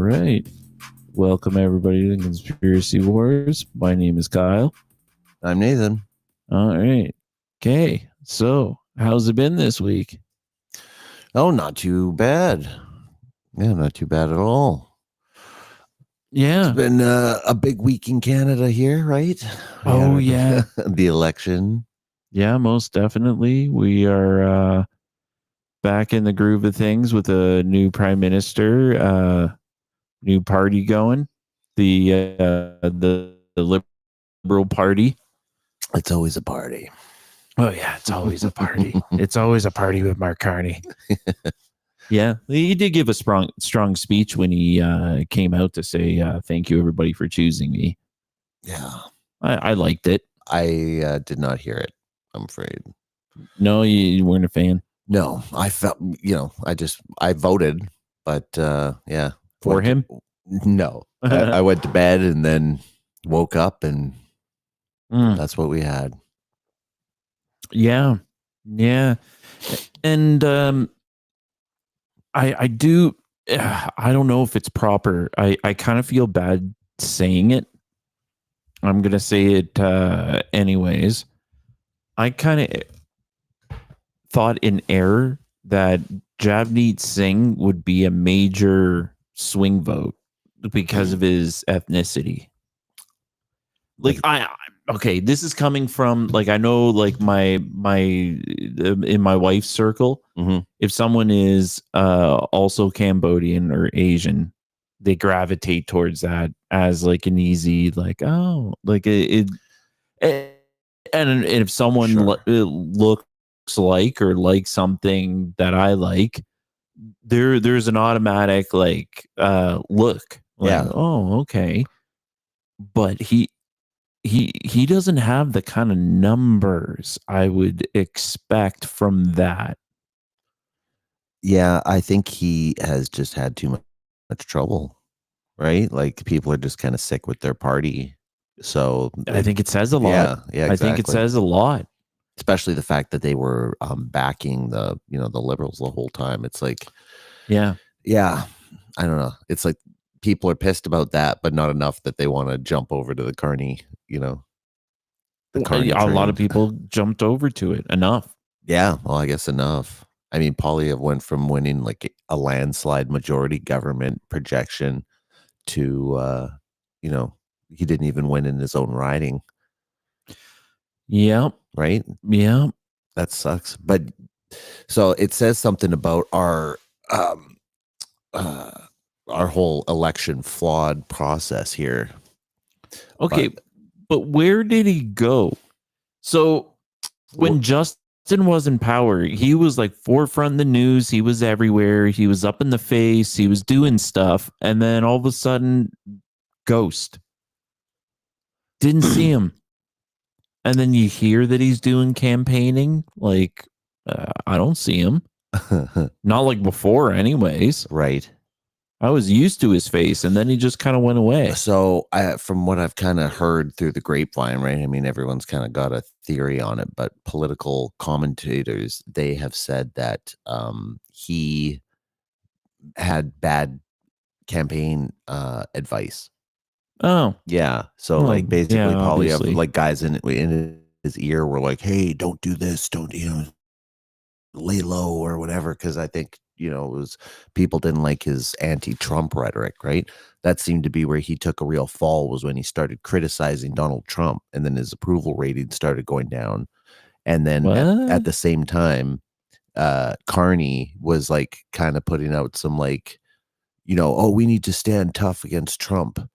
right. Welcome, everybody, to Conspiracy Wars. My name is Kyle. I'm Nathan. All right. Okay. So, how's it been this week? Oh, not too bad. Yeah, not too bad at all. Yeah. It's been a big week in Canada here, right? Yeah. The election. Yeah, most definitely. We are back in the groove of things with a new prime minister, new party going, the Liberal Party. It's always a party. Oh yeah, it's always a party. It's always a party with Mark Carney. Yeah, he did give a strong speech when he came out to say thank you everybody for choosing me. Yeah, I liked it. I did not hear it, I'm afraid. No, you weren't a fan. No, I felt, I voted, but yeah. For him? No, I went to bed and then woke up and that's what we had. Yeah. And I do, I don't know if it's proper. I kind of feel bad saying it. I'm going to say it anyways. I kind of thought in error that Javneet Singh would be a major swing vote because of his ethnicity. Okay, this is coming from I know my in my wife's circle, if someone is also Cambodian or Asian, they gravitate towards that as an easy it and if someone looks like or likes something that I like, there's an automatic look oh, okay, but he doesn't have the kind of numbers I would expect from that. Yeah, I think he has just had too much trouble, right? Like people are just kind of sick with their party. So I think it says a lot. Yeah, exactly. I think it says a lot. Especially the fact that they were backing the Liberals the whole time. It's like, yeah, I don't know. It's like people are pissed about that, but not enough that they want to jump over to the Carney, a lot of people jumped over to it enough. Yeah, well, I guess enough. I mean, Poilievre went from winning a landslide majority government projection to, he didn't even win in his own riding. Yeah. Right? Yeah. That sucks. But so it says something about our whole election flawed process here. Okay, but where did he go? So when Justin was in power, he was forefront in the news. He was everywhere. He was up in the face. He was doing stuff. And then all of a sudden, ghost. Didn't see him. And then you hear that he's doing campaigning. I don't see him. Not like before anyways. Right. I was used to his face, and then he just kind of went away. So from what I've kind of heard through the grapevine, right? I mean, everyone's kind of got a theory on it, but political commentators, they have said that he had bad campaign advice. Oh. Yeah. So basically Poilievre, guys in his ear were like, hey, don't do this. Don't, lay low or whatever. Because I think, it was people didn't like his anti-Trump rhetoric, right? That seemed to be where he took a real fall, was when he started criticizing Donald Trump, and then his approval rating started going down. And then at the same time, Carney was kind of putting out some oh, we need to stand tough against Trump.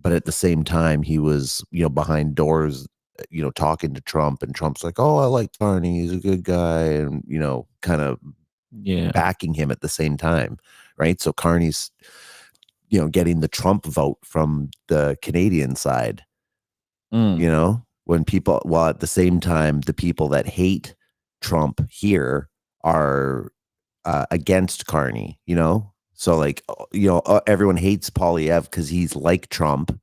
But at the same time, he was, behind doors, talking to Trump, and Trump's like, oh, I like Carney. He's a good guy. And, kind of backing him at the same time. Right. So Carney's, getting the Trump vote from the Canadian side, when people, while at the same time, the people that hate Trump here are against Carney, So everyone hates Poilievre because he's like Trump.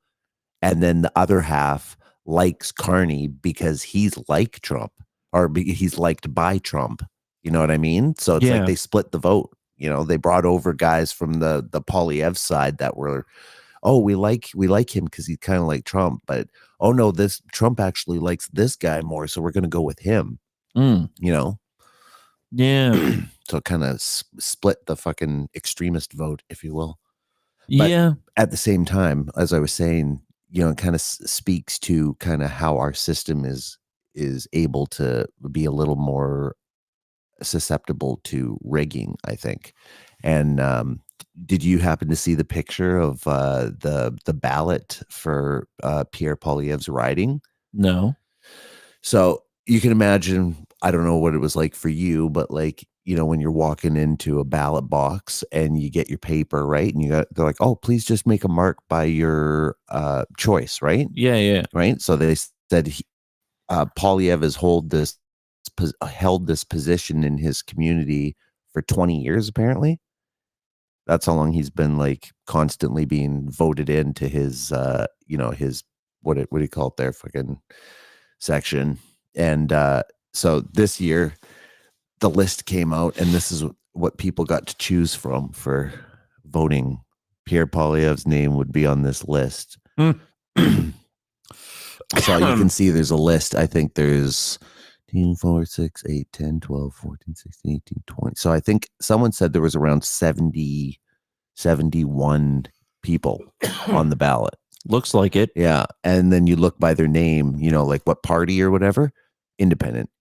And then the other half likes Carney because he's like Trump, or he's liked by Trump. You know what I mean? So it's they split the vote, You know, they brought over guys from the Poilievre side that were, oh, we like him because he's kind of like Trump, but oh no, this Trump actually likes this guy more, so we're going to go with him. You know, yeah. So it kind of split the fucking extremist vote, if you will. But at the same time, as I was saying, you know, it kind of speaks to kind of how our system is able to be a little more susceptible to rigging, I think. And did you happen to see the picture of the ballot for Pierre Poilievre's riding? No. So you can imagine, I don't know what it was like for you, but like, you know, when you're walking into a ballot box and you get your paper, right? And they're like, oh, please just make a mark by your choice, right? Yeah. Right. So they said Poilievre has held this position in his community for 20 years, apparently. That's how long he's been like constantly being voted into his you know, his what do you call it there, fucking section. And so this year the list came out, and this is what people got to choose from for voting. Pierre Poilievre's name would be on this list. So you can see there's a list. I think there's 4, 6, 8, 10, 12, 14, 16, 18, 20. So I think someone said there was around 71 people on the ballot. Looks like it. Yeah. And then you look by their name, you know, like what party or whatever. Independent.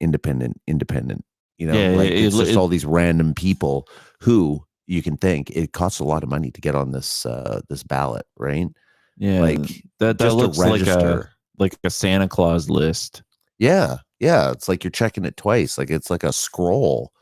You know, yeah, like it's just all these random people who you can think it costs a lot of money to get on this this ballot, right? Yeah, like that looks like a Santa Claus list. Yeah, it's like you're checking it twice. Like it's like a scroll.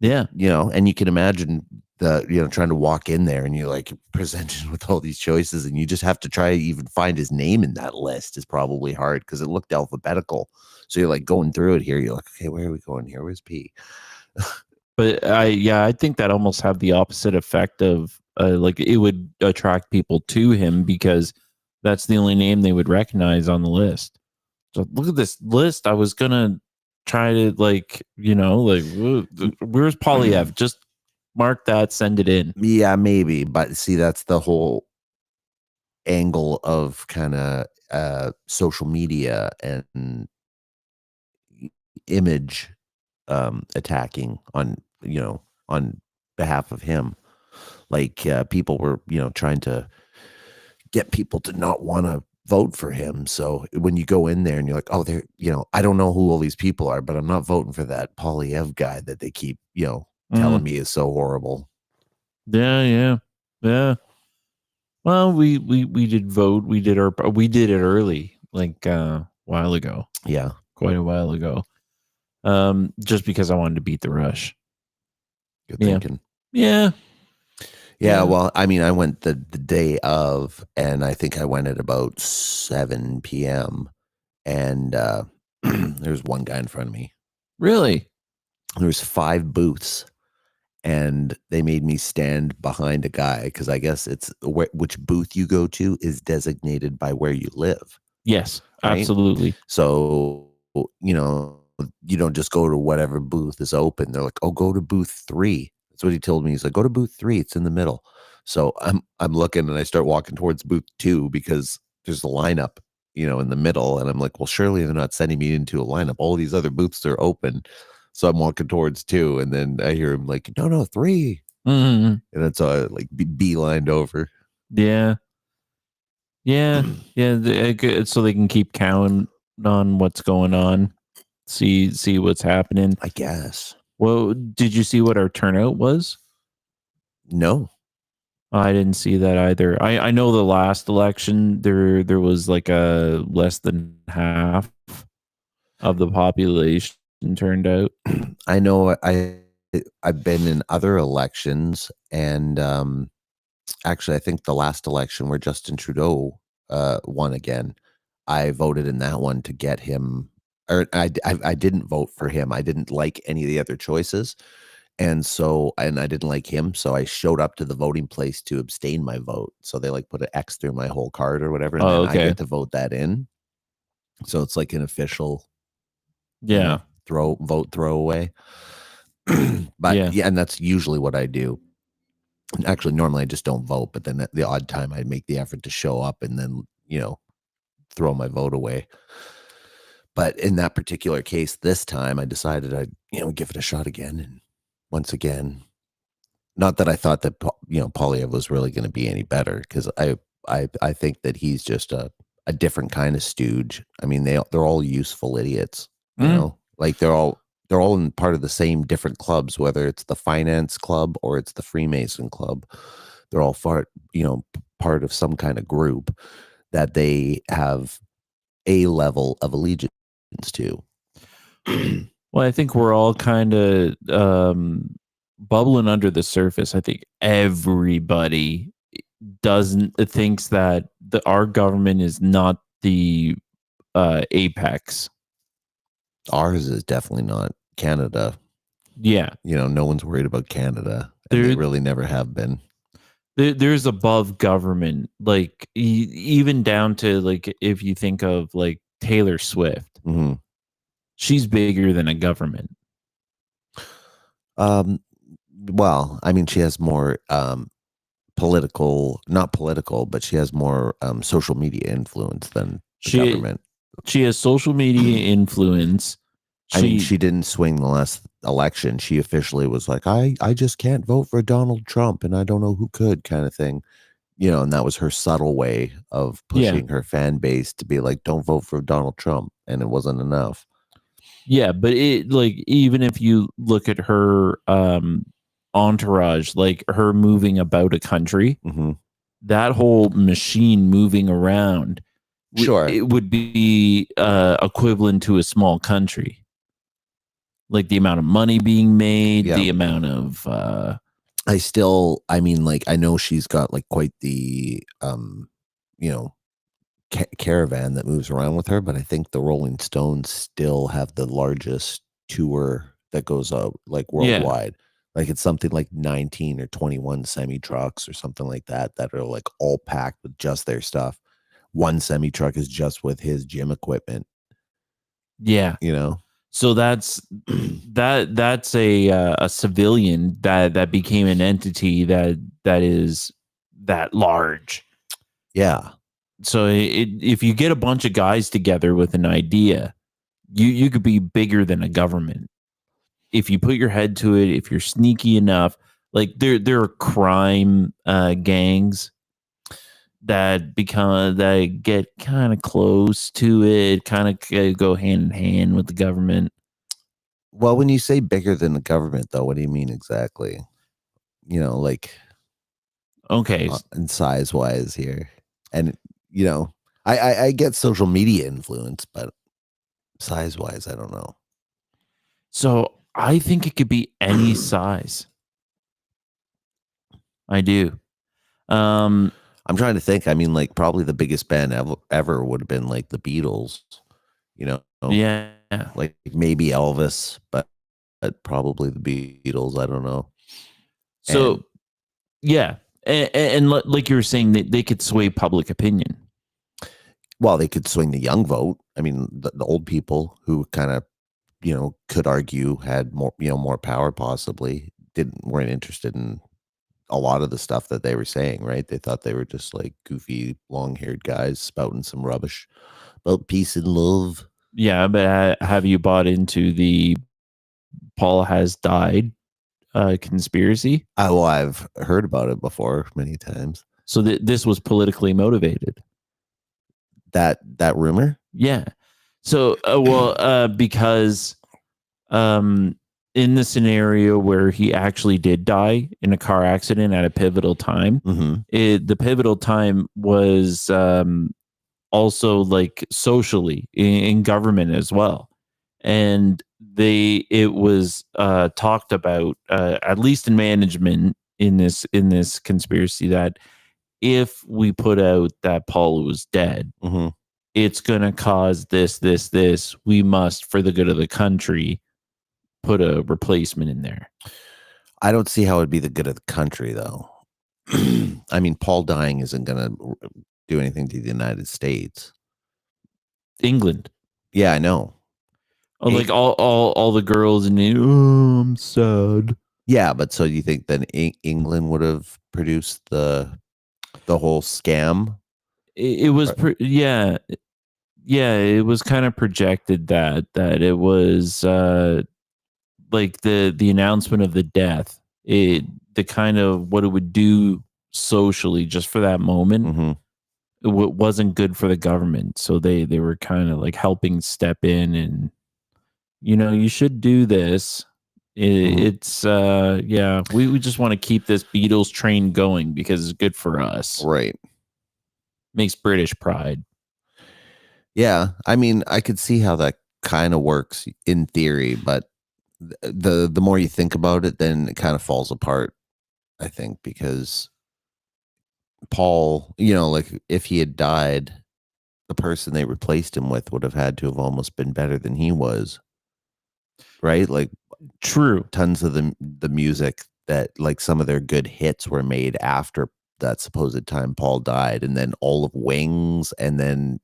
Yeah, you know, and you can imagine trying to walk in there and you're like presented with all these choices, and you just have to try to even find his name in that list is probably hard because it looked alphabetical. So you're like going through it here. You're like, okay, where are we going here? Where's P? But I think that almost have the opposite effect of like it would attract people to him because that's the only name they would recognize on the list. So look at this list. I was gonna try to like, you know, like where's Poilievre? Just mark that, send it in. Yeah, maybe. But see, that's the whole angle of kind of social media and image attacking on behalf of him. Like people were trying to get people to not want to vote for him. So when you go in there and you're like, oh, they're I don't know who all these people are, but I'm not voting for that Poilievre guy that they keep telling me is so horrible. Yeah. Well, we did vote. We did it early, like a while ago. Yeah, quite a while ago. Just because I wanted to beat the rush. Good thinking. Yeah. Well, I mean, I went the day of, and I think I went at about 7 p.m. and there's one guy in front of me. Really? There's 5 booths, and they made me stand behind a guy because I guess it's which booth you go to is designated by where you live. Yes, right? Absolutely. So, you don't just go to whatever booth is open. They're like, oh, go to booth 3. That's what he told me. He's like, go to booth 3. It's in the middle. So I'm looking, and I start walking towards booth 2 because there's a lineup, in the middle. And I'm like, well, surely they're not sending me into a lineup. All these other booths are open. So I'm walking towards 2, and then I hear him like, no, 3. Mm-hmm. And that's how I like beelined over. Yeah. So they can keep counting on what's going on. See what's happening. I guess. Well, did you see what our turnout was? No. I didn't see that either. I know the last election there was like a less than half of the population turned out. I know I've been in other elections, and actually I think the last election where Justin Trudeau won again, I voted in that one to get him, or I didn't vote for him. I didn't like any of the other choices. And I didn't like him. So I showed up to the voting place to abstain my vote. So they like put an X through my whole card or whatever. And then I get to vote that in. So it's like an official, vote throwaway. But yeah, and that's usually what I do. Actually, normally I just don't vote, but then at the odd time I'd make the effort to show up and then, throw my vote away. But in that particular case, this time I decided I'd, give it a shot again. And once again, not that I thought that, Poilievre was really going to be any better, because I think that he's just a different kind of stooge. I mean, they're all useful idiots, like they're all in part of the same different clubs, whether it's the finance club or it's the Freemason club. They're all part of some kind of group that they have a level of allegiance to. Well, I think we're all kind of bubbling under the surface. I think everybody thinks that our government is not the apex. Ours is definitely not. Canada. Yeah. No one's worried about Canada. And they really never have been. There's above government, like even down to like, if you think of like Taylor Swift, she's bigger than a government. Well, I mean, she has more not political, but she has more social media influence than the government. She has social media influence. I mean, she didn't swing the last election. She officially was like, I just can't vote for Donald Trump, and I don't know who could, kind of thing. And that was her subtle way of pushing her fan base to be like, don't vote for Donald Trump. And it wasn't enough. Yeah, but even if you look at her entourage, like her moving about a country, that whole machine moving around, it would be equivalent to a small country. Like the amount of money being made, the amount of I mean, like, I know she's got like quite the caravan that moves around with her, but I think the Rolling Stones still have the largest tour that goes out like worldwide. Like it's something like 19 or 21 semi trucks or something like that are like all packed with just their stuff. One semi truck is just with his gym equipment. Yeah. So that's a civilian that became an entity that is that large. Yeah. So if you get a bunch of guys together with an idea, you could be bigger than a government. If you put your head to it, if you're sneaky enough, like there are crime gangs that get kind of close to it, kind of go hand in hand with the government. Well, when you say bigger than the government, though, what do you mean exactly? Like, okay, and size wise here, and I get social media influence, but size wise, I don't know. So I think it could be any size. I do. I'm trying to think. I mean, like probably the biggest band ever would have been like the Beatles, Yeah. Like maybe Elvis, but probably the Beatles. I don't know. So, yeah. And like you were saying, they could sway public opinion. Well, they could swing the young vote. I mean, the old people who kind of, could argue had more, more power, possibly weren't interested in a lot of the stuff that they were saying, right? They thought they were just like goofy, long-haired guys spouting some rubbish about peace and love. Yeah, but have you bought into the Paul has died conspiracy? Well, I've heard about it before many times. So this was politically motivated. That rumor? Yeah. So, because in the scenario where he actually did die in a car accident at a pivotal time, the pivotal time was also like socially in government as well. And it was talked about, at least in management in this conspiracy, that if we put out that Paul was dead, it's going to cause this. We must, for the good of the country, put a replacement in there. I don't see how it'd be the good of the country, though. I mean, Paul dying isn't going to do anything to the United States. England. Yeah, I know. Oh, like all the girls in it. Oh, I'm sad. Yeah, but so you think then England would have produced the whole scam? It was, yeah, it was kind of projected that it was like the announcement of the death, the kind of what it would do socially just for that moment. Mm-hmm. It wasn't good for the government, so they were kind of like helping step in and, you should do this. It's yeah, we just want to keep this Beatles train going because it's good for us, right? Makes British pride. Yeah, I mean, I could see how that kind of works in theory, but the more you think about it, then it kind of falls apart, I think, because Paul, like if he had died, the person they replaced him with would have had to have almost been better than he was, right? Like, true. Tons of the music that, like, some of their good hits were made after that supposed time Paul died, and then all of Wings, and then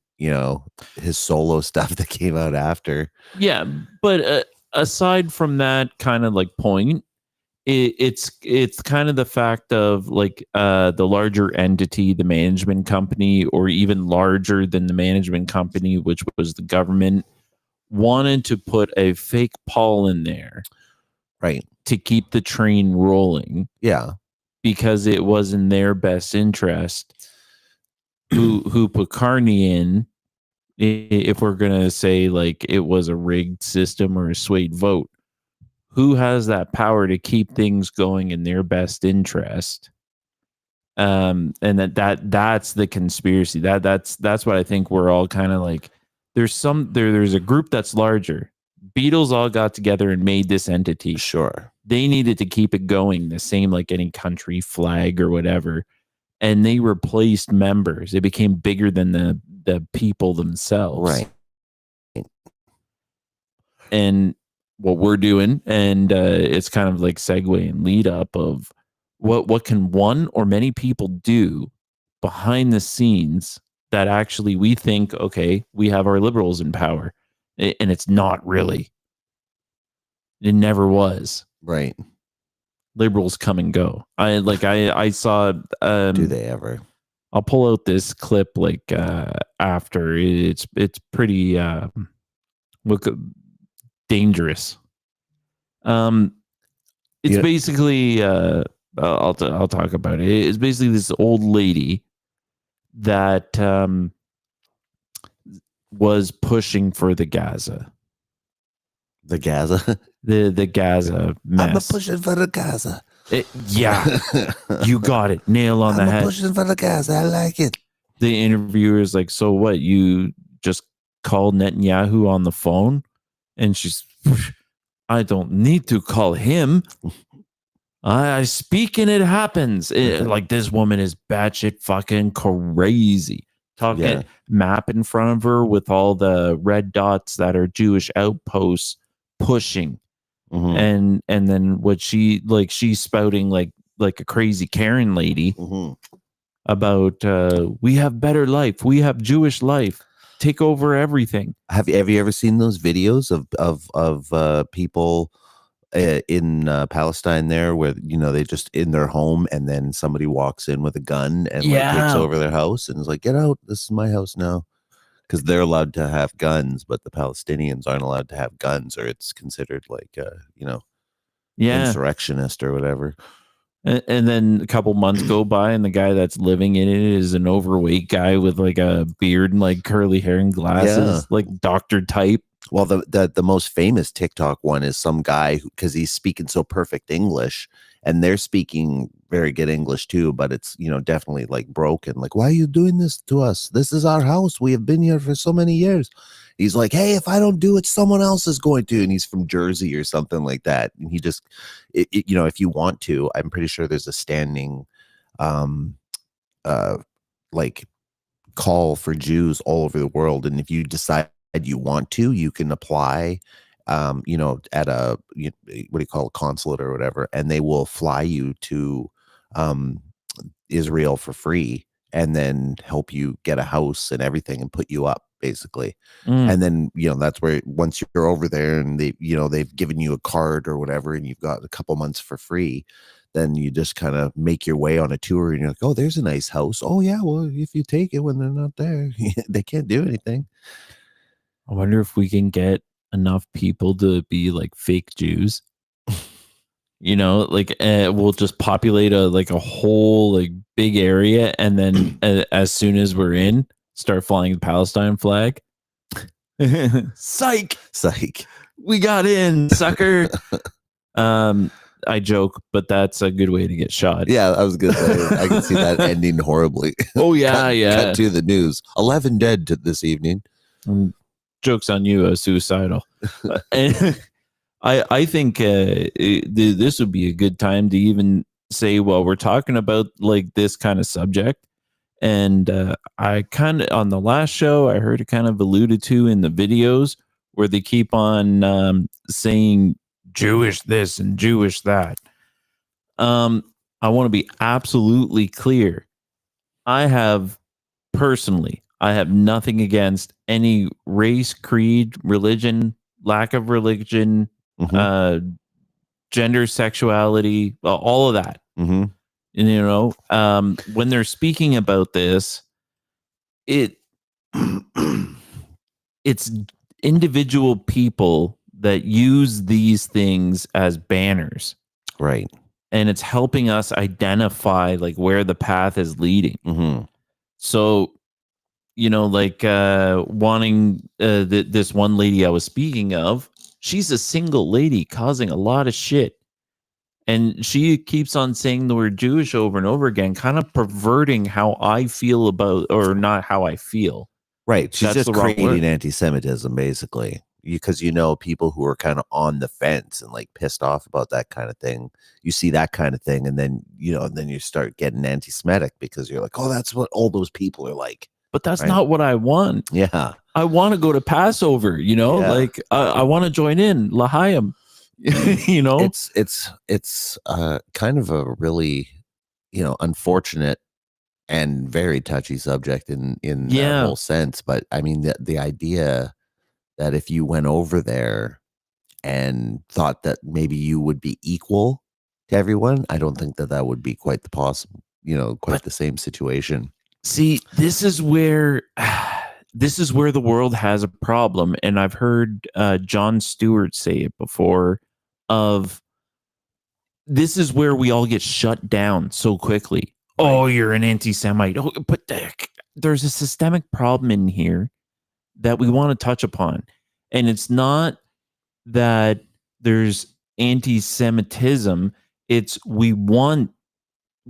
his solo stuff that came out after. Yeah, but aside from that kind of like point, it's kind of the fact of like the larger entity, the management company, or even larger than the management company, which was the government, wanted to put a fake Paul in there, right, to keep the train rolling. Yeah, because it was in their best interest. Who put Carney in? If we're gonna say like it was a rigged system or a swayed vote, who has that power to keep things going in their best interest? And that's the conspiracy. That's what I think we're all kind of like. There's a group that's larger. Beatles all got together and made this entity. Sure. They needed to keep it going, the same like any country flag or whatever. And they replaced members. It became bigger than the people themselves. Right. And what we're doing, and it's kind of like segue and lead up of what can one or many people do behind the scenes that actually we think, okay, we have our liberals in power, and it's not really. It never was. Right. Liberals come and go. I saw. Do they ever? I'll pull out this clip like after. It's pretty look dangerous. It's basically I'll talk about it. It's basically this old lady that was pushing for the Gaza. The Gaza? The Gaza mess. I'm pushing for the Gaza. Yeah, you got it. Nail on the head. I'm pushing for the Gaza. I like it. The interviewer is like, so what? You just called Netanyahu on the phone? And she's, I don't need to call him. I speak and it happens. Like this woman is batshit fucking crazy. Talking map in front of her with all the red dots that are Jewish outposts pushing. Mm-hmm. And then what she's spouting like a crazy Karen lady about we have better life, we have Jewish life, take over everything. Have you ever seen those videos of people in Palestine there where they just in their home and then somebody walks in with a gun and like takes over their house and is like, get out, this is my house now? Because they're allowed to have guns, but the Palestinians aren't allowed to have guns, or it's considered like, insurrectionist or whatever. And then a couple months go by, and the guy that's living in it is an overweight guy with like a beard and like curly hair and glasses, like doctor type. Well, the most famous TikTok one is some guy because he's speaking so perfect English, and they're speaking very good English too, but it's definitely like broken. Like, why are you doing this to us? This is our house. We have been here for so many years. He's like, hey, if I don't do it, someone else is going to. And he's from Jersey or something like that. And he just, if you want to, I'm pretty sure there's a standing, like call for Jews all over the world. And if you decide you want to, you can apply, at a, what do you call a consulate or whatever, and they will fly you to Israel for free and then help you get a house and everything and put you up. basically. And then, that's where once you're over there and they've given you a card or whatever, and you've got a couple months for free, then you just kind of make your way on a tour and you're like, oh, there's a nice house. Oh yeah. Well, if you take it when they're not there, they can't do anything. I wonder if we can get enough people to be like fake Jews. We'll just populate a whole like big area, and then as soon as we're in, start flying the Palestine flag. Psych, we got in, sucker. I joke, but that's a good way to get shot. Yeah, I was gonna say I can see that ending horribly. Oh yeah, cut to the news: 11 dead this evening. Joke's on you, suicidal. And I think this would be a good time to even say, well, we're talking about like this kind of subject. And I kind of, on the last show, I heard it kind of alluded to in the videos where they keep on saying Jewish this and Jewish that. I want to be absolutely clear. I have nothing against any race, creed, religion, lack of religion, gender, sexuality, all of that. And, when they're speaking about this, it's individual people that use these things as banners. Right. And it's helping us identify like where the path is leading. So, wanting this one lady I was speaking of, she's a single lady causing a lot of shit. And she keeps on saying the word Jewish over and over again, kind of perverting how I feel about, or not how I feel. Right. She's just creating anti-Semitism, basically. Because people who are kind of on the fence and like pissed off about that kind of thing. You see that kind of thing, and then then you start getting anti-Semitic because you're like, oh, that's what all those people are like. But that's not what I want. Yeah, I want to go to Passover. Like I want to join in L'Chaim. It's kind of a really unfortunate and very touchy subject in that whole sense. But I mean the idea that if you went over there and thought that maybe you would be equal to everyone, I don't think that would be quite the possible, the same situation. See, this is where the world has a problem. And I've heard Jon Stewart say it before, of this is where we all get shut down so quickly. Right. Oh, you're an anti-Semite. Oh, but there's a systemic problem in here that we want to touch upon. And it's not that there's anti-Semitism. It's we want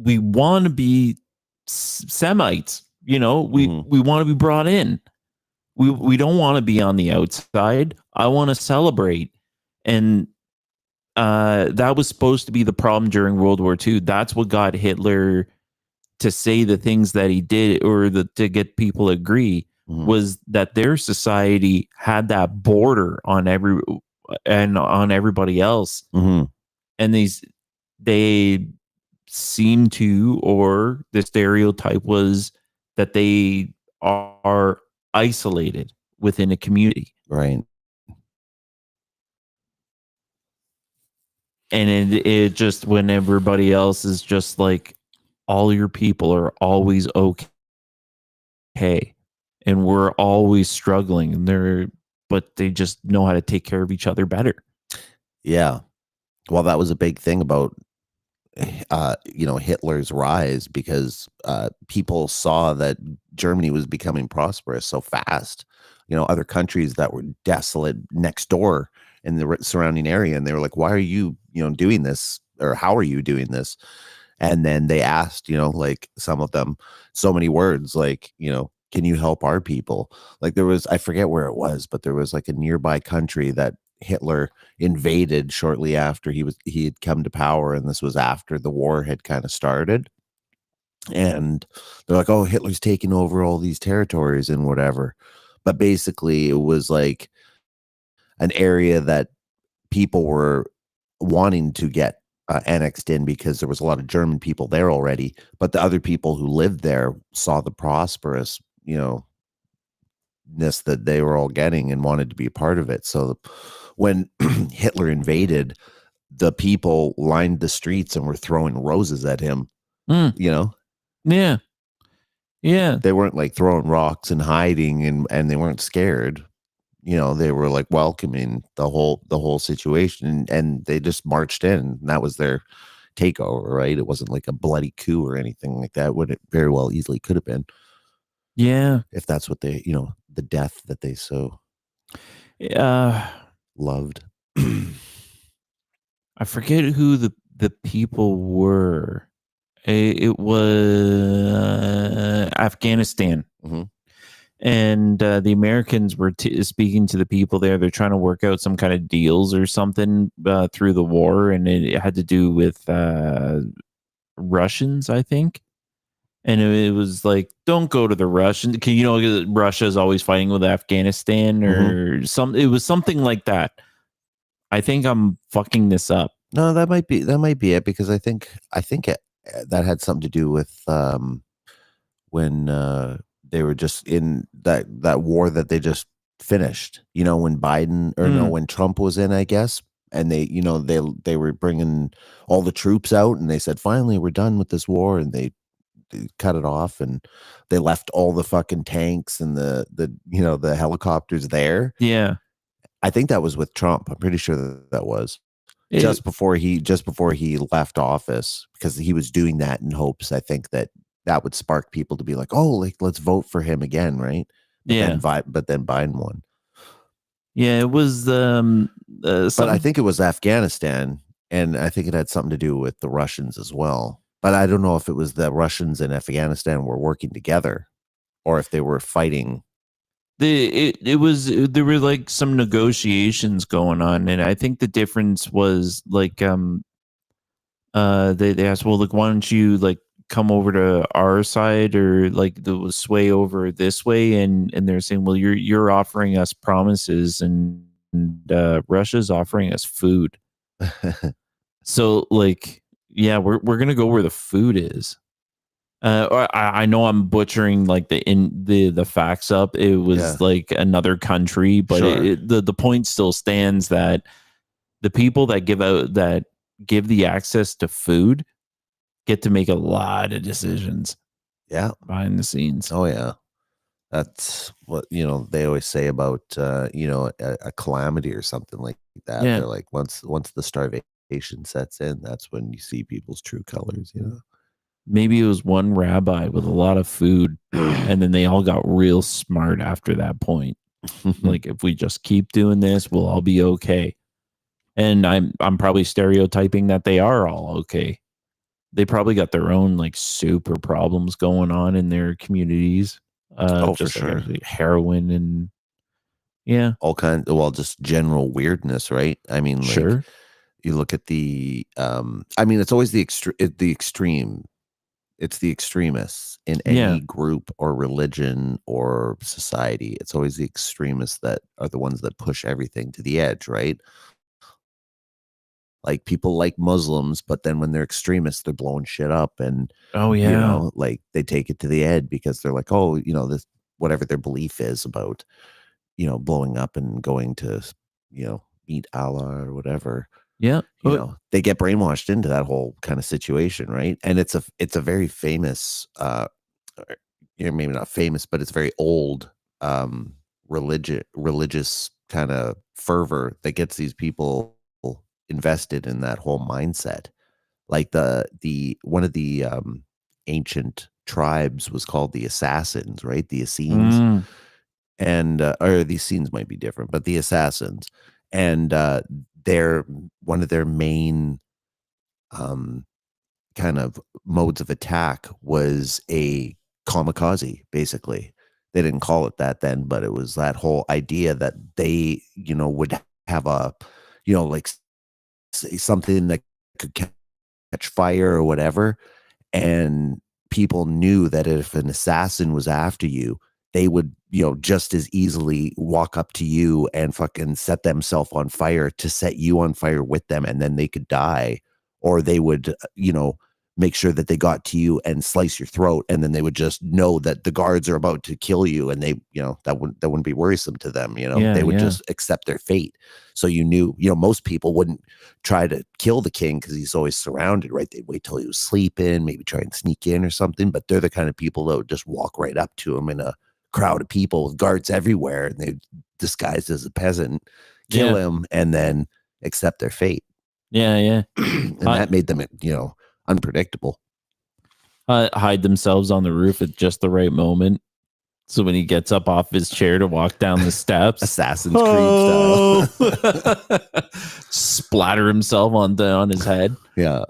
to be Semites. We want to be brought in. We don't want to be on the outside. I want to celebrate. And that was supposed to be the problem during World War II. That's what got Hitler to say the things that he did, or to get people to agree, was that their society had that border on everybody else. And they seem to, or the stereotype was that they are isolated within a community. Right. And it just, when everybody else is just like, all your people are always okay, and we're always struggling, but they just know how to take care of each other better. Yeah. Well, that was a big thing about Hitler's rise, because people saw that Germany was becoming prosperous so fast. Other countries that were desolate next door in the surrounding area, and they were like, why are you doing this, or how are you doing this? And then they asked, like some of them, so many words like, can you help our people? Like there was, I forget where it was, but there was like a nearby country that Hitler invaded shortly after he had come to power. And this was after the war had kind of started. And they're like, oh, Hitler's taking over all these territories and whatever. But basically it was like an area that people were wanting to get annexed in, because there was a lot of German people there already, but the other people who lived there saw the prosperous, that they were all getting and wanted to be a part of it. So when Hitler invaded, the people lined the streets and were throwing roses at him. You know? Yeah. Yeah. They weren't like throwing rocks and hiding, and they weren't scared. You know, they were like welcoming the whole situation, and they just marched in. And that was their takeover, right? It wasn't like a bloody coup or anything like that. What it very well easily could have been. Yeah. If that's what they, the death that they so loved. I forget who the people were. It was Afghanistan. Mm-hmm. And the Americans were speaking to the people there. They're trying to work out some kind of deals or something through the war. And it had to do with Russians, I think. And it was like, don't go to the Russians. Russia is always fighting with Afghanistan or it was something like that. I think I'm fucking this up. No, that might be it, because I think that had something to do with when they were just in that war that they just finished. When Biden when Trump was in, I guess, and they were bringing all the troops out, and they said, finally, we're done with this war, and they cut it off, and they left all the fucking tanks and the helicopters there. Yeah, I think that was with Trump. I'm pretty sure that was just before he left office, because he was doing that in hopes, I think, that would spark people to be like, oh, like, let's vote for him again, right? But then Biden won. Yeah, it was. But I think it was Afghanistan, and I think it had something to do with the Russians as well. But I don't know if it was the Russians and Afghanistan were working together, or if they were fighting. There were like some negotiations going on, and I think the difference was like they asked, well, like, why don't you like come over to our side, or like the sway over this way, and they're saying, well, you're offering us promises, and Russia's offering us food. So like, yeah, we're gonna go where the food is. I know I'm butchering like the facts up. It was like another country, but sure. The point still stands that the people that give the access to food get to make a lot of decisions. Yeah, behind the scenes. Oh yeah, that's what they always say about a calamity or something like that. Yeah. They're like, once the starvation sets in, that's when you see people's true colors. Maybe it was one rabbi with a lot of food, and then they all got real smart after that point. Like, if we just keep doing this, we'll all be okay. And I'm probably stereotyping that they are all okay. They probably got their own like super problems going on in their communities. For sure. Like heroin and all kinds. Well, just general weirdness, right? I mean, like, sure. You look at the. I mean, it's always the extreme. It's the extremists in any group or religion or society. It's always the extremists that are the ones that push everything to the edge, right? Like, people like Muslims, but then when they're extremists, they're blowing shit up, and like, they take it to the edge because they're like, oh, this, whatever their belief is about, blowing up and going to, meet Allah or whatever. Yeah. They get brainwashed into that whole kind of situation, right? And it's a very famous, maybe not famous, but it's very old religious kind of fervor that gets these people invested in that whole mindset. Like the one of the ancient tribes was called the Assassins, right? The Essenes. And or the Essenes might be different, but the Assassins. And one of their main kind of modes of attack was a kamikaze, basically. They didn't call it that then, but it was that whole idea that they, would have a, like, something that could catch fire or whatever. And people knew that if an assassin was after you, they would, just as easily walk up to you and fucking set themselves on fire to set you on fire with them, and then they could die. Or they would, make sure that they got to you and slice your throat, and then they would just know that the guards are about to kill you, and they, that wouldn't be worrisome to them. They would just accept their fate. So you knew, most people wouldn't try to kill the king because he's always surrounded, right? They'd wait till he was sleeping, maybe try and sneak in or something, but they're the kind of people that would just walk right up to him in a crowd of people with guards everywhere, and they disguised as a peasant, kill him, and then accept their fate. And that made them, unpredictable. Hide themselves on the roof at just the right moment. So when he gets up off his chair to walk down the steps, Assassin's Creed style, splatter himself on his head. Yeah.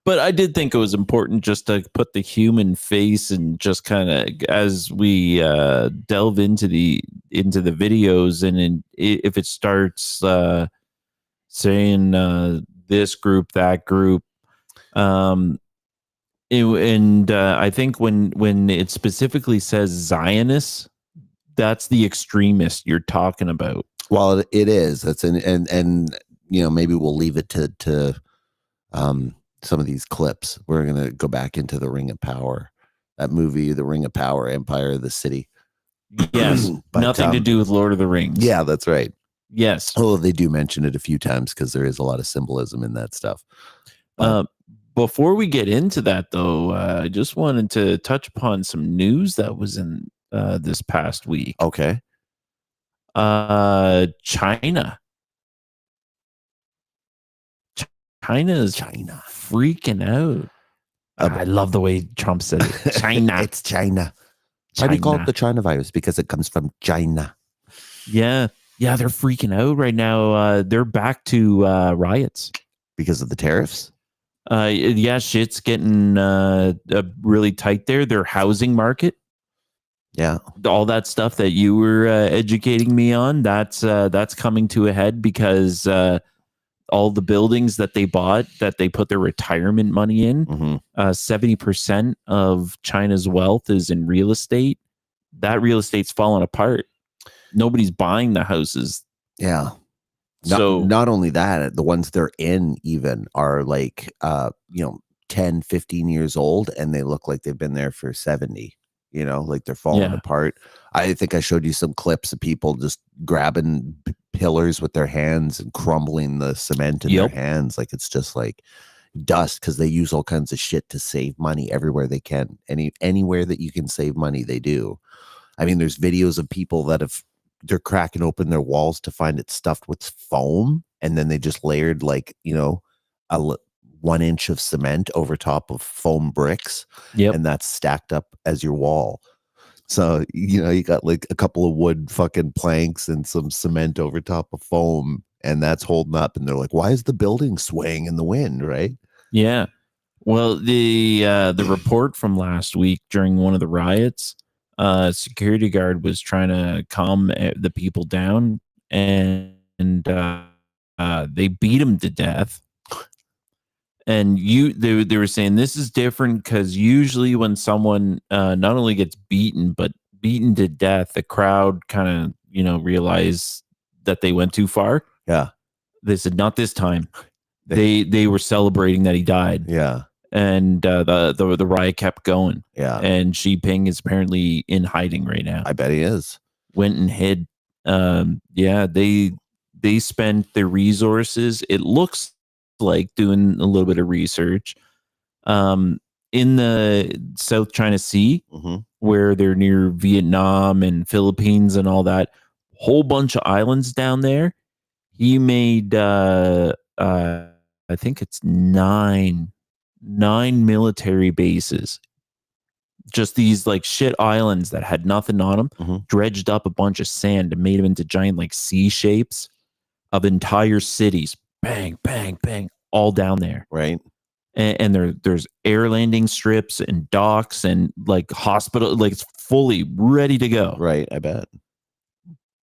But I did think it was important just to put the human face, and just kind of, as we delve into the videos, and if it starts saying this group, that group, I think when it specifically says Zionists, that's the extremist you're talking about. Well, it is. That's and maybe we'll leave it to some of these clips. We're gonna go back into The Ring of Power, that movie, The Ring of Power, Empire of the City. Yes, but nothing to do with Lord of the Rings. Yeah, that's right. Yes. Oh, they do mention it a few times because there is a lot of symbolism in that stuff. Before we get into that, though, I just wanted to touch upon some news that was in this past week. Okay. China. China is freaking out. I love the way Trump said it. China. It's China. Why do you call it the China virus? Because it comes from China. Yeah, they're freaking out right now. They're back to riots because of the tariffs. Shit's getting really tight there. Their housing market, all that stuff that you were educating me on, that's coming to a head because all the buildings that they bought, that they put their retirement money in, 70% of China's wealth is in real estate. That real estate's falling apart. Nobody's buying the houses. Yeah. Not only that, the ones they're in even are like 10, 15 years old, and they look like they've been there for 70. Like they're falling apart. I think I showed you some clips of people just grabbing pillars with their hands and crumbling the cement in their hands. Like it's just like dust, because they use all kinds of shit to save money everywhere they can. Anywhere that you can save money, they do. I mean, there's videos of people that they're cracking open their walls to find it stuffed with foam, and then they just layered like a 1 inch of cement over top of foam bricks, and that's stacked up as your wall. So you got like a couple of wood fucking planks and some cement over top of foam, and that's holding up. And they're like, why is the building swaying in the wind? Right? Yeah. Well, the report from last week during one of the riots, security guard was trying to calm the people down, and they beat him to death. And they were saying this is different because usually when someone not only gets beaten but beaten to death, the crowd kind of realize that they went too far. Yeah, they said not this time. They were celebrating that he died. Yeah. And the riot kept going. Yeah. And Xi Jinping is apparently in hiding right now. I bet he is. Went and hid. They spent their resources, it looks like, doing a little bit of research in the South China Sea, where they're near Vietnam and Philippines and all that. Whole bunch of islands down there. He made I think it's nine military bases, just these like shit islands that had nothing on them, dredged up a bunch of sand and made them into giant like C shapes of entire cities. Bang, bang, bang, all down there. Right. And there's air landing strips and docks and like hospital, like it's fully ready to go. Right. I bet.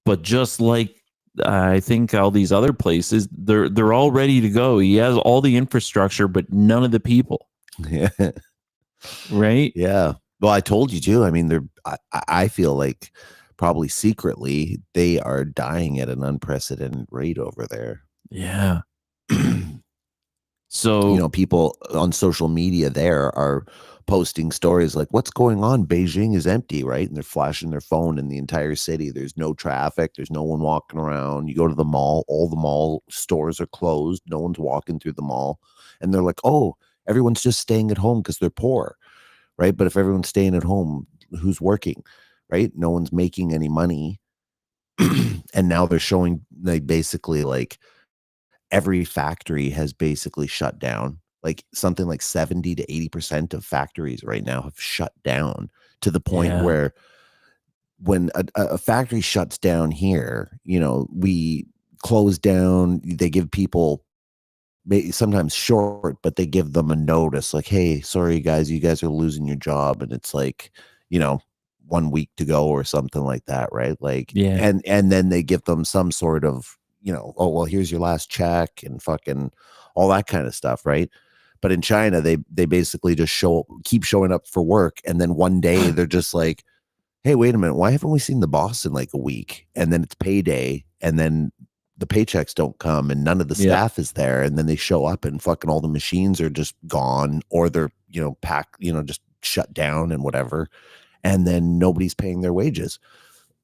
But just like I think all these other places, they're all ready to go. He has all the infrastructure, but none of the people. Yeah. Right. Yeah. Well, I told you too. I mean, I feel like probably secretly they are dying at an unprecedented rate over there. Yeah. So, people on social media there are posting stories like, what's going on? Beijing is empty, right? And they're flashing their phone in the entire city. There's no traffic. There's no one walking around. You go to the mall, all the mall stores are closed. No one's walking through the mall. And they're like, oh, everyone's just staying at home because they're poor, right? But if everyone's staying at home, who's working, right? No one's making any money. And now they're showing basically every factory has basically shut down. Like something like 70 to 80% of factories right now have shut down, to the point where when a factory shuts down here, we close down, they give people sometimes short, but they give them a notice like, hey, sorry guys, you guys are losing your job. And it's like, 1 week to go or something like that. Right. And then they give them some sort of, oh, well, here's your last check and fucking all that kind of stuff. Right. But in China, they basically just keep showing up for work. And then one day they're just like, hey, wait a minute, why haven't we seen the boss in like a week? And then it's payday. And then the paychecks don't come and none of the staff is there. And then they show up and fucking all the machines are just gone, or they're, packed, just shut down and whatever. And then nobody's paying their wages.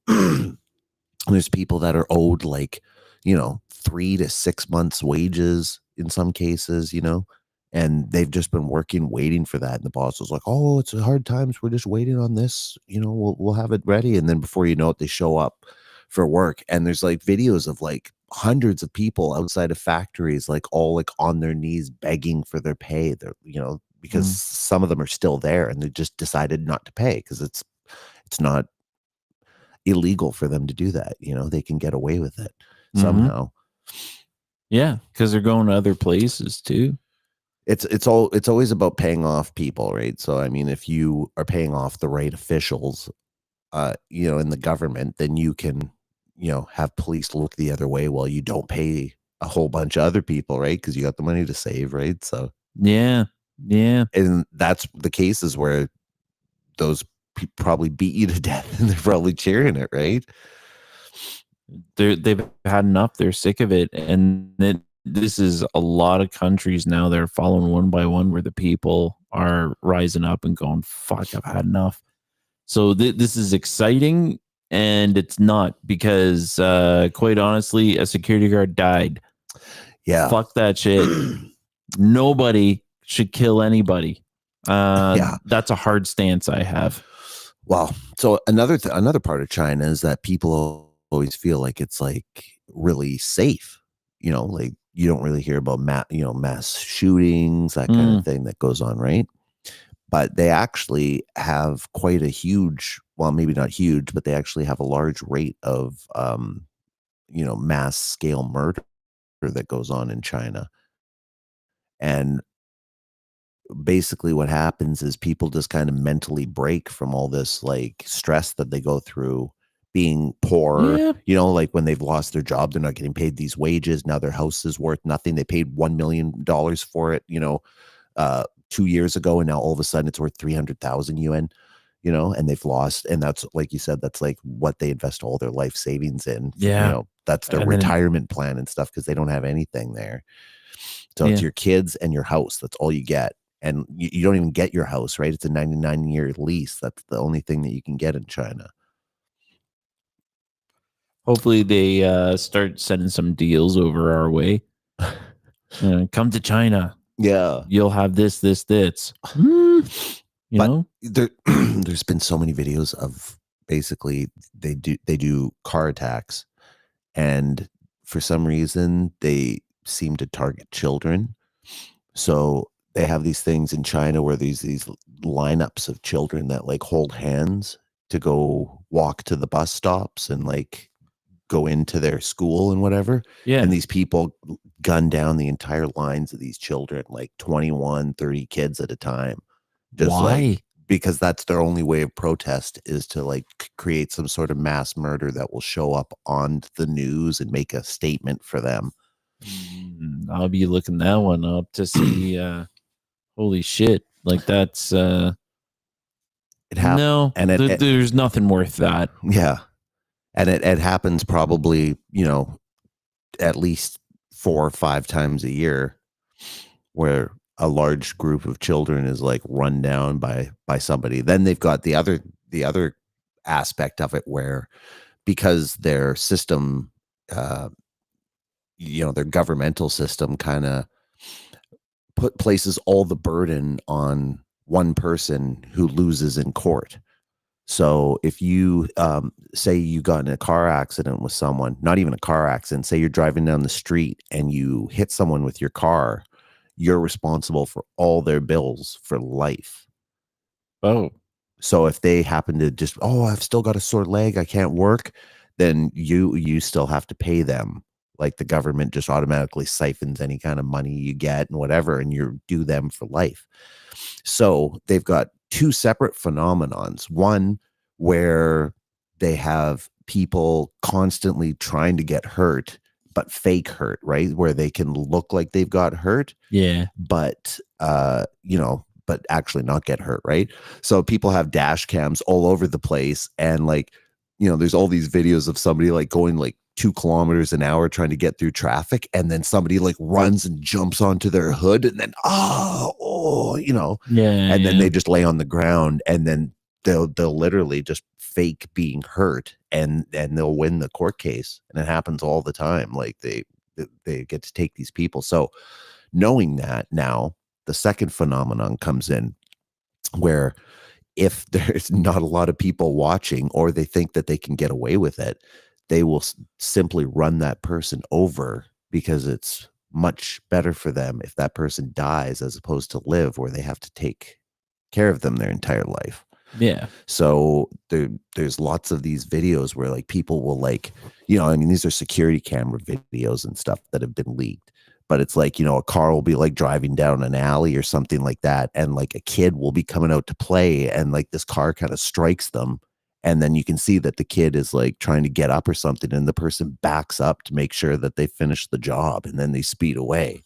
There's people that are owed 3 to 6 months wages in some cases, and they've just been waiting for that. And the boss was like, oh, it's hard times. We're just waiting on this. We'll have it ready. And then before you know it, they show up for work. And there's videos of hundreds of people outside of factories, all on their knees begging for their pay. They're, because some of them are still there and they just decided not to pay because it's not illegal for them to do that. They can get away with it somehow. Yeah, because they're going to other places too. It's always about paying off people, right? So I mean, if you are paying off the right officials, in the government, then you can, have police look the other way while you don't pay a whole bunch of other people, right? Because you got the money to save, right? So yeah, and that's the cases where those people probably beat you to death, and they're probably cheering it, right? They've had enough. They're sick of it, and this is a lot of countries now. They're following one by one, where the people are rising up and going, "Fuck, I've had enough." So this is exciting, and it's not, because quite honestly, a security guard died. Yeah, fuck that shit. Nobody should kill anybody. That's a hard stance I have. Well, so another part of China is that people always feel like it's really safe. You don't really hear about mass shootings, that kind of thing that goes on, right? But they actually have quite a huge, well, maybe not huge, but they actually have a large rate of mass scale murder that goes on in China. And basically what happens is people just kind of mentally break from all this stress that they go through being poor. When they've lost their job, they're not getting paid these wages. Now their house is worth nothing. They paid $1 million for it, 2 years ago, and now all of a sudden it's worth 300,000 yuan, and they've lost. And that's, like you said, that's what they invest all their life savings in. That's their retirement plan and stuff, because they don't have anything there. So it's your kids and your house. That's all you get. And you don't even get your house, right? It's a 99-year lease. That's the only thing that you can get in China. Hopefully they start sending some deals over our way. Come to China. Yeah. You'll have this. There's been so many videos of basically they do car attacks, and for some reason they seem to target children. So they have these things in China where these lineups of children that hold hands to go walk to the bus stops and go into their school and whatever. Yeah. And these people gun down the entire lines of these children, 21, 30 kids at a time. Just why? Because that's their only way of protest, is to create some sort of mass murder that will show up on the news and make a statement for them. I'll be looking that one up to see. Holy shit. That's it happened. No, and there's nothing worth that. Yeah. And it happens probably, at least 4 or 5 times a year, where a large group of children is like run down by somebody. Then they've got the other aspect of it where, because their system, their governmental system kind of places all the burden on one person who loses in court. So if you say you got in a car accident with someone, not even a car accident, say you're driving down the street and you hit someone with your car, you're responsible for all their bills for life. Oh. So if they happen to just, I've still got a sore leg, I can't work, then you still have to pay them. Like the government just automatically siphons any kind of money you get and whatever, and you're due them for life. So they've got two separate phenomenons. One where they have people constantly trying to get hurt, but fake hurt, right? Where they can look like they've got hurt. Yeah. But, but actually not get hurt, right? So people have dash cams all over the place. And like, there's all these videos of somebody like going like 2 kilometers an hour trying to get through traffic, and then somebody like runs and jumps onto their hood, and then and then they just lay on the ground, and then they'll literally just fake being hurt, and they'll win the court case. And it happens all the time. Like they get to take these people. So knowing that, now the second phenomenon comes in, where if there's not a lot of people watching, or they think that they can get away with it, they will simply run that person over, because it's much better for them if that person dies as opposed to live, where they have to take care of them their entire life. Yeah. So there's lots of these videos where like people will like, these are security camera videos and stuff that have been leaked. But it's like, a car will be like driving down an alley or something like that, and like a kid will be coming out to play, and like this car kind of strikes them. And then you can see that the kid is like trying to get up or something, and the person backs up to make sure that they finish the job, and then they speed away.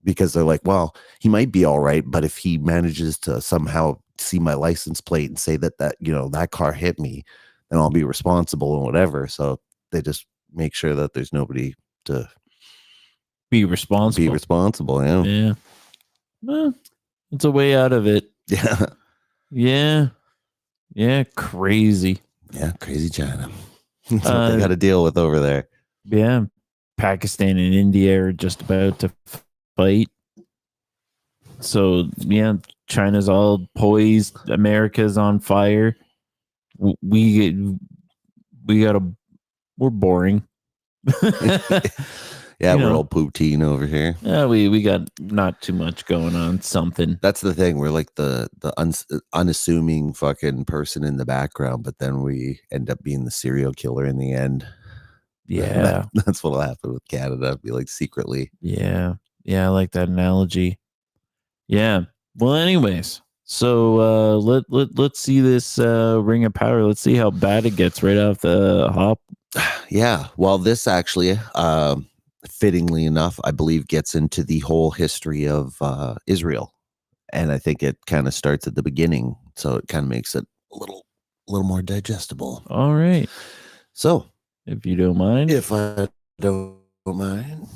Because they're like, well, he might be all right, but if he manages to somehow see my license plate and say that that car hit me, then I'll be responsible and whatever. So they just make sure that there's nobody to be responsible. Yeah. Well, it's a way out of it. Yeah. Crazy. Yeah. Crazy China. That's what they got to deal with over there. Yeah. Pakistan and India are just about to fight. So yeah, China's all poised. America's on fire. We're boring. Yeah, we're all poutine over here. Yeah, we got not too much going on. Something. That's the thing. We're like the unassuming fucking person in the background, but then we end up being the serial killer in the end. Yeah, that's what'll happen with Canada. Be like secretly. Yeah, I like that analogy. Yeah. Well, anyways, so let's see this Ring of Power. Let's see how bad it gets right off the hop. Yeah. Well, this actually, fittingly enough, I believe gets into the whole history of Israel, and I think it kind of starts at the beginning, so it kind of makes it a little more digestible. All right. So, if you don't mind, if I don't mind.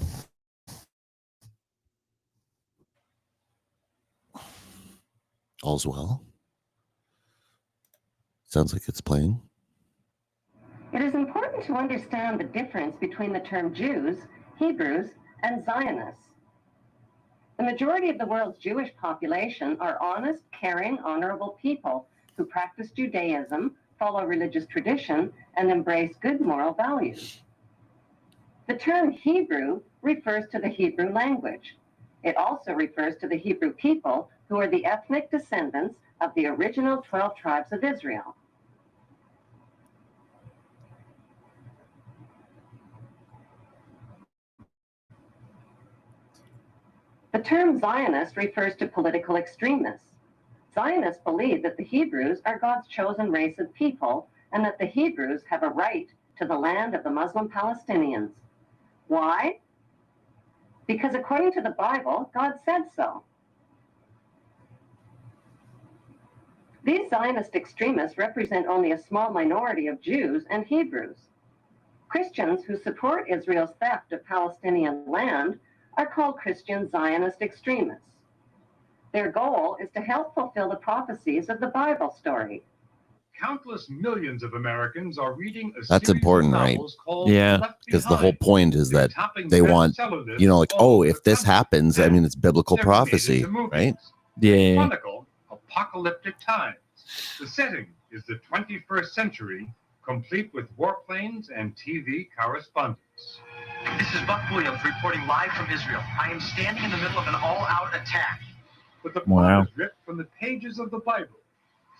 All's well. Sounds like it's playing. It is important to understand the difference between the term Jews, Hebrews, and Zionists. The majority of the world's Jewish population are honest, caring, honorable people who practice Judaism, follow religious tradition, and embrace good moral values. The term Hebrew refers to the Hebrew language. It also refers to the Hebrew people, who are the ethnic descendants of the original 12 tribes of Israel. The term Zionist refers to political extremists. Zionists believe that the Hebrews are God's chosen race of people, and that the Hebrews have a right to the land of the Muslim Palestinians. Why? Because according to the Bible, God said so. These Zionist extremists represent only a small minority of Jews and Hebrews. Christians who support Israel's theft of Palestinian land are called Christian Zionist extremists. Their goal is to help fulfill the prophecies of the Bible story. Countless millions of Americans are reading That's important, right? Yeah, because the whole point is that they want, like, oh, if this happens, I mean, it's biblical prophecy, right? Yeah. Chronicle apocalyptic times. The setting is the 21st century, complete with warplanes and TV correspondence. This is Buck Williams reporting live from Israel. I am standing in the middle of an all-out attack. But the plot is ripped from the pages of the Bible.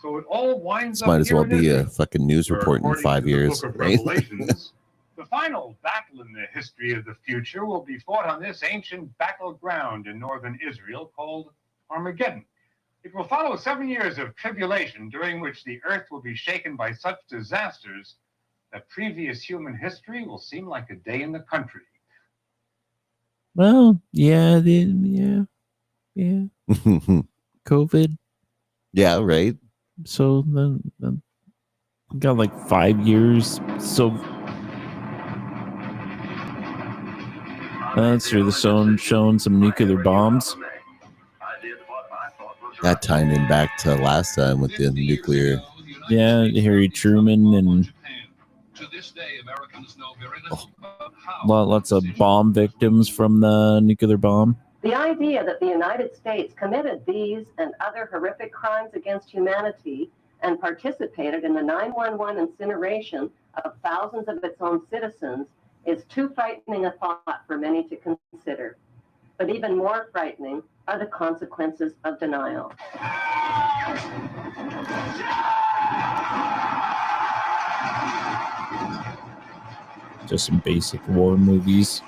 So it all winds up. Might as well be Israel, a fucking news report in 5 years. Right? The final battle in the history of the future will be fought on this ancient battleground in northern Israel called Armageddon. It will follow 7 years of tribulation during which the earth will be shaken by such disasters that previous human history will seem like a day in the country. Well, yeah. COVID. Yeah, right. So then got like 5 years. So that's true. The showing some nuclear bombs. That tied in back to last time with the nuclear. Yeah, Harry Truman and lots of bomb victims from the nuclear bomb. The idea that the United States committed these and other horrific crimes against humanity and participated in the 9/11 incineration of thousands of its own citizens is too frightening a thought for many to consider. But even more frightening are the consequences of denial. Just some basic war movies.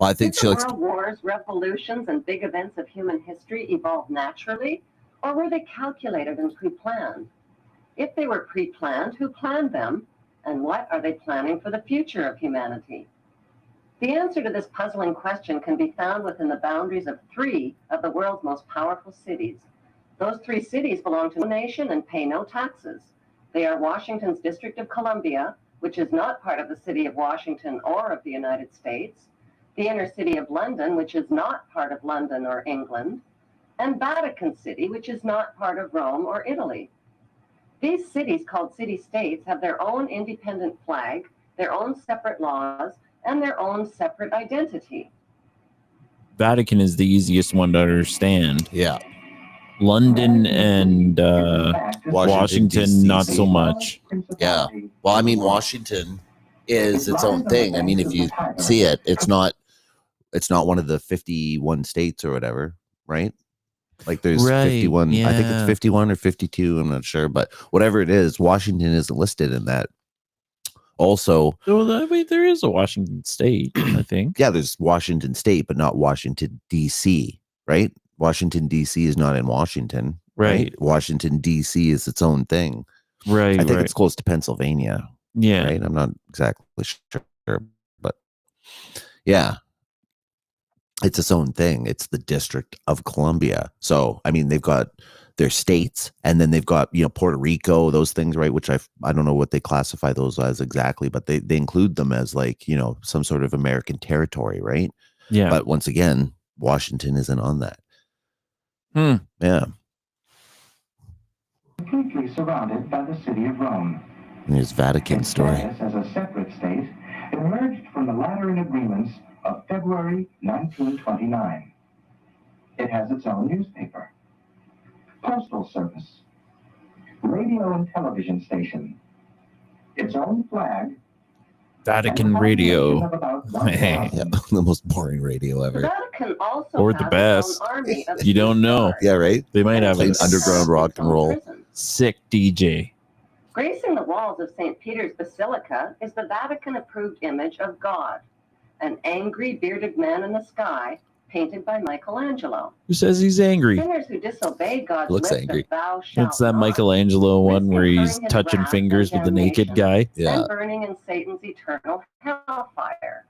Well, I think Did the world wars, revolutions, and big events of human history evolve naturally, or were they calculated and pre-planned? If they were pre-planned, who planned them, and what are they planning for the future of humanity? The answer to this puzzling question can be found within the boundaries of 3 of the world's most powerful cities. Those 3 cities belong to no nation and pay no taxes. They are Washington's District of Columbia, which is not part of the city of Washington or of the United States, the inner city of London, which is not part of London or England, and Vatican City, which is not part of Rome or Italy. These cities, called city-states, have their own independent flag, their own separate laws, and their own separate identity. Vatican is the easiest one to understand. Yeah. London and Washington not so much. Yeah. Well, I mean, Washington is its own thing. I mean, if you see it, it's not one of the 51 states or whatever, right? Like there's 51. Yeah. I think it's 51 or 52. I'm not sure, but whatever it is, Washington isn't listed in that. Also, I mean, there is a Washington state, I think. Yeah, there's Washington state, but not Washington, D.C., right? Washington, D.C. is not in Washington. Right. Washington, D.C. is its own thing. Right. I think it's close to Pennsylvania. Yeah. Right. I'm not exactly sure, but yeah, it's its own thing. It's the District of Columbia. So, I mean, they've got their states, and then they've got, Puerto Rico, those things, right? Which I don't know what they classify those as exactly, but they include them as like, some sort of American territory, right? Yeah. But once again, Washington isn't on that. Yeah. Completely surrounded by the city of Rome. And here's Vatican story. As a separate state, emerged from the Lateran agreements of February 1929. It has its own newspaper, postal service, radio and television station, its own flag, Vatican radio. Yeah, the most boring radio ever. The Vatican also or the best. Army of you don't know. Yeah, right? They might have an underground rock and roll. Sick DJ. Gracing the walls of St. Peter's Basilica is the Vatican-approved image of God, an angry, bearded man in the sky, painted by Michelangelo. Who says he's angry? Sinners who disobey God's Looks list angry. of thou shalt It's that not, Michelangelo one where he's touching fingers with the naked guy. Yeah. and burning in Satan's eternal hellfire.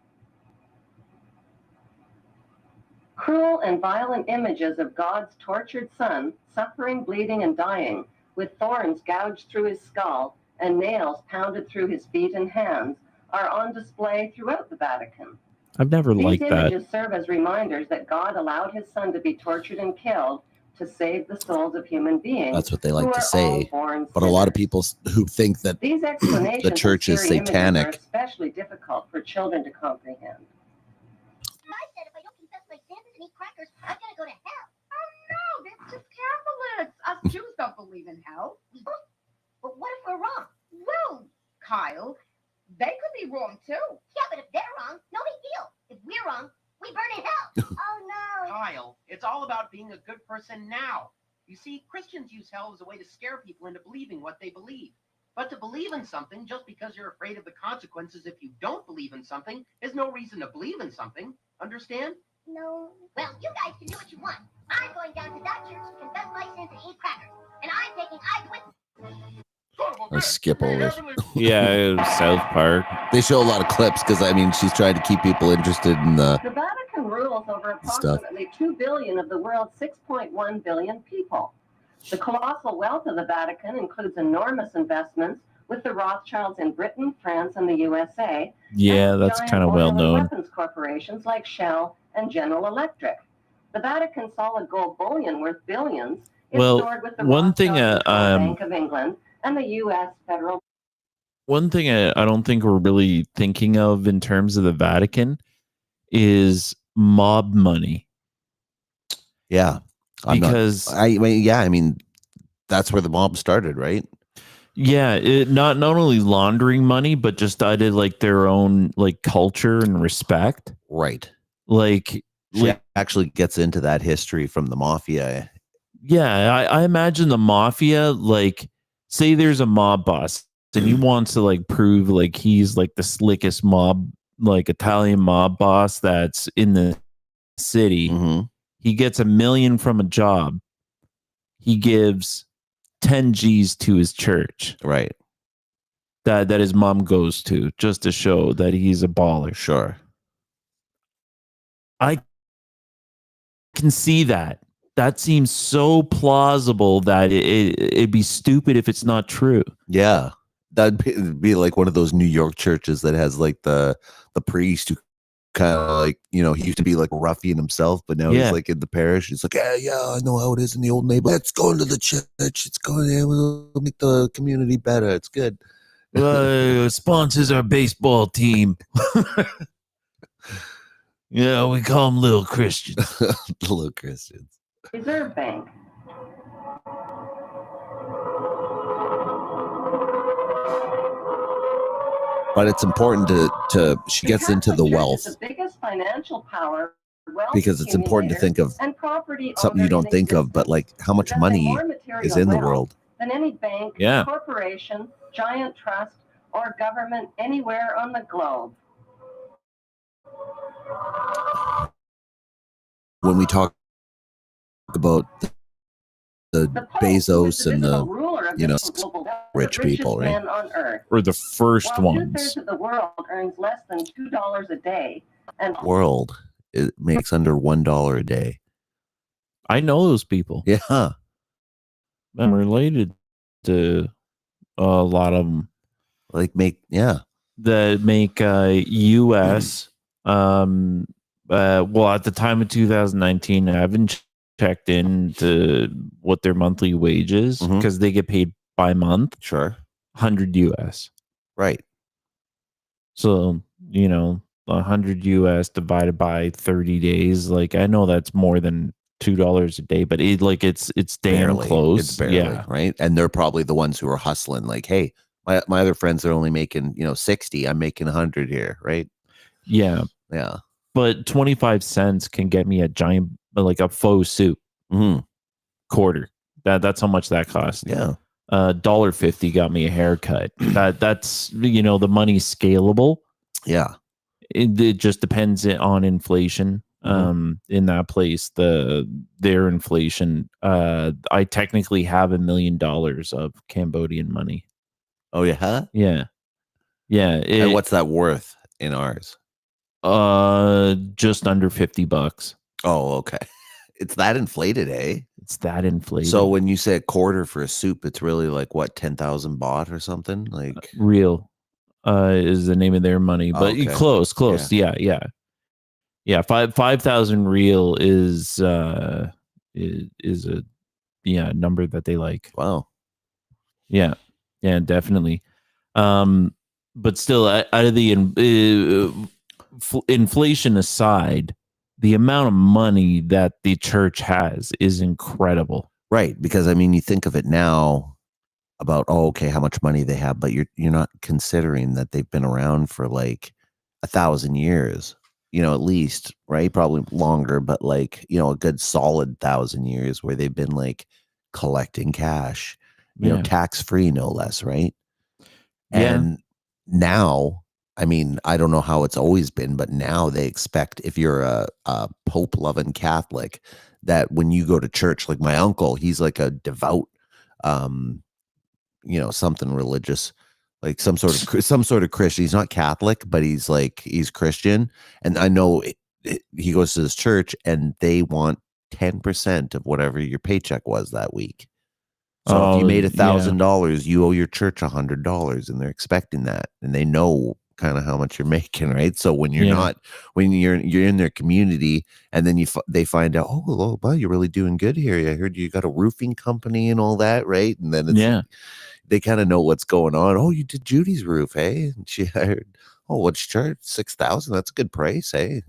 Cruel and violent images of God's tortured son, suffering, bleeding, and dying, with thorns gouged through his skull and nails pounded through his feet and hands, are on display throughout the Vatican. I've never These liked that. images serve as reminders that God allowed his son to be tortured and killed to save the souls of human beings. That's what they like to say. But a lot of people who think that these explanations the church is satanic are especially difficult for children to comprehend. I said if I don't confess my sins and eat crackers, I'm gonna go to hell. Oh no, that's just Catholics. Us Jews don't believe in hell. But what if we're wrong? Well, Kyle, they could be wrong too. Yeah, but if they're wrong, no big deal. If we're wrong, we burn in hell. Oh no. Kyle, it's all about being a good person now. You see, Christians use hell as a way to scare people into believing what they believe. But to believe in something just because you're afraid of the consequences if you don't believe in something is no reason to believe in something. Understand? No. Well, you guys can do what you want. I'm going down to that church to confess my sins and eat crackers. And I'm taking eyewitness. I skip over it. Yeah, South Park. They show a lot of clips because I mean she's trying to keep people interested in the Vatican rules over approximately 2 billion of the world's 6.1 billion people. The colossal wealth of the Vatican includes enormous investments with the Rothschilds in Britain, France, and the USA. Yeah, that's kind of well known. Weapons corporations like Shell and General Electric. The Vatican solid gold bullion worth billions is stored with the one thing, Bank of England and the U.S. federal. One thing I don't think we're really thinking of in terms of the Vatican is mob money. Yeah. I mean, that's where the mob started, right? Yeah, not only laundering money, but just started like their own like culture and respect. Right. Like she actually gets into that history from the mafia. Yeah, I imagine the mafia, like, say there's a mob boss and he wants to like prove like he's like the slickest mob, like Italian mob boss that's in the city. Mm-hmm. He gets $1 million from a job. He gives 10 G's to his church. Right. That his mom goes to just to show that he's a baller. Sure. I can see that. That seems so plausible that it'd be stupid if it's not true. Yeah. That'd be like one of those New York churches that has like the priest who kind of like, you know, he used to be like a ruffian himself, but now he's like in the parish. He's like, yeah, I know how it is in the old neighborhood. Let's go into the church. It's going to we'll make the community better. It's good. Sponsors our baseball team. Yeah, we call them little Christians. Little Christians. Reserve Bank. But it's important to she gets into the wealth. The biggest financial power, because it's important to think of something you don't think of, but like how much money is in the world than any bank, corporation, giant trust, or government anywhere on the globe. When we talk about the Bezos and the, you know, rich people, right? Or the first ones. Of the world earns less than $2 a day, and world it makes under $1 a day. I know those people. Yeah, I'm related to a lot of them. Like that make U.S. Well, at the time of 2019, I haven't checked into what their monthly wage is because they get paid by month. Sure. 100 US. Right. So, you know, 100 US divided by 30 days. Like, I know that's more than $2 a day, but it's damn close. It's barely, right? And they're probably the ones who are hustling. Like, hey, my other friends are only making, 60. I'm making 100 here, right? Yeah. Yeah. But 25 cents can get me a giant, like a faux soup. Quarter. That's how much that cost. Yeah. $1.50 got me a haircut. That's the money's scalable. Yeah. It just depends on inflation. In that place, their inflation. I technically have $1 million of Cambodian money. Oh yeah. Yeah. And what's that worth in ours? Just under $50. Oh, okay. It's that inflated, eh? It's that inflated. So when you say a quarter for a soup, it's really like what, 10,000 baht or something? Like real is the name of their money, but close. Yeah. Yeah, 5,000 real is a number that they like. Wow. Yeah, definitely. But still, out of the inflation aside, the amount of money that the church has is incredible. Right, because I mean, you think of it now about how much money they have, but you're not considering that they've been around for like 1,000 years, at least, right? Probably longer, but like, a good solid 1,000 years where they've been like collecting cash, tax free, no less, right? Yeah. And now, I mean, I don't know how it's always been, but now they expect, if you're a Pope loving Catholic, that when you go to church, like my uncle, he's like a devout, something religious, like some sort of Christian. He's not Catholic, but he's Christian. And I know he goes to this church and they want 10% of whatever your paycheck was that week. So if you made $1,000, you owe your church $100, and they're expecting that, and they know kind of how much you're making, right? So when you're you're in their community, and then they find out, oh, well, you're really doing good here. I heard you got a roofing company and all that, right? And then they kind of know what's going on. Oh, you did Judy's roof, hey? And she hired. Oh, what's church? 6,000. That's a good price, hey?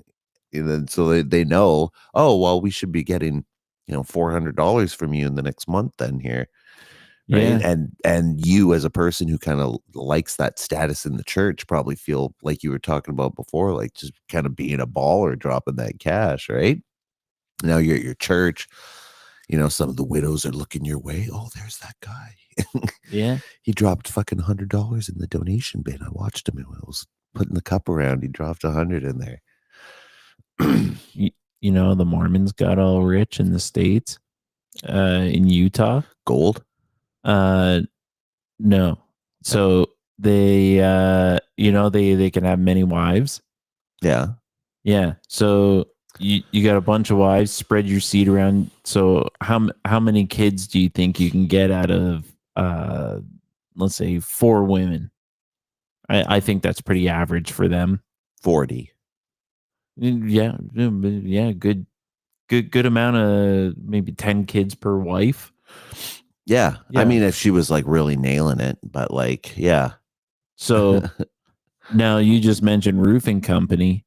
And then so they know. Oh, well, we should be getting $400 from you in the next month then here. Right. Yeah. And you, as a person who kind of likes that status in the church, probably feel like you were talking about before, like just kind of being a baller, dropping that cash, right? Now you're at your church, some of the widows are looking your way. Oh, there's that guy. Yeah. He dropped fucking $100 in the donation bin. I watched him. When I was putting the cup around, he dropped 100 in there. The Mormons got all rich in the States, in Utah. Gold? No. So they they can have many wives. Yeah. Yeah. So you got a bunch of wives, spread your seed around. So how many kids do you think you can get out of let's say 4 women? I think that's pretty average for them. 40. Yeah. Good amount of maybe 10 kids per wife. Yeah. I mean, if she was like really nailing it, but like, yeah. So now you just mentioned roofing company.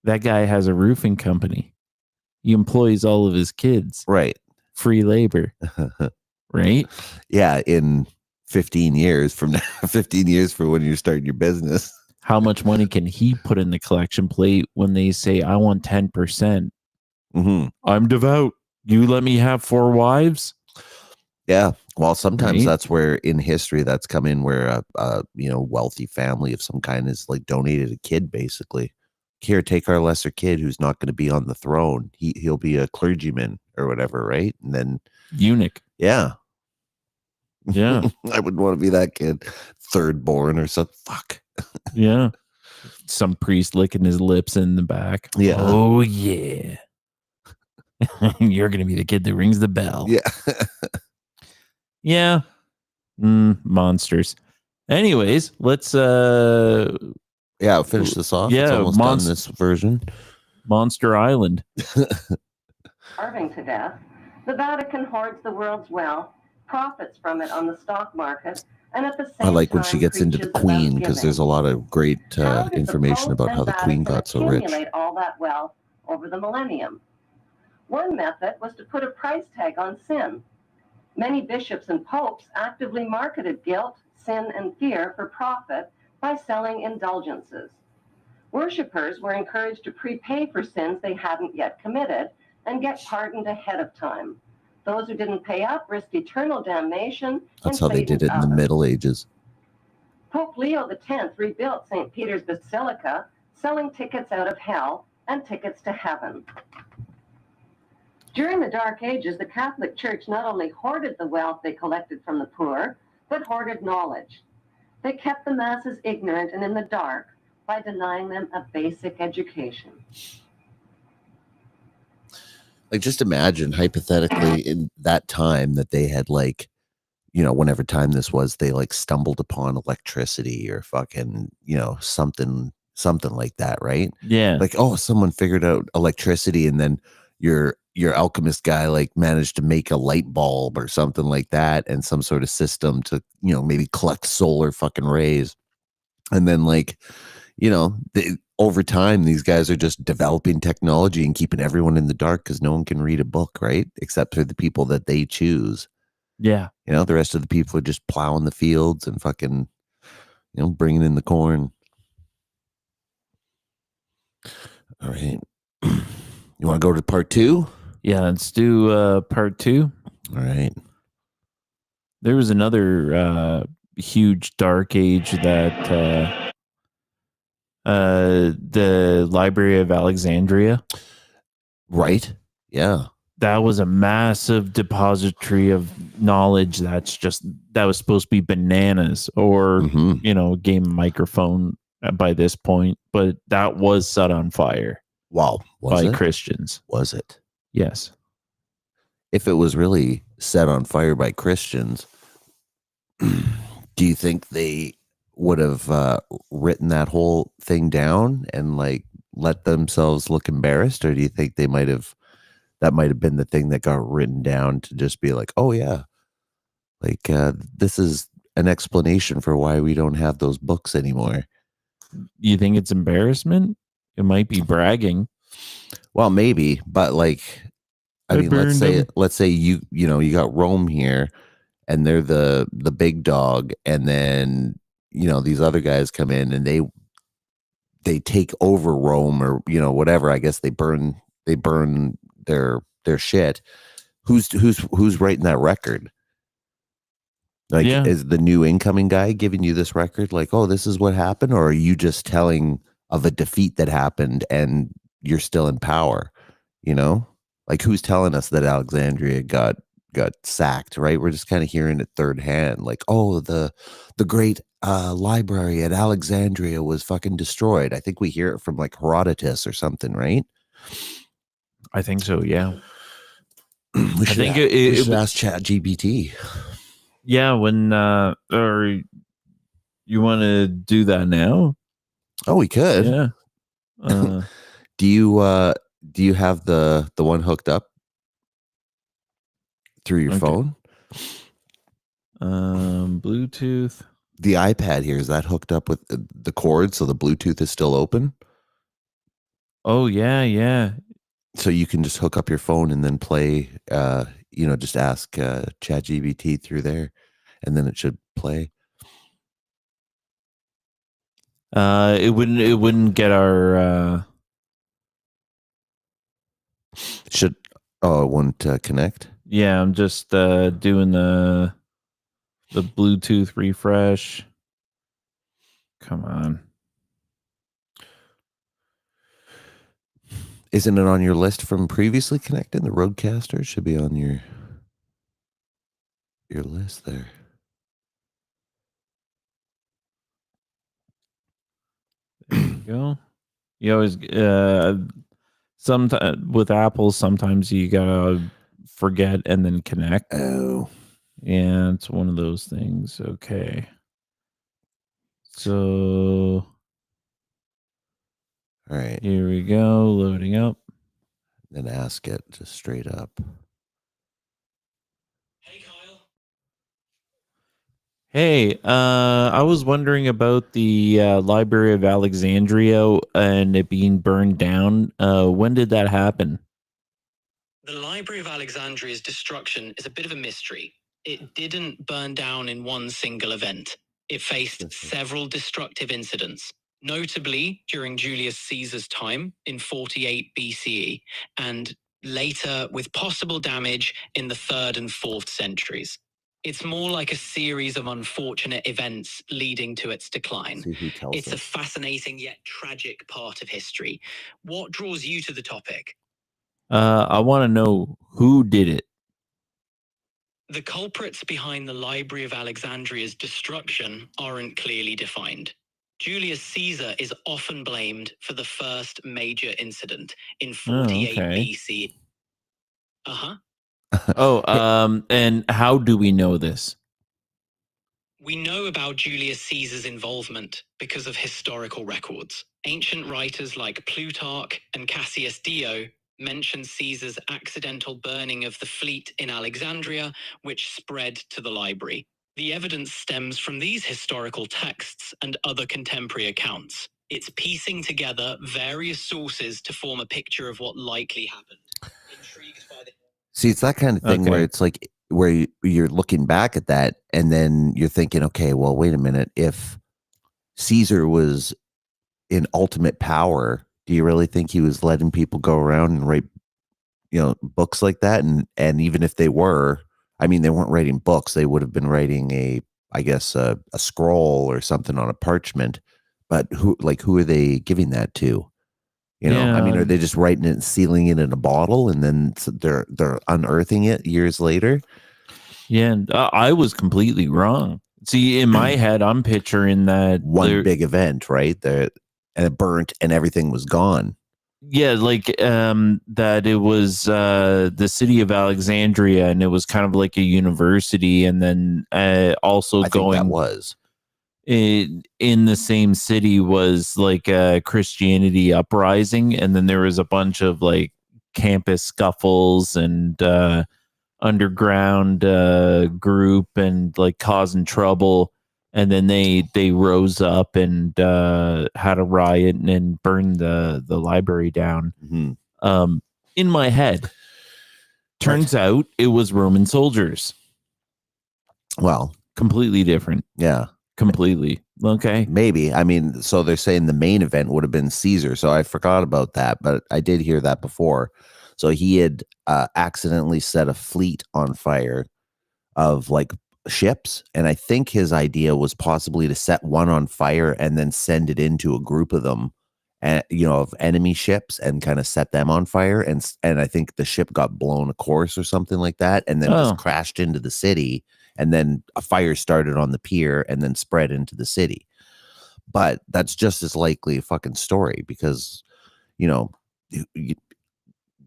That guy has a roofing company. He employs all of his kids. Right. Free labor. Right? Yeah. In 15 years from now, 15 years for when you're starting your business. How much money can he put in the collection plate when they say, I want 10%? Mm-hmm. I'm devout. You let me have 4 wives? Yeah. Well, sometimes that's where in history that's come in where a wealthy family of some kind is like donated a kid, basically. Here, take our lesser kid who's not going to be on the throne. He'll be a clergyman or whatever, right? And then eunuch. Yeah. Yeah. I wouldn't want to be that kid. Third born or something. Fuck. Yeah. Some priest licking his lips in the back. Yeah. Oh yeah. You're gonna be the kid that rings the bell. Yeah. Yeah. Monsters. Anyways, let's finish this off. Yeah, it's almost done this version. Monster Island. Starving to death, the Vatican hoards the world's wealth, profits from it on the stock market, and at the same time, I like when she gets into the Queen, because there's a lot of great information about how the Queen got so rich. Accumulate all that wealth over the millennium. One method was to put a price tag on sin. Many bishops and popes actively marketed guilt, sin, and fear for profit by selling indulgences. Worshippers were encouraged to prepay for sins they hadn't yet committed and get pardoned ahead of time. Those who didn't pay up risked eternal damnation. That's how they did it in the Middle Ages. Pope Leo X rebuilt St. Peter's Basilica, selling tickets out of hell and tickets to heaven. During the Dark Ages, the Catholic Church not only hoarded the wealth they collected from the poor, but hoarded knowledge. They kept the masses ignorant and in the dark by denying them a basic education. Like, just imagine hypothetically in that time that they had whenever time this was, they stumbled upon electricity or fucking, something something like that, right? Yeah. Like, oh, someone figured out electricity, and then your alchemist guy like managed to make a light bulb or something like that, and some sort of system to, you know, maybe collect solar fucking rays. And then, like, you know, over time, these guys are just developing technology and keeping everyone in the dark because no one can read a book, right? Except for the people that they choose. Yeah. You know, the rest of the people are just plowing the fields and fucking, you know, bringing in the corn. All right. You want to go to part 2? Yeah, let's do part 2. All right. There was another huge dark age that the Library of Alexandria. Right. Yeah. That was a massive depository of knowledge that was supposed to be bananas, or you know, game microphone by this point, but that was set on fire. Wow. By Christians. Was it? Yes. If it was really set on fire by Christians, do you think they would have written that whole thing down and like let themselves look embarrassed, or do you think that might have been the thing that got written down to just be like, oh yeah, like this is an explanation for why we don't have those books anymore? You think it's embarrassment? It might be bragging. Well, maybe, but like, I mean, let's say you got Rome here, and they're the big dog, and then, you know, these other guys come in and they take over Rome, or, you know, whatever. I guess they burn their shit. Who's writing that record? Like, is the new incoming guy giving you this record like, oh, this is what happened, or are you just telling of a defeat that happened and you're still in power? You know, like, who's telling us that Alexandria got sacked, right? We're just kind of hearing it third hand, like, oh, the great library at Alexandria was fucking destroyed. I think we hear it from like Herodotus or something, right? I think so, yeah. we should ask ChatGPT. Yeah, when or you want to do that now? Oh, we could. Yeah. Do you have the one hooked up through your phone? Bluetooth. The iPad here, is that hooked up with the cord so the Bluetooth is still open? Oh yeah. So you can just hook up your phone and then play, you know, just ask ChatGPT through there, and then it should play. It wouldn't get our it wouldn't connect. Yeah, I'm just doing the Bluetooth refresh. Come on. Isn't it on your list from previously connected? The Rodecaster should be on your list there. There you go. You always sometimes with Apple, sometimes you gotta forget and then connect. Oh, yeah, it's one of those things. Okay, so all right, here we go, loading up. Then ask it just straight up. Hey, I was wondering about the Library of Alexandria and it being burned down. When did that happen? The Library of Alexandria's destruction is a bit of a mystery. It didn't burn down in one single event. It faced several destructive incidents, notably during Julius Caesar's time in 48 BCE, and later with possible damage in the 3rd and 4th centuries. It's more like a series of unfortunate events leading to its decline. It's a fascinating yet tragic part of history. What draws you to the topic? I want to know who did it. The culprits behind the Library of Alexandria's destruction aren't clearly defined. Julius Caesar is often blamed for the first major incident in 48 BC. And how do we know this? We know about Julius Caesar's involvement because of historical records. Ancient writers like Plutarch and Cassius Dio mention Caesar's accidental burning of the fleet in Alexandria, which spread to the library. The evidence stems from these historical texts and other contemporary accounts. It's piecing together various sources to form a picture of what likely happened. Intrigued by the... See, it's that kind of thing where it's like, where you're looking back at that and then you're thinking, okay, well, wait a minute. If Caesar was in ultimate power, do you really think he was letting people go around and write, books like that? And even if they were, I mean, they weren't writing books. They would have been writing a scroll or something on a parchment. But who are they giving that to? I mean, are they just writing it and sealing it in a bottle and then they're unearthing it years later? Yeah, and I was completely wrong. See, in my head, I'm picturing that one big event, right? And it burnt and everything was gone. Yeah, like that it was the city of Alexandria, and it was kind of like a university, and then also I think that was in the same city was like a Christianity uprising, and then there was a bunch of like campus scuffles and underground group and like causing trouble, and then they rose up and had a riot and burned the library down. Mm-hmm. In my head, turns out it was Roman soldiers. Well, completely different. Yeah. Completely. Okay. Maybe. I mean, so they're saying the main event would have been Caesar. So I forgot about that, but I did hear that before. So he had accidentally set a fleet on fire of like ships. And I think his idea was possibly to set one on fire and then send it into a group of them, and of enemy ships, and kind of set them on fire. And I think the ship got blown a course or something like that, and then just crashed into the city. And then a fire started on the pier and then spread into the city. But that's just as likely a fucking story because,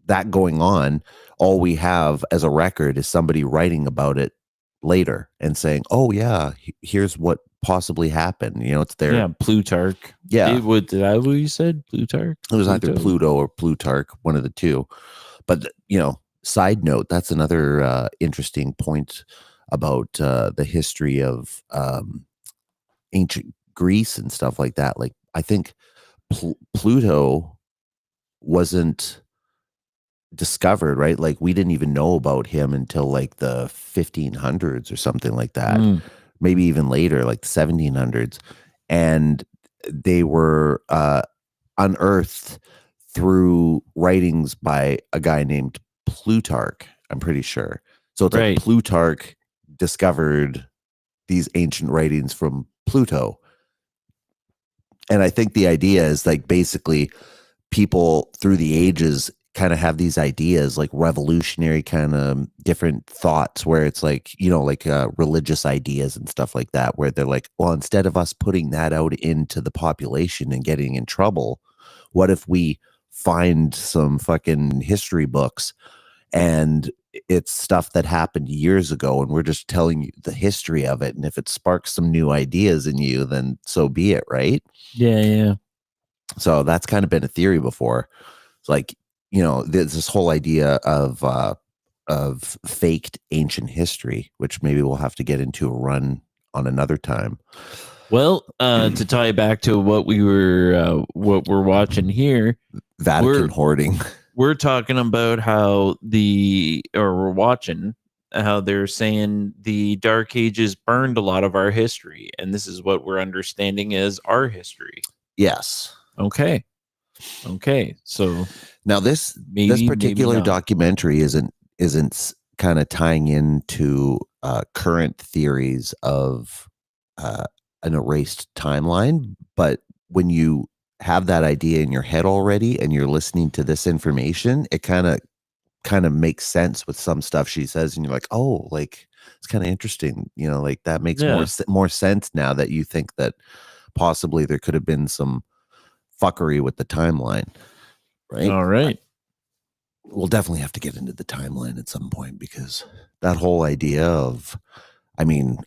that going on, all we have as a record is somebody writing about it later and saying, oh, yeah, here's what possibly happened. It's there. Yeah, Plutarch. Yeah. What you said? Plutarch? It was either Pluto or Plutarch, one of the two. But, side note, that's another interesting point about the history of ancient Greece and stuff like that. Like, I think Pluto wasn't discovered, right? Like, we didn't even know about him until like the 1500s or something like that. Maybe even later, like the 1700s. And they were unearthed through writings by a guy named Plutarch, I'm pretty sure. So it's like Plutarch discovered these ancient writings from Pluto. And I think the idea is like basically people through the ages kind of have these ideas, like revolutionary kind of different thoughts, where it's like, like religious ideas and stuff like that, where they're like, well, instead of us putting that out into the population and getting in trouble, what if we find some fucking history books and it's stuff that happened years ago and we're just telling you the history of it, and if it sparks some new ideas in you, then so be it, right? Yeah. So that's kind of been a theory before. It's like, there's this whole idea of faked ancient history, which maybe we'll have to get into a run on another time. Well, to tie back to what we're watching here, Vatican hoarding. We're talking about how we're watching how they're saying the Dark Ages burned a lot of our history, and this is what we're understanding as our history. Yes. Okay. So now this particular documentary isn't kind of tying into current theories of an erased timeline, but when you have that idea in your head already and you're listening to this information, it kind of makes sense with some stuff she says, and you're like, oh, like it's kind of interesting, like that makes more sense now that you think that possibly there could have been some fuckery with the timeline, right? All right. We'll definitely have to get into the timeline at some point, because that whole idea of, I mean,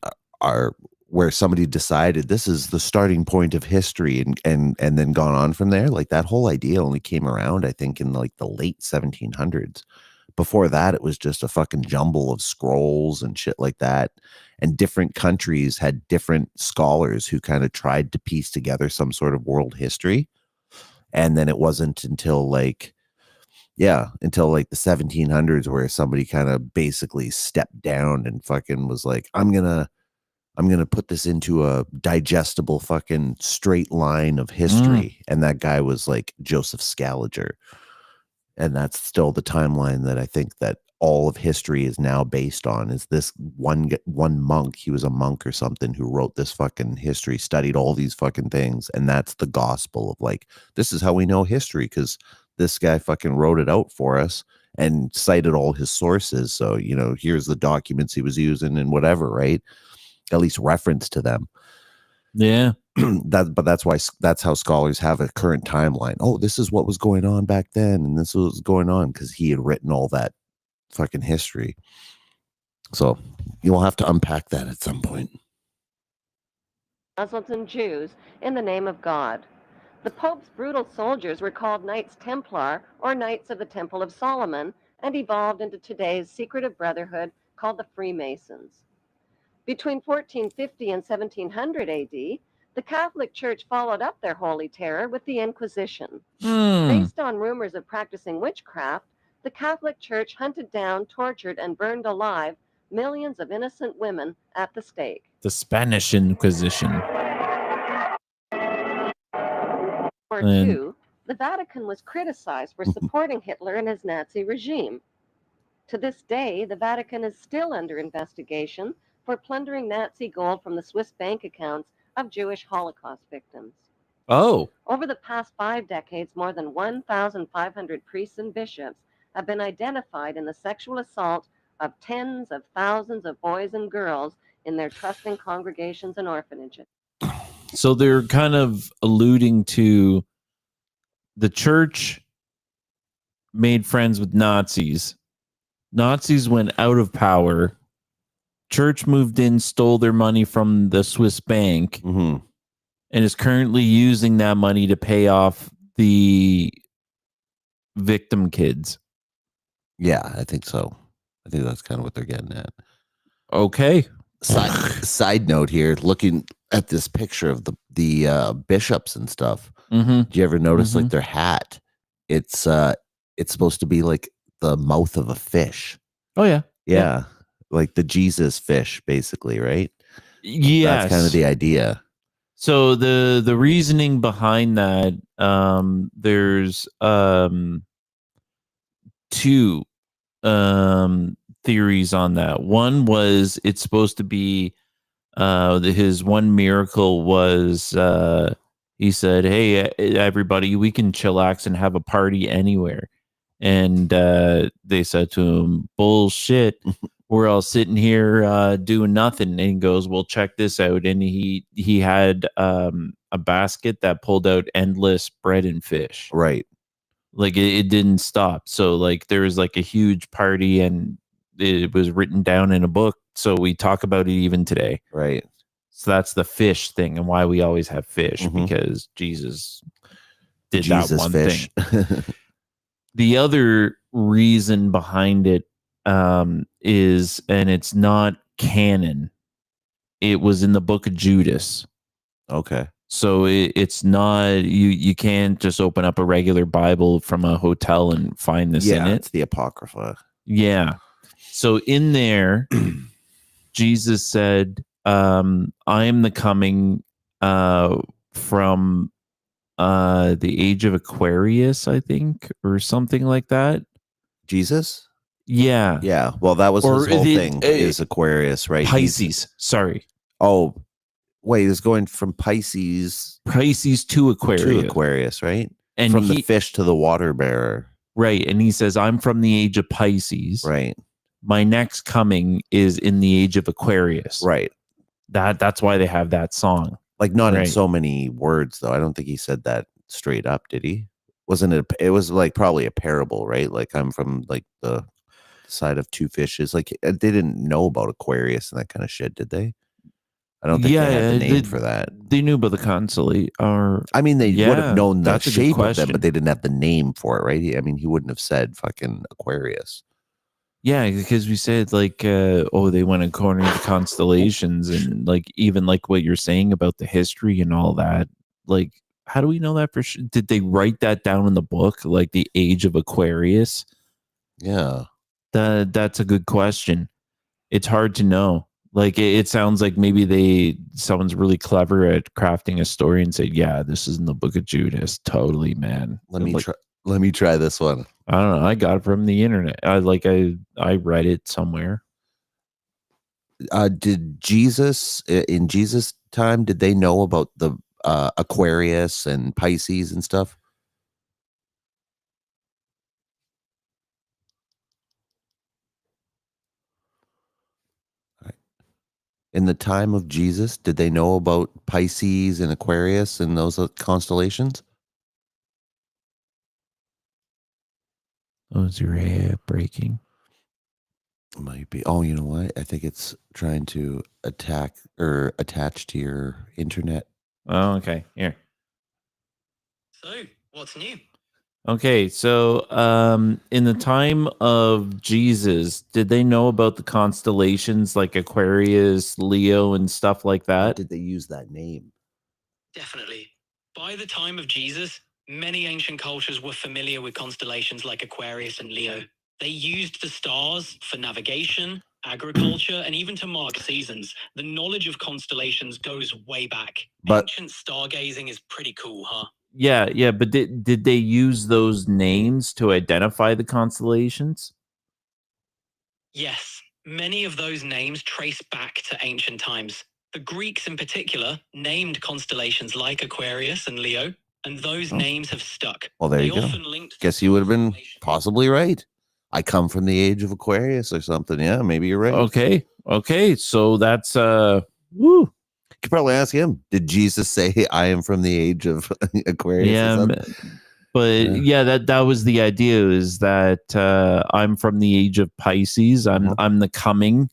where somebody decided this is the starting point of history and then gone on from there. Like that whole idea only came around, I think, in like the late 1700s. Before that, it was just a fucking jumble of scrolls and shit like that. And different countries had different scholars who kind of tried to piece together some sort of world history. And then it wasn't until like the 1700s where somebody kind of basically stepped down and fucking was like, I'm gonna put this into a digestible fucking straight line of history. And that guy was like Joseph Scaliger. And that's still the timeline that I think that all of history is now based on, is this one monk. He was a monk or something who wrote this fucking history, studied all these fucking things. And that's the gospel of like, this is how we know history, because this guy fucking wrote it out for us and cited all his sources. So, you know, here's the documents he was using and whatever, right? At least reference to them. Yeah. But that's how scholars have a current timeline. Oh, this is what was going on back then, and this was going on because he had written all that fucking history. So you'll have to unpack that at some point. Muslims and Jews in the name of God. The Pope's brutal soldiers were called Knights Templar or Knights of the Temple of Solomon and evolved into today's secretive brotherhood called the Freemasons. Between 1450 and 1700 AD, the Catholic Church followed up their holy terror with the Inquisition. Based on rumors of practicing witchcraft, the Catholic Church hunted down, tortured, and burned alive millions of innocent women at the stake. The Spanish Inquisition. The Vatican was criticized for supporting Hitler and his Nazi regime. To this day, the Vatican is still under investigation for plundering Nazi gold from the Swiss bank accounts of Jewish Holocaust victims. Oh. Over the past 5 decades, more than 1,500 priests and bishops have been identified in the sexual assault of tens of thousands of boys and girls in their trusting congregations and orphanages. So they're kind of alluding to the church made friends with Nazis. Nazis went out of power. Church moved in, stole their money from the Swiss bank, and is currently using that money to pay off the victim kids. Yeah, I think so. I think that's kind of what they're getting at. Okay. Side note here, looking at this picture of the bishops and stuff. Mm-hmm. Do you ever notice like their hat? It's supposed to be like the mouth of a fish. Oh yeah. Yeah. Like the Jesus fish, basically, right? Yes. That's kind of the idea. So the reasoning behind that, there's two theories on that. One was it's supposed to be his one miracle was he said, "Hey, everybody, we can chillax and have a party anywhere." And they said to him, "Bullshit. We're all sitting here doing nothing." And he goes, "Well, check this out." And he had a basket that pulled out endless bread and fish. Right. Like it didn't stop. So like there was like a huge party and it was written down in a book. So we talk about it even today. Right. So that's the fish thing and why we always have fish, because Jesus did that one thing. The other reason behind it is, and it's not canon, it was in the book of Judas. Okay. So it's not, you can't just open up a regular Bible from a hotel and find this in it. It's the Apocrypha. Yeah. So in there, Jesus said, I am the coming from the age of Aquarius, I think, or something like that. Jesus? Yeah. Yeah. Well, that was his whole thing, is Aquarius, right? Pisces. Sorry. Oh, wait, it's going from Pisces to Aquarius. Right? And from the fish to the water bearer. Right. And he says, I'm from the age of Pisces. Right. My next coming is in the age of Aquarius. Right. That's why they have that song. Like not in so many words, though. I don't think he said that straight up, did he? Wasn't it? It was like probably a parable, right? Like I'm from like the side of two fishes. Like they didn't know about Aquarius and that kind of shit, did they? I don't think they had the name for that. They knew about the constellation. I mean, they would have known the shape of them, but they didn't have the name for it, right? I mean, he wouldn't have said fucking Aquarius. Yeah, because we said like, they went according to constellations, and like even like what you're saying about the history and all that. Like, how do we know that for sure? Did they write that down in the book, like the age of Aquarius? Yeah, that's a good question. It's hard to know. Like it sounds like maybe someone's really clever at crafting a story and said, "Yeah, this is in the Book of Judas." Totally, man. Let me try this one. I don't know. I got it from the internet. I read it somewhere. Did Jesus in Jesus' time? Did they know about the Aquarius and Pisces and stuff? In the time of Jesus, did they know about Pisces and Aquarius and those constellations? Oh, is your hair breaking? Might be. Oh, you know what? I think it's trying to attack or attach to your internet. Oh, okay. Here. So, what's new? Okay, so in the time of Jesus, did they know about the constellations like Aquarius, Leo, and stuff like that? Did they use that name? Definitely. By the time of Jesus, many ancient cultures were familiar with constellations like Aquarius and Leo. They used the stars for navigation, agriculture, and even to mark seasons. The knowledge of constellations goes way back. Ancient stargazing is pretty cool, huh? Yeah, but did they use those names to identify the constellations? Yes, many of those names trace back to ancient times. The Greeks in particular named constellations like Aquarius and Leo, and those names have stuck. Well, there you go. Guess you would have been possibly right. I come from the age of Aquarius or something. Yeah, maybe you're right. Okay, so that's woo. You could probably ask him, did Jesus say I am from the age of Aquarius? Yeah, but that was the idea, is that I'm from the age of Pisces. I'm the coming,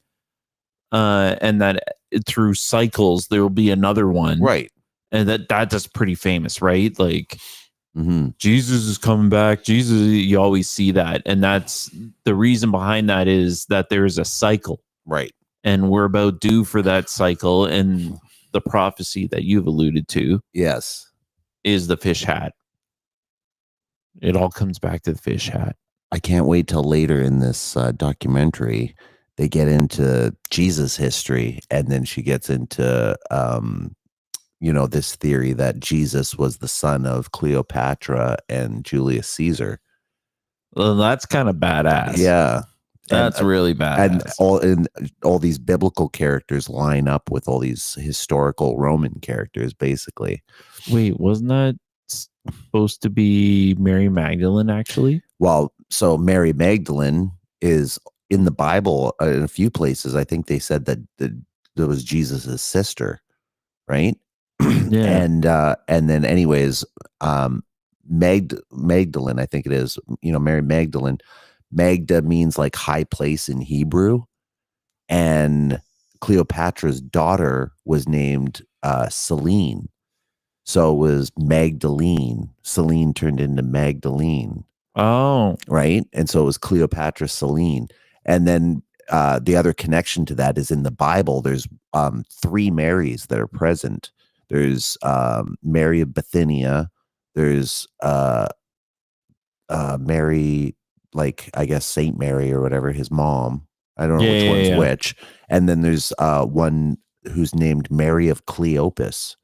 and that through cycles there will be another one, right? And that's pretty famous, right? Like Jesus is coming back. Jesus, you always see that, and that's the reason behind that is that there's a cycle, right? And we're about due for that cycle, and the prophecy that you've alluded to, yes, is the fish hat. It all comes back to the fish hat. I can't wait till later in this documentary they get into Jesus history, and then she gets into this theory that Jesus was the son of Cleopatra and Julius Caesar. Well, that's kind of badass. Yeah. That's really bad. And all these biblical characters line up with all these historical Roman characters, basically. Wait, wasn't that supposed to be Mary Magdalene, actually? Well, so Mary Magdalene is in the Bible in a few places. I think they said that there was Jesus's sister, right? Yeah. And then anyways, Magdalene, I think it is, Mary Magdalene. Magda means like high place in Hebrew, and Cleopatra's daughter was named Selene, so it was Magdalene. Selene turned into Magdalene. Oh, right, and so it was Cleopatra Selene. And then the other connection to that is in the Bible. There's 3 Marys that are present. There's Mary of Bithynia. There's Mary, like I guess Saint Mary or whatever, his mom. I don't know which one's which. And then there's one who's named Mary of Cleopas,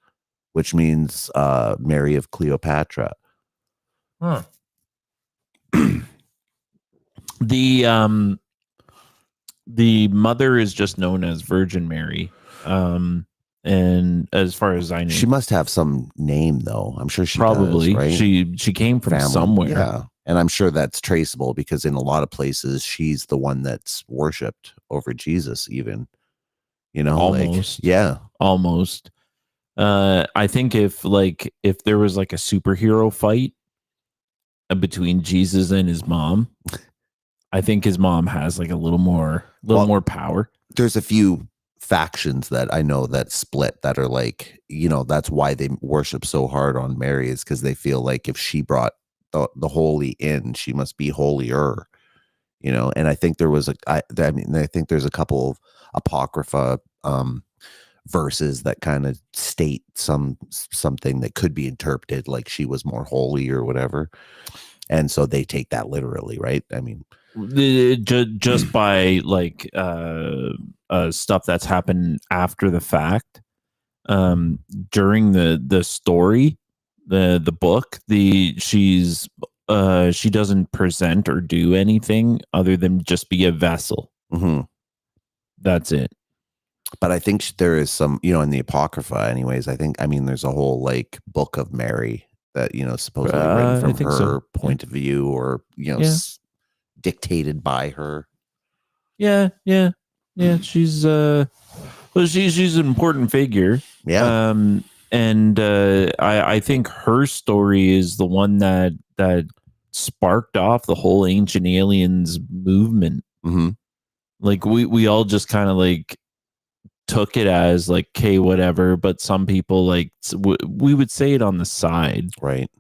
which means Mary of Cleopatra. Huh. The mother is just known as Virgin Mary. And as far as I know, she must have some name, though. I'm sure she probably does, right? She came from somewhere. Yeah. And I'm sure that's traceable, because in a lot of places she's the one that's worshipped over Jesus, even, almost. Almost. I think if there was like a superhero fight between Jesus and his mom, I think his mom has like a little more power. There's a few factions that I know that split, that are like, that's why they worship so hard on Mary, is because they feel like if she brought the holy in, she must be holier, and I think there was I think there's a couple of apocrypha verses that kind of state something that could be interpreted like she was more holy or whatever, and so they take that literally, right? I mean, just by like stuff that's happened after the fact, during the story, the book, she doesn't present or do anything other than just be a vessel. Mm-hmm. That's it. But I think there is some, in the Apocrypha anyways, there's a whole like book of Mary that, supposedly written from her point of view, or, dictated by her. Yeah. She's she's an important figure. Yeah. And I think her story is the one that sparked off the whole Ancient Aliens movement. Mm-hmm. Like we all just kind of like took it as like, okay, whatever, but some people like we would say it on the side, right?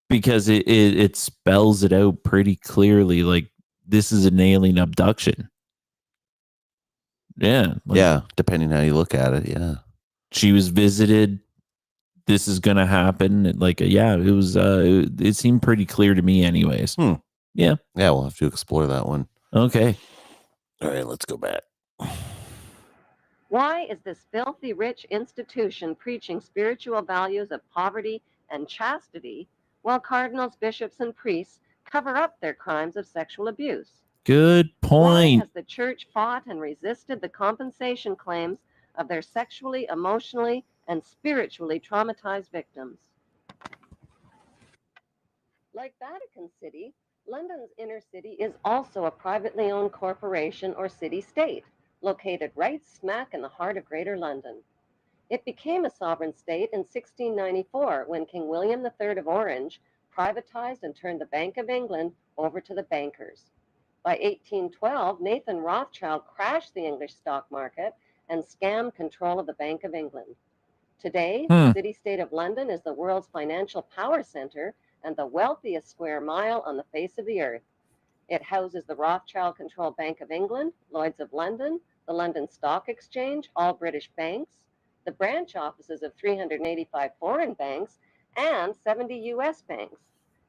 Because it spells it out pretty clearly, like this is an alien abduction. Yeah, depending how you look at it. Yeah, she was visited, this is gonna happen. Like, it was it seemed pretty clear to me anyways. Yeah, we'll have to explore that one. Okay, all right, let's go back. Why is this filthy rich institution preaching spiritual values of poverty and chastity while cardinals, bishops, and priests cover up their crimes of sexual abuse? Good point. Why has the church fought and resisted the compensation claims of their sexually, emotionally, and spiritually traumatized victims? Like Vatican City, London's inner city is also a privately owned corporation or city-state, located right smack in the heart of Greater London. It became a sovereign state in 1694 when King William III of Orange privatized and turned the Bank of England over to the bankers. By 1812, Nathan Rothschild crashed the English stock market and scammed control of the Bank of England. Today, the city-state of London is the world's financial power center and the wealthiest square mile on the face of the earth. It houses the Rothschild-controlled Bank of England, Lloyd's of London, the London Stock Exchange, all British banks, the branch offices of 385 foreign banks, and 70 U.S. banks.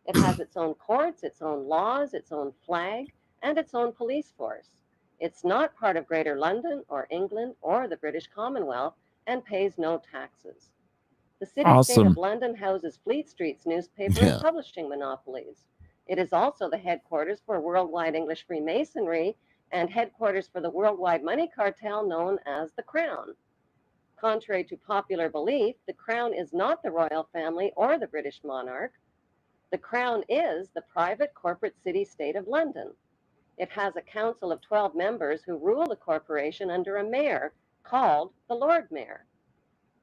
It has its own courts, its own laws, its own flag, and its own police force. It's not part of Greater London or England or the British Commonwealth and pays no taxes. The city-state of London houses Fleet Street's newspaper and publishing monopolies. It is also the headquarters for Worldwide English Freemasonry and headquarters for the worldwide money cartel known as the Crown. Contrary to popular belief, the Crown is not the royal family or the British monarch. The Crown is the private corporate city-state of London. It has a council of 12 members who rule the corporation under a mayor called the Lord Mayor.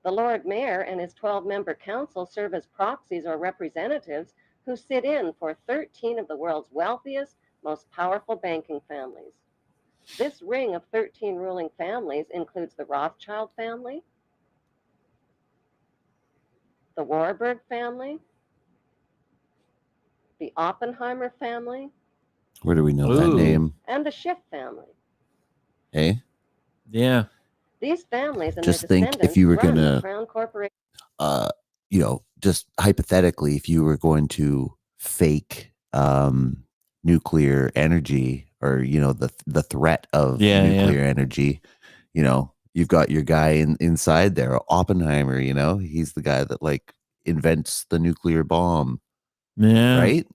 The Lord Mayor and his 12-member council serve as proxies or representatives who sit in for 13 of the world's wealthiest, most powerful banking families. This ring of 13 ruling families includes the Rothschild family, the Warburg family, the Oppenheimer family. Where do we know that name? And the Schiff family. Hey? Yeah. These families and just their think if you were going to, Crown Corporation. Just hypothetically, if you were going to fake nuclear energy, or the threat of nuclear energy, you've got your guy inside there, Oppenheimer. He's the guy that like invents the nuclear bomb. Yeah, right.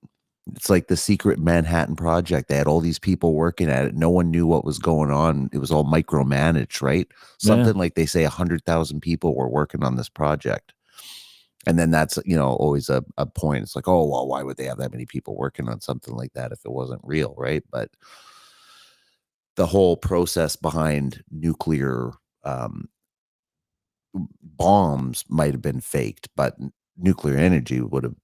It's like the secret Manhattan Project. They had all these people working at it. No one knew what was going on. It was all micromanaged, right? Something like they say 100,000 people were working on this project. And then that's, always a point. It's like, oh, well, why would they have that many people working on something like that if it wasn't real, right? But the whole process behind nuclear bombs might have been faked, but nuclear energy would have,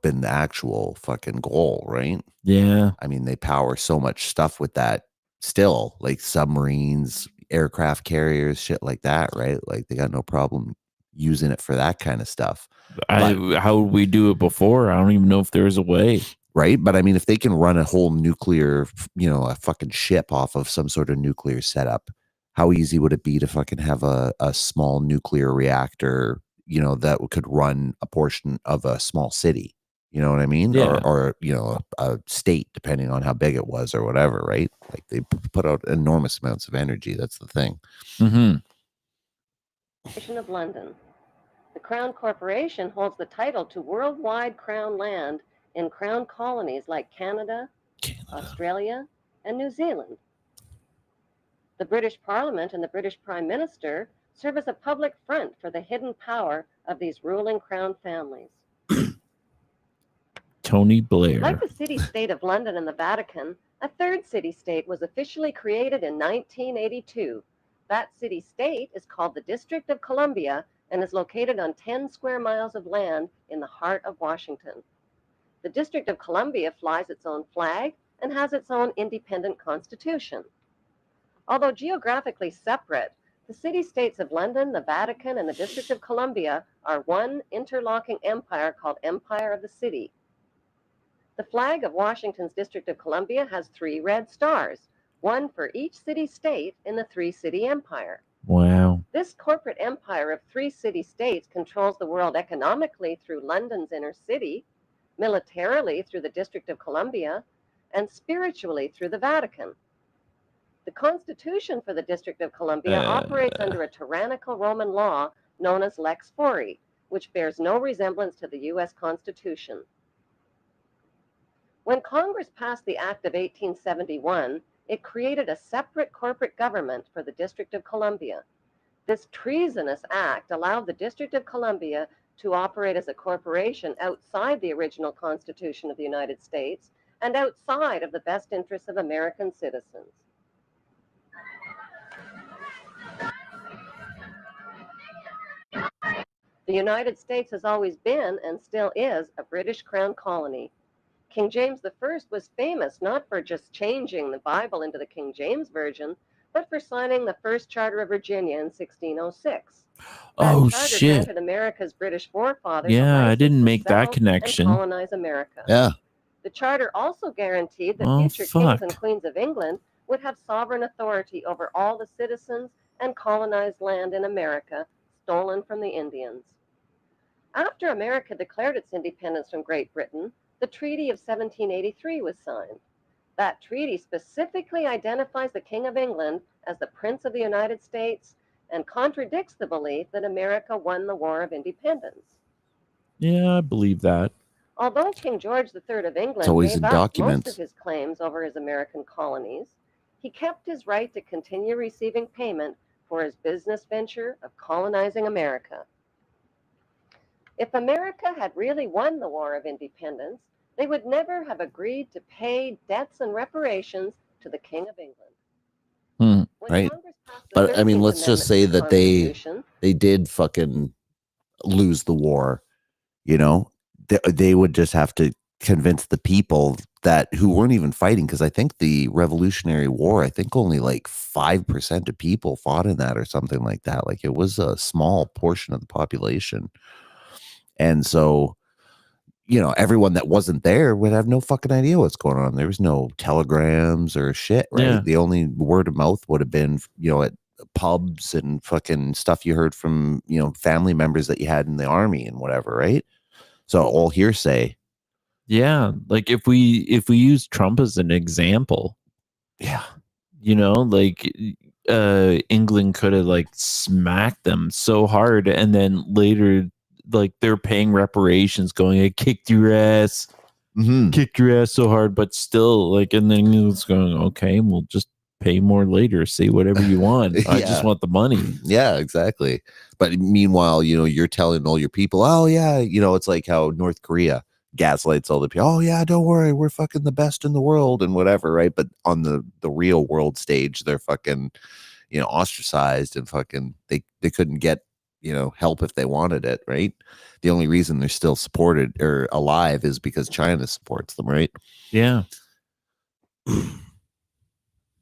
been the actual fucking goal, right? Yeah. I mean, they power so much stuff with that still, like submarines, aircraft carriers, shit like that, right? Like they got no problem using it for that kind of stuff. How would we do it before? I don't even know if there's a way. Right. But I mean, if they can run a whole nuclear, a fucking ship off of some sort of nuclear setup, how easy would it be to fucking have a small nuclear reactor, that could run a portion of a small city? You know what I mean? Yeah. Or a state, depending on how big it was or whatever, right? Like they put out enormous amounts of energy. That's the thing. Mm-hmm. Of London. The Crown Corporation holds the title to worldwide Crown land in Crown colonies like Canada, Australia, and New Zealand. The British Parliament and the British Prime Minister serve as a public front for the hidden power of these ruling Crown families. Tony Blair. Like the city-state of London and the Vatican, a third city-state was officially created in 1982. That city-state is called the District of Columbia and is located on 10 square miles of land in the heart of Washington. The District of Columbia flies its own flag and has its own independent constitution. Although geographically separate, the city-states of London, the Vatican, and the District of Columbia are one interlocking empire called Empire of the City. The flag of Washington's District of Columbia has 3 red stars, one for each city-state in the 3-city empire. Wow. This corporate empire of 3 city-states controls the world economically through London's inner city, militarily through the District of Columbia, and spiritually through the Vatican. The Constitution for the District of Columbia operates under a tyrannical Roman law known as Lex Fori, which bears no resemblance to the U.S. Constitution. When Congress passed the Act of 1871, it created a separate corporate government for the District of Columbia. This treasonous act allowed the District of Columbia to operate as a corporation outside the original Constitution of the United States and outside of the best interests of American citizens. The United States has always been and still is a British Crown colony. King James I was famous not for just changing the Bible into the King James Version, but for signing the first Charter of Virginia in 1606. Oh, charter shit. Granted America's British forefathers Yeah, I didn't to make that settle connection. And colonize America. Yeah. The charter also guaranteed that future fuck. kings and queens of England would have sovereign authority over all the citizens and colonized land in America stolen from the Indians. After America declared its independence from Great Britain, the Treaty of 1783 was signed. That treaty specifically identifies the King of England as the Prince of the United States and contradicts the belief that America won the War of Independence. Yeah, I believe that. Although King George III of England always gave in up documents. most of his claims over his American colonies, he kept his right to continue receiving payment for his business venture of colonizing America. If America had really won the War of Independence, they would never have agreed to pay debts and reparations to the King of England. Right. But I mean, let's just say that they did fucking lose the war, they would just have to convince the people that who weren't even fighting, because I think the Revolutionary War, I think only like 5% of people fought in that or something like that. Like it was a small portion of the population. And so, everyone that wasn't there would have no fucking idea what's going on. There was no telegrams or shit, right? Yeah. The only word of mouth would have been, at pubs and fucking stuff you heard from, family members that you had in the army and whatever, right? So all hearsay. Yeah, like if we use Trump as an example, yeah, England could have like smacked them so hard, and then later, like they're paying reparations, going, "I kicked your ass, kicked your ass so hard," but still, like, and then it's going, "Okay, we'll just pay more later. Say whatever you want. I just want the money." Yeah, exactly. But meanwhile, you're telling all your people, "Oh yeah," it's like how North Korea gaslights all the people. "Oh yeah, don't worry, we're fucking the best in the world," and whatever, right? But on the real world stage, they're fucking, ostracized and fucking they couldn't get help if they wanted it, right? The only reason they're still supported or alive is because China supports them, right? Yeah.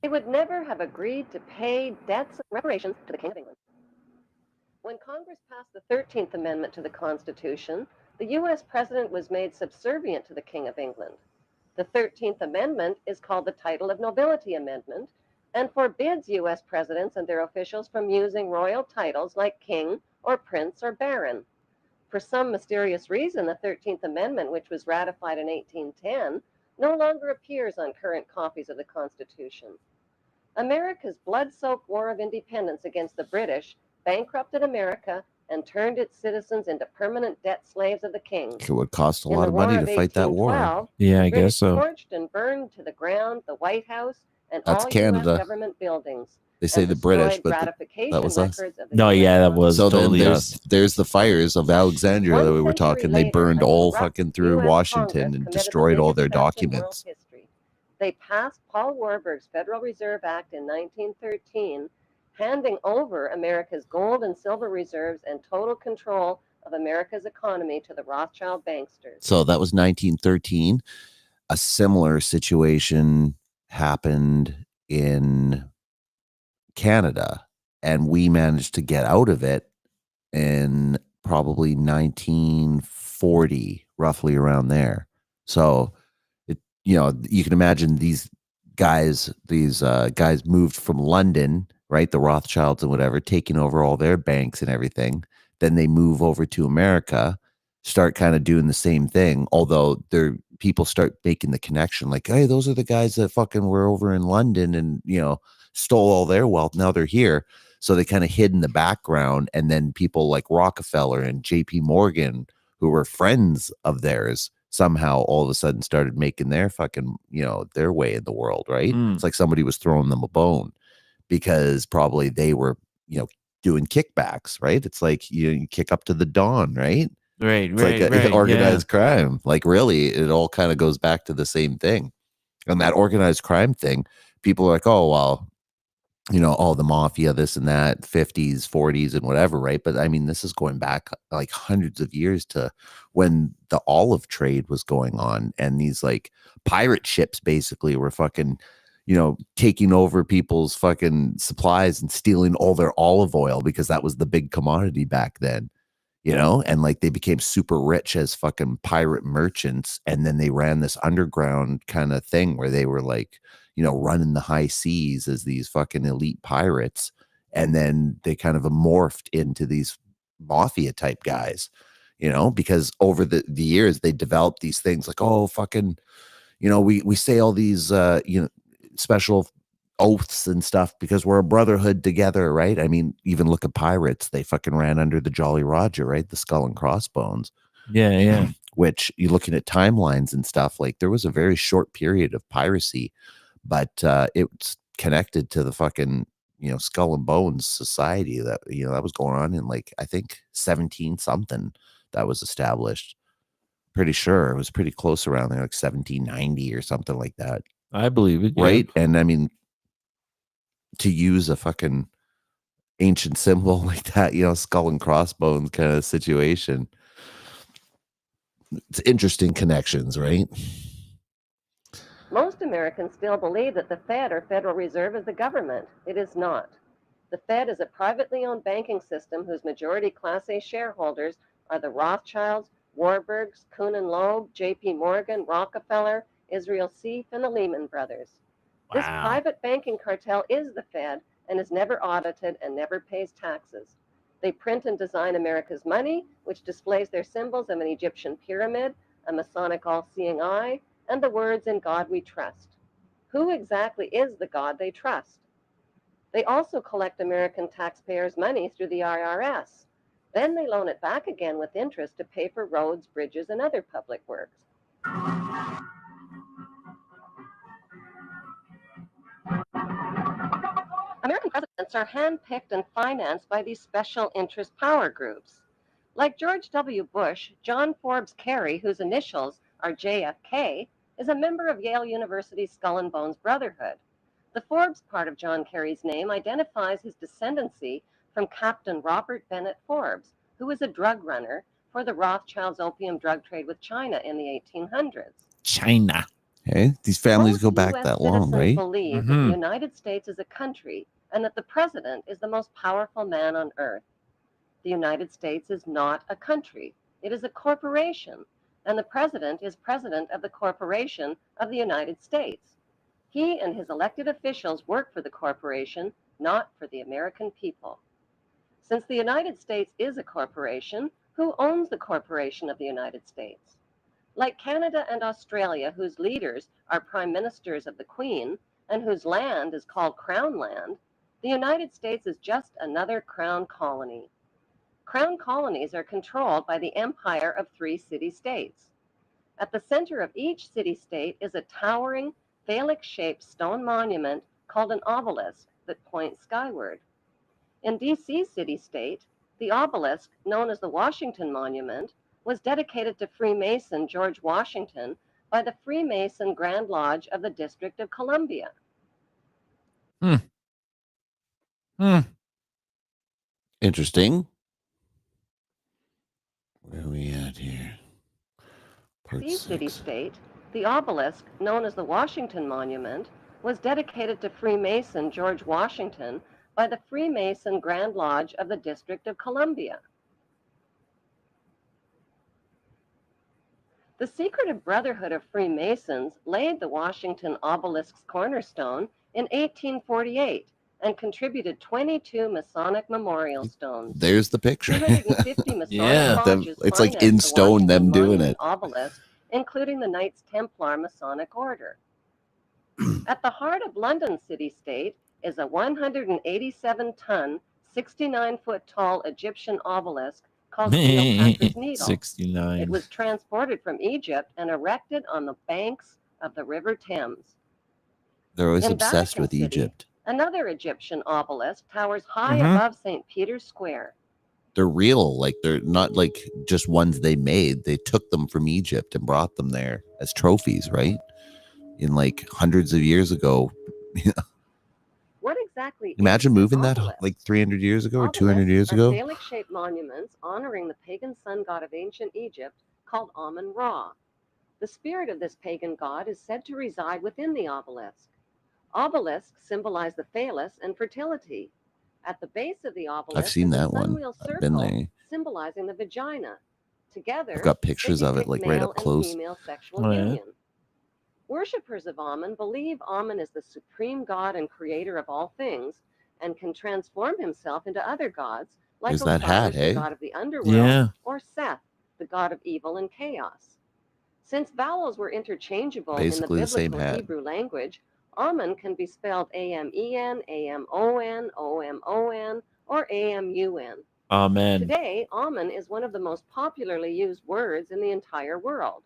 They would never have agreed to pay debts and reparations to the King of England. When Congress passed the 13th Amendment to the Constitution, the U.S. President was made subservient to the King of England. The 13th Amendment is called the Title of Nobility Amendment and forbids U.S. presidents and their officials from using royal titles like king or prince or baron. For some mysterious reason, the 13th Amendment, which was ratified in 1810, no longer appears on current copies of the Constitution. America's blood-soaked War of Independence against the British bankrupted America and turned its citizens into permanent debt slaves of the king. It would cost a lot of money to fight that war. Yeah, I guess so. Torched and burned to the ground the White House and That's all Canada. U.S. government buildings. They say the British, but that was us. No, yeah, that was so totally then us. There's the fires of Alexandria that we were talking. They burned all fucking through Washington and destroyed all their documents. They passed Paul Warburg's Federal Reserve Act in 1913, handing over America's gold and silver reserves and total control of America's economy to the Rothschild banksters. So that was 1913. A similar situation happened in Canada, and we managed to get out of it in probably 1940, roughly around there. So, you can imagine these guys moved from London, right? The Rothschilds and whatever, taking over all their banks and everything. Then they move over to America, start kind of doing the same thing. Although people start making the connection like, hey, those are the guys that fucking were over in London and, stole all their wealth. Now they're here. So they kind of hid in the background. And then people like Rockefeller and JP Morgan, who were friends of theirs, somehow all of a sudden started making their fucking, their way in the world, right? It's like somebody was throwing them a bone because probably they were, doing kickbacks, right? It's like you kick up to the dawn, right? Right, it's right, like right. Organized crime. Like really, it all kind of goes back to the same thing. And that organized crime thing, people are like, oh, well, all the mafia, this and that, 50s, 40s, and whatever, right? But I mean, this is going back like hundreds of years to when the olive trade was going on, and these like pirate ships basically were fucking, taking over people's fucking supplies and stealing all their olive oil because that was the big commodity back then, and like they became super rich as fucking pirate merchants, and then they ran this underground kind of thing where they were like, running the high seas as these fucking elite pirates. And then they kind of morphed into these mafia type guys, because over the years they developed these things like, oh, fucking, we say all these, special oaths and stuff because we're a brotherhood together, right? I mean, even look at pirates. They fucking ran under the Jolly Roger, right? The Skull and Crossbones. Yeah. Which you're looking at timelines and stuff, like there was a very short period of piracy, but it's connected to the fucking, Skull and Bones society that, that was going on in like, I think 17 something that was established. Pretty sure it was pretty close around there, like 1790 or something like that. I believe it. Right. Yeah. And I mean, to use a fucking ancient symbol like that, skull and crossbones kind of situation. It's interesting connections, right? Most Americans still believe that the Fed or Federal Reserve is the government. It is not. The Fed is a privately owned banking system whose majority Class A shareholders are the Rothschilds, Warburgs, Kuhn and Loeb, JP Morgan, Rockefeller, Israel Seif, and the Lehman Brothers. Wow. This private banking cartel is the Fed and is never audited and never pays taxes. They print and design America's money, which displays their symbols of an Egyptian pyramid, a Masonic all-seeing eye, and the words "In God We Trust." Who exactly is the God they trust? They also collect American taxpayers' money through the IRS. Then they loan it back again with interest to pay for roads, bridges, and other public works. American presidents are handpicked and financed by these special interest power groups. Like George W. Bush, John Forbes Kerry, whose initials are JFK, is a member of Yale University's Skull and Bones Brotherhood. The Forbes part of John Kerry's name identifies his descendancy from Captain Robert Bennett Forbes, who was a drug runner for the Rothschilds' opium drug trade with China in the 1800s. China. Hey, these families Most go back US that long, citizens right? believe that the United States is a country and that the president is the most powerful man on earth. The United States is not a country. It is a corporation, and the president is president of the corporation of the United States. He and his elected officials work for the corporation, not for the American people. Since the United States is a corporation, who owns the corporation of the United States? Like Canada and Australia, whose leaders are prime ministers of the Queen and whose land is called Crown Land, the United States is just another crown colony. Crown colonies are controlled by the empire of 3 city-states. At the center of each city-state is a towering, phallic-shaped stone monument called an obelisk that points skyward. In D.C. city-state, the obelisk, known as the Washington Monument, was dedicated to Freemason George Washington by the Freemason Grand Lodge of the District of Columbia. Interesting. Where are we at here? Part 6. City-state, the obelisk, known as the Washington Monument, was dedicated to Freemason George Washington by the Freemason Grand Lodge of the District of Columbia. The Secretive Brotherhood of Freemasons laid the Washington obelisk's cornerstone in 1848 and contributed 22 Masonic memorial stones. There's the picture. 250 Masonic lodges it's like in financed the stone them Washington doing Monument it. Obelisk, including the Knights Templar Masonic Order. At the heart of London city-state is a 187-ton, 69-foot-tall Egyptian obelisk called Cleopatra's Needle. 69. It was transported from Egypt and erected on the banks of the River Thames. They're always In obsessed Vatican with City, Egypt. Another Egyptian obelisk towers high above St. Peter's Square. They're real. Like, they're not like just ones they made. They took them from Egypt and brought them there as trophies, right? In like hundreds of years ago. What exactly? Imagine moving that obelisk? like 300 years ago or Obelisks 200 years are ago. phallic-shaped monuments honoring the pagan sun god of ancient Egypt called Amun-Ra. The spirit of this pagan god is said to reside within the obelisk. Obelisks symbolize the phallus and fertility. At the base of the obelisk, I've seen is a that one. sunwheel I've been circle there. symbolizing the vagina. Together, I've got pictures they of it depict like right male up close. and female sexual Oh, yeah. union. Worshippers of Amun believe Amun is the supreme god and creator of all things and can transform himself into other gods like There's that hat, Osiris, the eh? god of the underworld, Yeah. or Seth, the god of evil and chaos. Since vowels were interchangeable Basically in the the same biblical hat. Hebrew language, Amun can be spelled A-M-E-N, A-M-O-N, O-M-O-N, or A-M-U-N. Amen. Today, Amun is one of the most popularly used words in the entire world.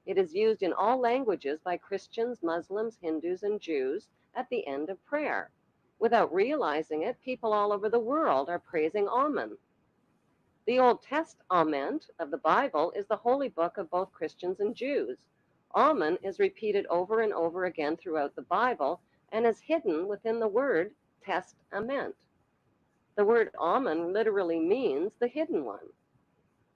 It is used in all languages by Christians, Muslims, Hindus, and Jews at the end of prayer. Without realizing it, people all over the world are praising Amun. The Old Testament of the Bible is the holy book of both Christians and Jews. Amun is repeated over and over again throughout the Bible and is hidden within the word testament. The word Amun literally means the hidden one.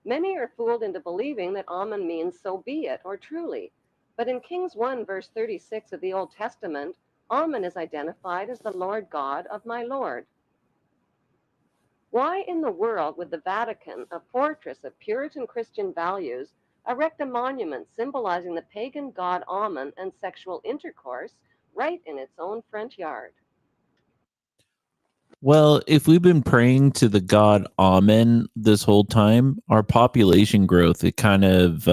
Many are fooled into believing that Amun means so be it or truly. But in Kings 1, verse 36 of the Old Testament, Amun is identified as the Lord God of my Lord. Why in the world would the Vatican, a fortress of Puritan Christian values, erect a monument symbolizing the pagan god Amun and sexual intercourse right in its own front yard? Well, if we've been praying to the god Amen this whole time, our population growth, it kind of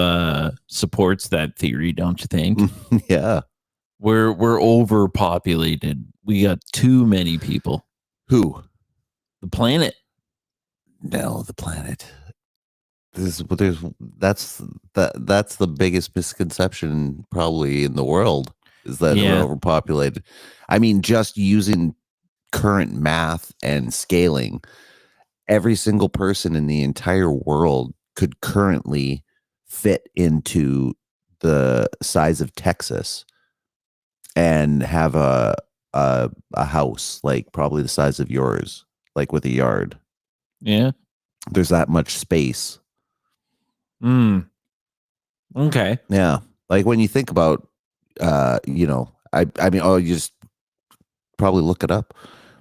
supports that theory, don't you think? Yeah. We're overpopulated. We got too many people. Who? The planet. No, the planet. That's the biggest misconception probably in the world, is that we're overpopulated. I mean, just using current math and scaling, every single person in the entire world could currently fit into the size of Texas and have a house like probably the size of yours, like with a yard. Yeah. There's that much space. Okay. Yeah. Like when you think about, you know, I mean, you just probably look it up.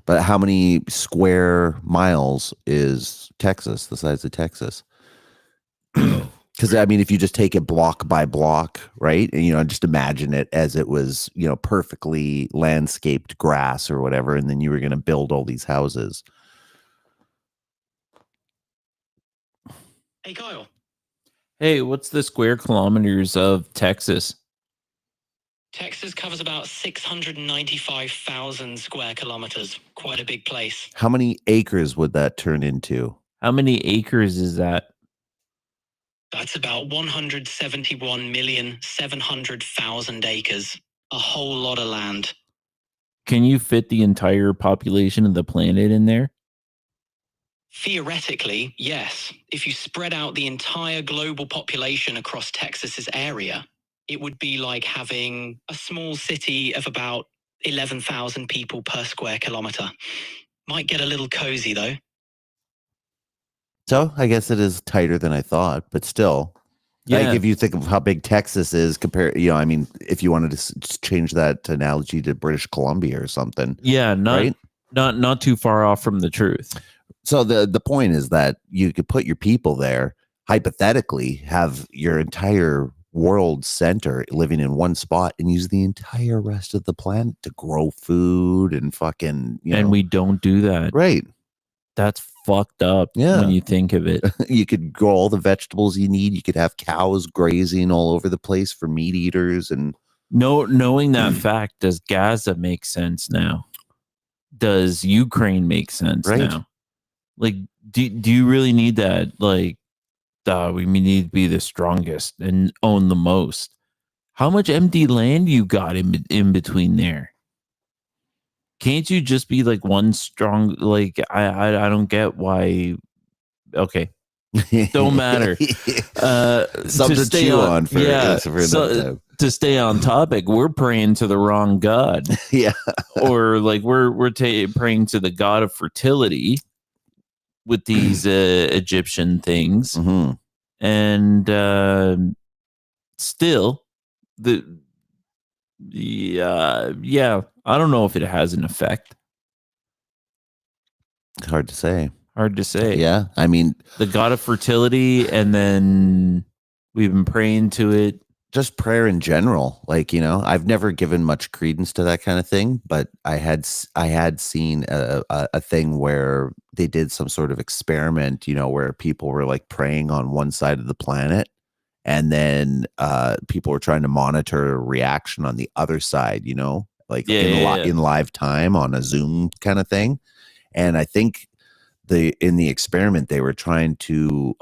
But how many square miles is Texas, the size of Texas? Because, I mean, if you just take it block by block, right? And, you know, just imagine it as it was, you know, perfectly landscaped grass or whatever. And then you were going to build all these houses. Hey, Kyle. Hey, what's the square kilometers of Texas? Texas covers about 695,000 square kilometers. Quite a big place. How many acres would that turn into? How many acres is that? That's about 171,700,000 acres. A whole lot of land. Can you fit the entire population of the planet in there? Theoretically, yes. If you spread out the entire global population across Texas's area, it would be like having a small city of about 11,000 people per square kilometer. Might get a little cozy, though. So I guess it is tighter than I thought, but still, Yeah. like if you think of how big Texas is compared, you know, I mean, if you wanted to change that analogy to British Columbia or something. Yeah, right? not too far off from the truth. So the point is that you could put your people there, hypothetically, have your entire world center living in one spot and use the entire rest of the planet to grow food and fucking, you know. We don't do that. Right. That's fucked up when you think of it. You could grow all the vegetables you need. You could have cows grazing all over the place for meat eaters. And knowing that fact, does Gaza make sense now? Does Ukraine make sense now? Like, do you really need that? Like, we need to be the strongest and own the most. How much empty land you got in between there? Can't you just be like one strong? Like, I don't get why. Okay, don't matter. Something to chew on for to stay on topic. We're praying to the wrong god. Yeah, or like we're praying to the god of fertility with these Egyptian things. Mm-hmm. And still I don't know if it has an effect. It's hard to say. Yeah, I mean, the god of fertility, and then we've been praying to it. Just prayer in general, like, you know, I've never given much credence to that kind of thing, but I had seen a thing where they did some sort of experiment, you know, where people were like praying on one side of the planet, and then people were trying to monitor a reaction on the other side, you know, like in live time on a Zoom kind of thing. And I think in the experiment they were trying to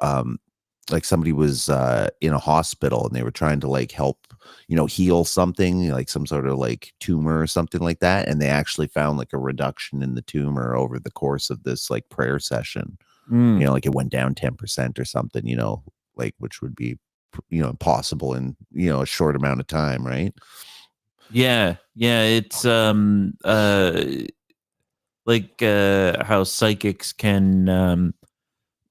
like somebody was in a hospital and they were trying to like help, you know, heal something like some sort of like tumor or something like that. And they actually found like a reduction in the tumor over the course of this like prayer session. You know, like it went down 10% or something, you know, like, which would be, you know, impossible in, you know, a short amount of time. Right. Yeah. It's like how psychics can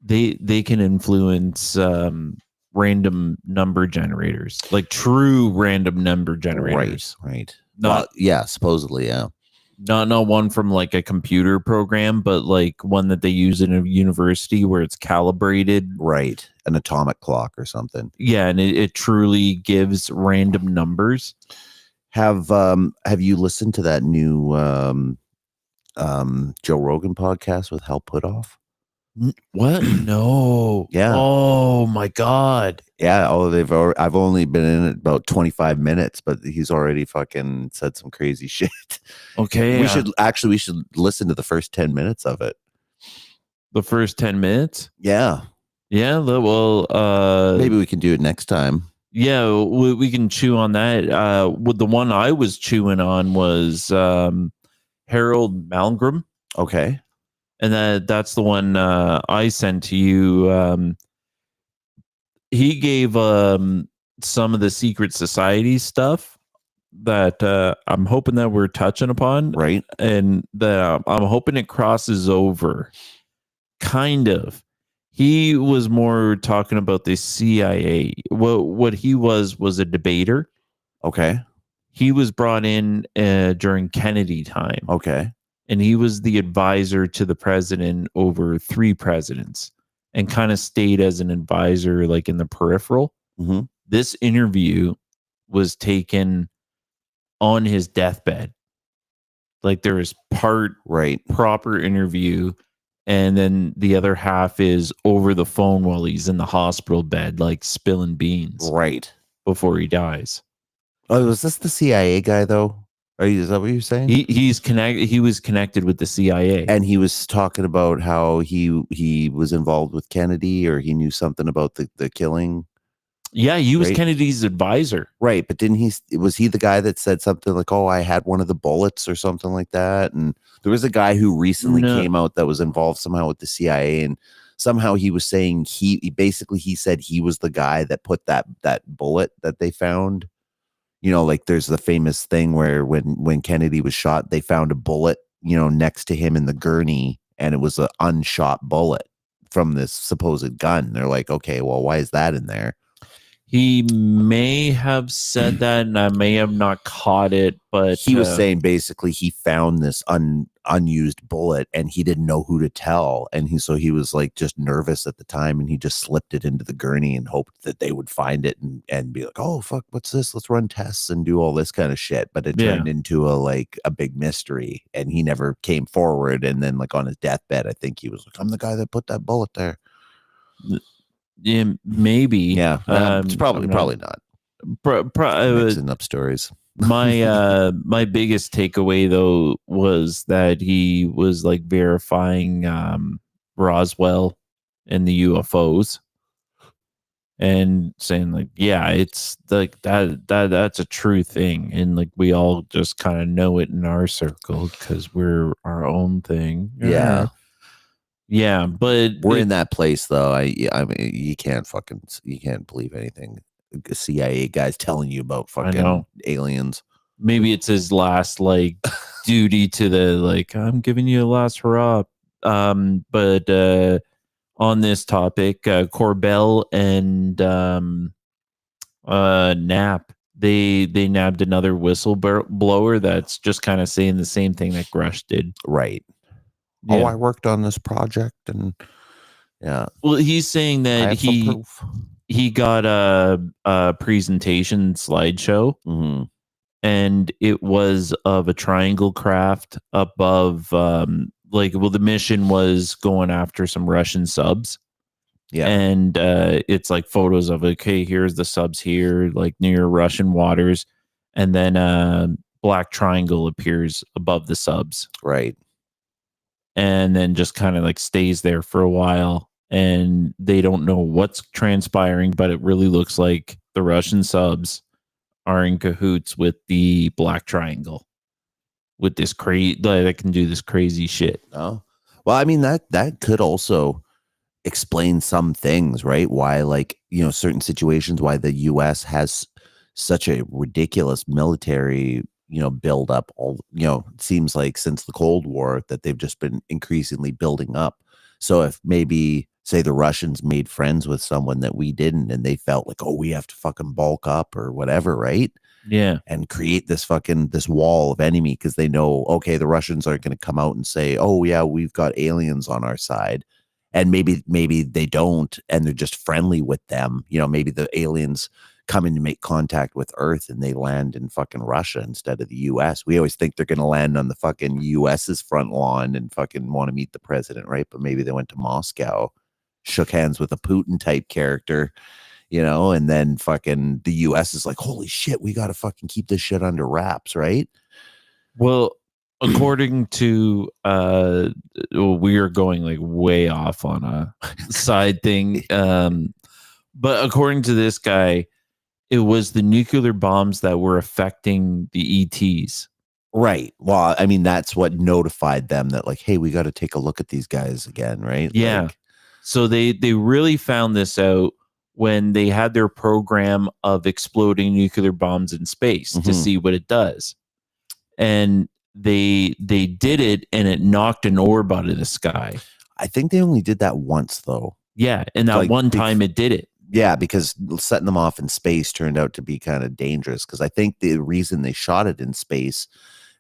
they can influence random number generators, like true random number generators. Right. Supposedly, yeah. Not one from like a computer program, but like one that they use in a university where it's calibrated. Right. An atomic clock or something. Yeah, and it truly gives random numbers. Have you listened to that new Joe Rogan podcast with Hal Puthoff? What? No. Yeah. Oh my God. Yeah. Oh, I've only been in it about 25 minutes, but he's already fucking said some crazy shit. Okay. We should listen to the first 10 minutes of it. The first 10 minutes? Yeah. Yeah. Well, maybe we can do it next time. Yeah, we can chew on that. The one I was chewing on was Harold Malmgren. Okay. And that's the one I sent to you. He gave some of the secret society stuff that I'm hoping that we're touching upon. Right. And that I'm hoping it crosses over. Kind of. He was more talking about the CIA. What he was a debater. Okay. He was brought in during Kennedy time. Okay. And he was the advisor to the president over 3 presidents and kind of stayed as an advisor like in the peripheral. Mm-hmm. This interview was taken on his deathbed. Like there is part proper interview, and then the other half is over the phone while he's in the hospital bed, like spilling beans. Right. Before he dies. Oh, was this the CIA guy though? Is that what you're saying? He's connected. He was connected with the CIA, and he was talking about how he was involved with Kennedy, or he knew something about the killing. Yeah, he was Kennedy's advisor. Right, but was he the guy that said something like, "Oh, I had one of the bullets" or something like that? And there was a guy who recently came out that was involved somehow with the CIA, and somehow he was saying he said he was the guy that put that bullet that they found. You know, like there's the famous thing where when Kennedy was shot, they found a bullet, next to him in the gurney, and it was an unshot bullet from this supposed gun. They're like, okay, well, why is that in there? He may have said that, and I may have not caught it, but he was saying basically he found this unused bullet, and he didn't know who to tell, and so he was like just nervous at the time, and he just slipped it into the gurney and hoped that they would find it and be like, oh fuck, what's this? Let's run tests and do all this kind of shit. But it turned into a big mystery, and he never came forward. And then like on his deathbed, I think he was like, I'm the guy that put that bullet there. Yeah, maybe. Yeah, it's probably not. Mixing up stories. My biggest takeaway though was that he was like verifying Roswell and the UFOs, and saying like, yeah, it's like that's a true thing, and like we all just kind of know it in our circle because we're our own thing. Yeah, but we're in that place though. I mean, you can't believe anything CIA guys telling you about fucking aliens. Maybe it's his last like duty to the like, I'm giving you a last hurrah. But on this topic, Corbell and Knapp, they nabbed another whistleblower that's just kind of saying the same thing that Grush did. Right. Yeah. Oh, I worked on this project, and yeah. Well, he's saying that he got a presentation slideshow, and it was of a triangle craft above, the mission was going after some Russian subs. Yeah, and it's like photos of okay, here's the subs here, like near Russian waters, and then black triangle appears above the subs. Right. And then just kind of like stays there for a while, and they don't know what's transpiring, but it really looks like the Russian subs are in cahoots with the black triangle with this that can do this crazy shit. Oh, well, I mean, that could also explain some things, right? Why, like, certain situations, why the US has such a ridiculous military build up. It seems like since the Cold War that they've just been increasingly building up. So if maybe say the Russians made friends with someone that we didn't, and they felt like, oh, we have to fucking bulk up or whatever, right? Yeah. And create this wall of enemy, because they know, okay, the Russians are going to come out and say, oh yeah, we've got aliens on our side. And maybe they don't, and they're just friendly with them. Maybe the aliens come in to make contact with Earth, and they land in fucking Russia instead of the US. We always think they're going to land on the fucking US's front lawn and fucking want to meet the president, right? But maybe they went to Moscow, shook hands with a Putin type character, and then fucking the US is like, holy shit, we got to fucking keep this shit under wraps, right? Well, according to we are going like way off on a side thing, but according to this guy, it was the nuclear bombs that were affecting the ETs. Right. Well, I mean, that's what notified them that like, hey, we got to take a look at these guys again, right? Yeah. Like, so they really found this out when they had their program of exploding nuclear bombs in space to see what it does. And they did it, and it knocked an orb out of the sky. I think they only did that once though. Yeah, and that like one time it did it. Yeah, because setting them off in space turned out to be kind of dangerous. Because I think the reason they shot it in space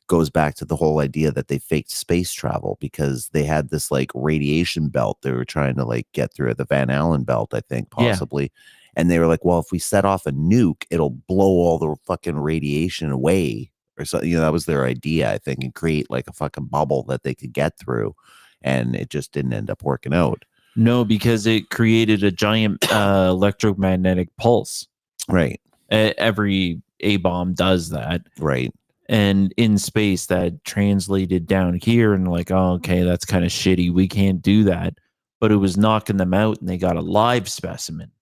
goes back to the whole idea that they faked space travel, because they had this like radiation belt they were trying to like get through, the Van Allen belt, I think, possibly. Yeah. And they were like, well, if we set off a nuke, it'll blow all the fucking radiation away or something. That was their idea, I think, and create like a fucking bubble that they could get through. And it just didn't end up working out. No, because it created a giant electromagnetic pulse. Right. Every A-bomb does that. Right. And in space that translated down here and like, oh, okay, that's kind of shitty. We can't do that. But it was knocking them out and they got a live specimen.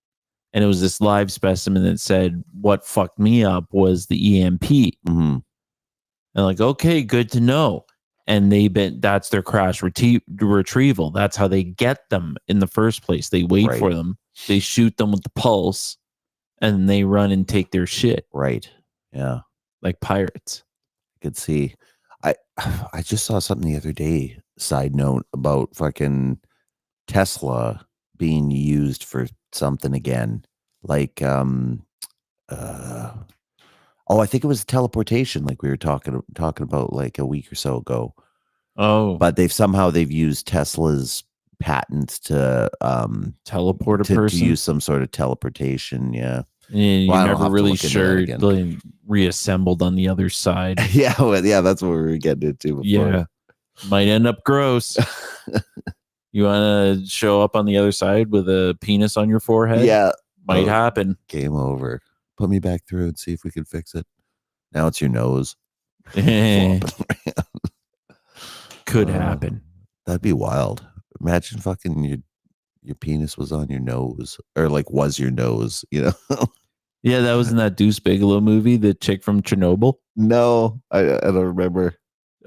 And it was this live specimen that said, what fucked me up was the EMP. Mm-hmm. And like, okay, good to know. And that's their crash retrieval. That's how they get them in the first place. They wait for them. They shoot them with the pulse and they run and take their shit. Right. Yeah. Like pirates. I could see. I just saw something the other day, side note, about fucking Tesla being used for something again. Like, I think it was teleportation, like we were talking about like a week or so ago. Oh, but they've used Tesla's patents to teleport a person, to use some sort of teleportation. Yeah, and you're never really sure. Like, reassembled on the other side. Yeah, that's what we were getting into before. Yeah, might end up gross. You want to show up on the other side with a penis on your forehead? Yeah, might happen. Game over. Put me back through and see if we can fix it. Now it's your nose. Could happen. That'd be wild. Imagine fucking your penis was on your nose, or like was your nose, Yeah, that was in that Deuce Bigalow movie, the chick from Chernobyl. No, I don't remember.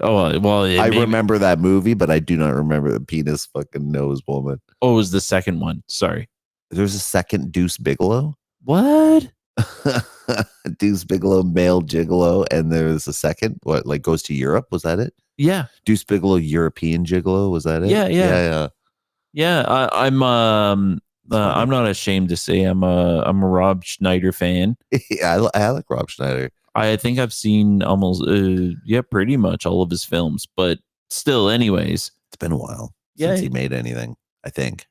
Oh, well, I remember that movie, but I do not remember the penis fucking nose woman. Oh, it was the second one. Sorry. There's a second Deuce Bigalow? What? Deuce Bigalow, male gigolo, and there's a second, what, like goes to Europe? Was that it? Yeah. Deuce Bigalow, European gigolo, was that it? Yeah. I'm not ashamed to say I'm a Rob Schneider fan. Yeah, I like Rob Schneider. I think I've seen almost pretty much all of his films, but still, anyways, it's been a while since he made anything, I think.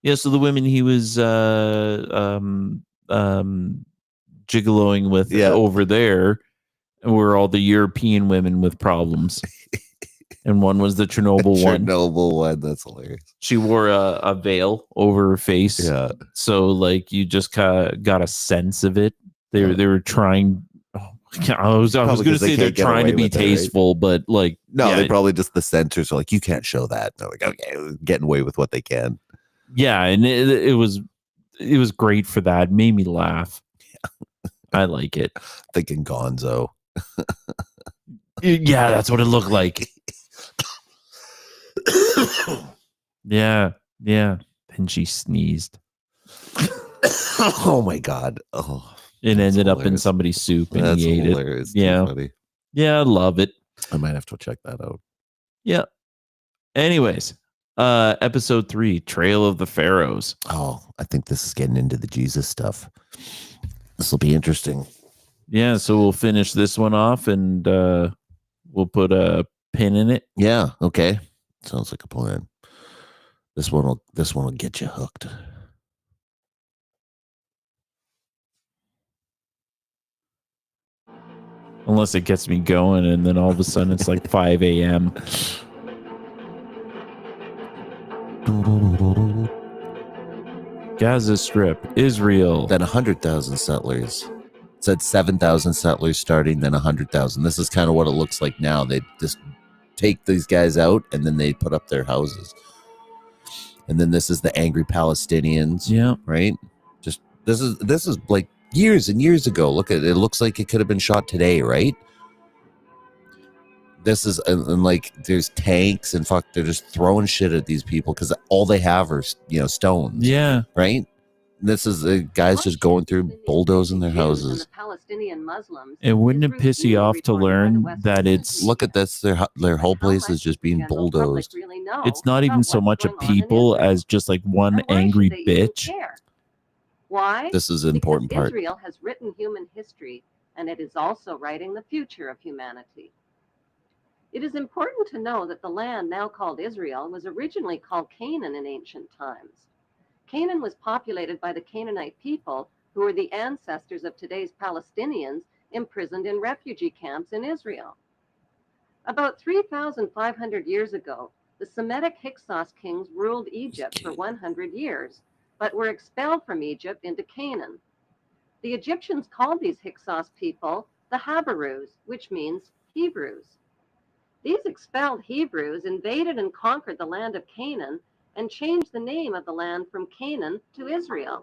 Yeah, so the women he was gigoloing with over there were all the European women with problems. And one was the Chernobyl one. Chernobyl one, that's hilarious. She wore a veil over her face. Yeah. So like you just got a sense of it. They were trying. I was going to say they're trying to be tasteful, but like no, they probably just the censors are like, you can't show that. And they're like, okay, getting away with what they can. Yeah, and it was great for that. It made me laugh. Yeah. I like it. Thinking Gonzo. Yeah, that's what it looked like. Yeah. Then she sneezed. Oh my god. Oh. It ended up in somebody's soup and that's he ate hilarious. it. Yeah. Funny. Yeah, I love it. I might have to check that out. Yeah. Anyways, episode 3, Trail of the Pharaohs. Oh, I think this is getting into the Jesus stuff. This will be interesting. Yeah, so we'll finish this one off and we'll put a pin in it. Yeah, okay. Sounds like a plan. This one will get you hooked. Unless it gets me going and then all of a sudden it's like 5 a.m. Gaza Strip, Israel. Then 100,000 settlers. It said 7,000 settlers starting, then 100,000. This is kind of what it looks like now. They just take these guys out and then they put up their houses. And then this is the angry Palestinians. Yeah. Right? Just this is like years and years ago. Look at it. It looks like it could have been shot today, right? This is and like there's tanks and they're just throwing shit at these people because all they have are stones. Yeah. Right? This is the guys just going through bulldozing their houses. It wouldn't it piss you off to learn that it's look at this, their whole place is just being bulldozed. It's not even so much a people as just like one angry bitch. Why? This is an important because part. Israel has written human history, and it is also writing the future of humanity. It is important to know that the land now called Israel was originally called Canaan in ancient times. Canaan was populated by the Canaanite people, who were the ancestors of today's Palestinians imprisoned in refugee camps in Israel. About 3,500 years ago, the Semitic Hyksos kings ruled Egypt for 100 years, but were expelled from Egypt into Canaan. The Egyptians called these Hyksos people the Habarus, which means Hebrews. These expelled Hebrews invaded and conquered the land of Canaan and changed the name of the land from Canaan to Israel.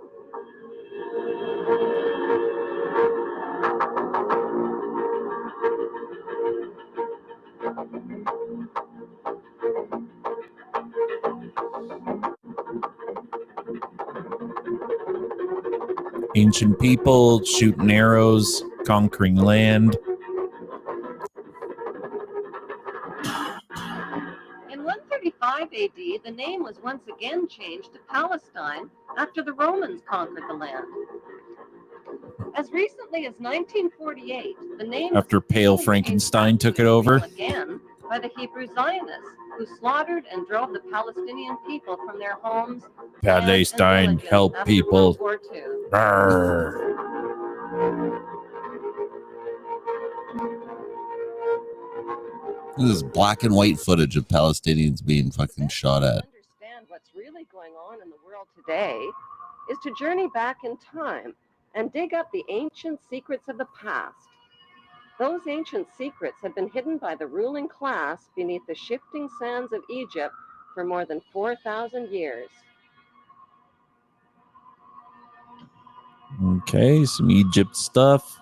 Ancient people shooting arrows, conquering land. In 135 AD, the name was once again changed to Palestine after the Romans conquered the land. As recently as 1948, the name after Pale Frankenstein took it over again by the Hebrew Zionists, who slaughtered and drove the Palestinian people from their homes. Palestine, help people. This is black and white footage of Palestinians being fucking shot at. To understand what's really going on in the world today is to journey back in time and dig up the ancient secrets of the past. Those ancient secrets have been hidden by the ruling class beneath the shifting sands of Egypt for more than 4,000 years. Okay, some Egypt stuff.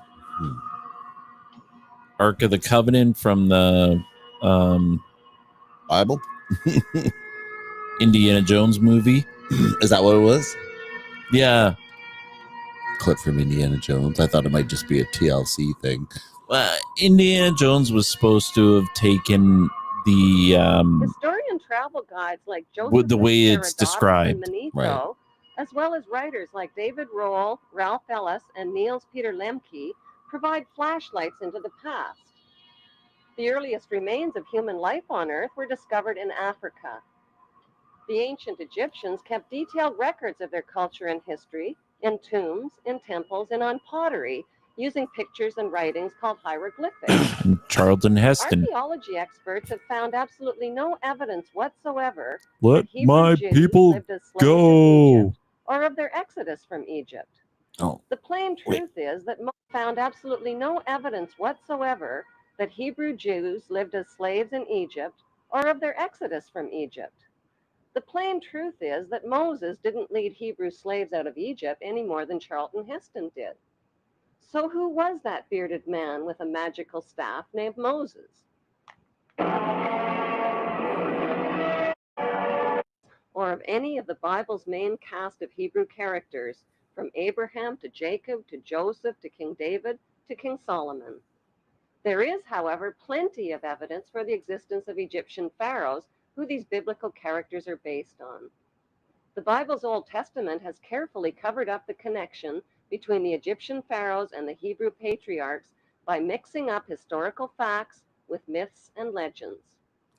Ark of the Covenant from the Bible? Indiana Jones movie. Is that what it was? Yeah. Clip from Indiana Jones. I thought it might just be a TLC thing. Indiana Jones was supposed to have taken the historian travel guides like Joseph the way it's Herodotus described, and Manetho, right, as well as writers like David Rohl, Ralph Ellis, and Niels Peter Lemke, provide flashlights into the past. The earliest remains of human life on Earth were discovered in Africa. The ancient Egyptians kept detailed records of their culture and history in tombs, in temples, and on pottery, using pictures and writings called hieroglyphics. Charlton Heston. Archaeology experts have found absolutely no evidence whatsoever Let that Hebrew my Jews people lived as slaves in go. Egypt, or of their exodus from Egypt. Oh, the plain truth is that Moses found absolutely no evidence whatsoever that Hebrew Jews lived as slaves in Egypt or of their exodus from Egypt. The plain truth is that Moses didn't lead Hebrew slaves out of Egypt any more than Charlton Heston did. So who was that bearded man with a magical staff named Moses? Or of any of the Bible's main cast of Hebrew characters, from Abraham to Jacob to Joseph to King David to King Solomon. There is, however, plenty of evidence for the existence of Egyptian pharaohs who these biblical characters are based on. The Bible's Old Testament has carefully covered up the connection between the Egyptian pharaohs and the Hebrew patriarchs by mixing up historical facts with myths and legends.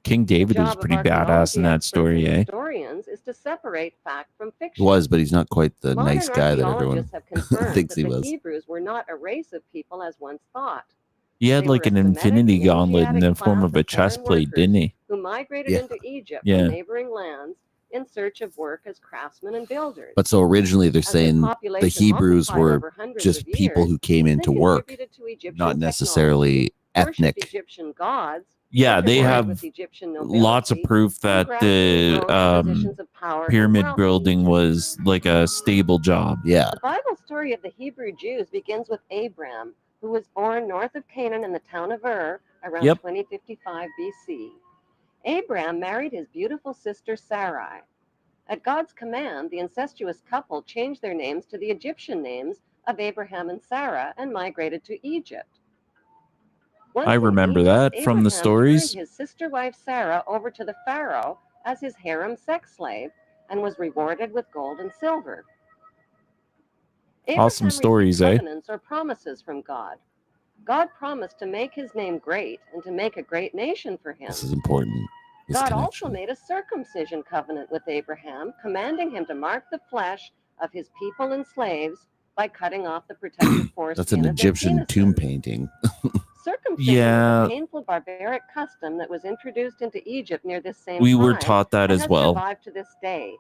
King David was pretty badass in that story, eh? Historians is to separate fact from fiction. He was, but he's not quite the Modern nice guy that everyone have confirmed thinks that he the was. Hebrews were not a race of people as once thought. He had They like were an a infinity Semitic, gauntlet in the Asiatic form class of a chest foreign plate, workers didn't he? who migrated Yeah. into Egypt Yeah. from neighboring lands in search of work as craftsmen and builders. But so originally they're As their saying the population Hebrews multiplied were over hundreds just of people years, who came in they to work, contributed to Egyptian not necessarily technology, worshipped ethnic. Egyptian gods, Yeah, they intermarried have with Egyptian lots of nobility, proof and that gradually the rose to positions of power and pyramid wealth in building Egypt. was like a stable job. Yeah. The Bible story of the Hebrew Jews begins with Abram, who was born north of Canaan in the town of Ur around 2055 BC. Abram married his beautiful sister Sarai. At God's command, the incestuous couple changed their names to the Egyptian names of Abraham and Sarah and migrated to Egypt. Once I in remember Egypt, that from the Abraham stories. turned his sister wife Sarah over to the Pharaoh as his harem sex slave and was rewarded with gold and silver. Awesome stories, eh? Covenants or promises from God. God promised to make his name great and to make a great nation for him. This is important. God also made a circumcision covenant with Abraham, commanding him to mark the flesh of his people and slaves by cutting off the protective foreskin. That's an Egyptian tomb painting. Circumcision was a painful barbaric custom that was introduced into Egypt near this same time. We were taught that as well. Survived to this day.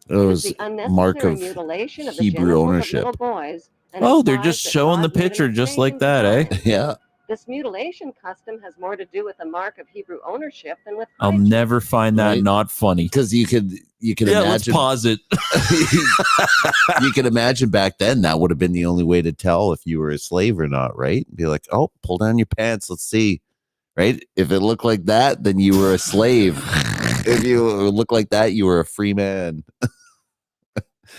It was the mark of Hebrew ownership. They're just showing the picture just like that, eh? Yeah. This mutilation custom has more to do with the mark of Hebrew ownership than with I'll hygiene. never find that not funny. Because you could imagine. Let's pause it. You could imagine back then that would have been the only way to tell if you were a slave or not, right? Be like, oh, pull down your pants. Let's see. Right? If it looked like that, then you were a slave. If you look like that, you were a free man.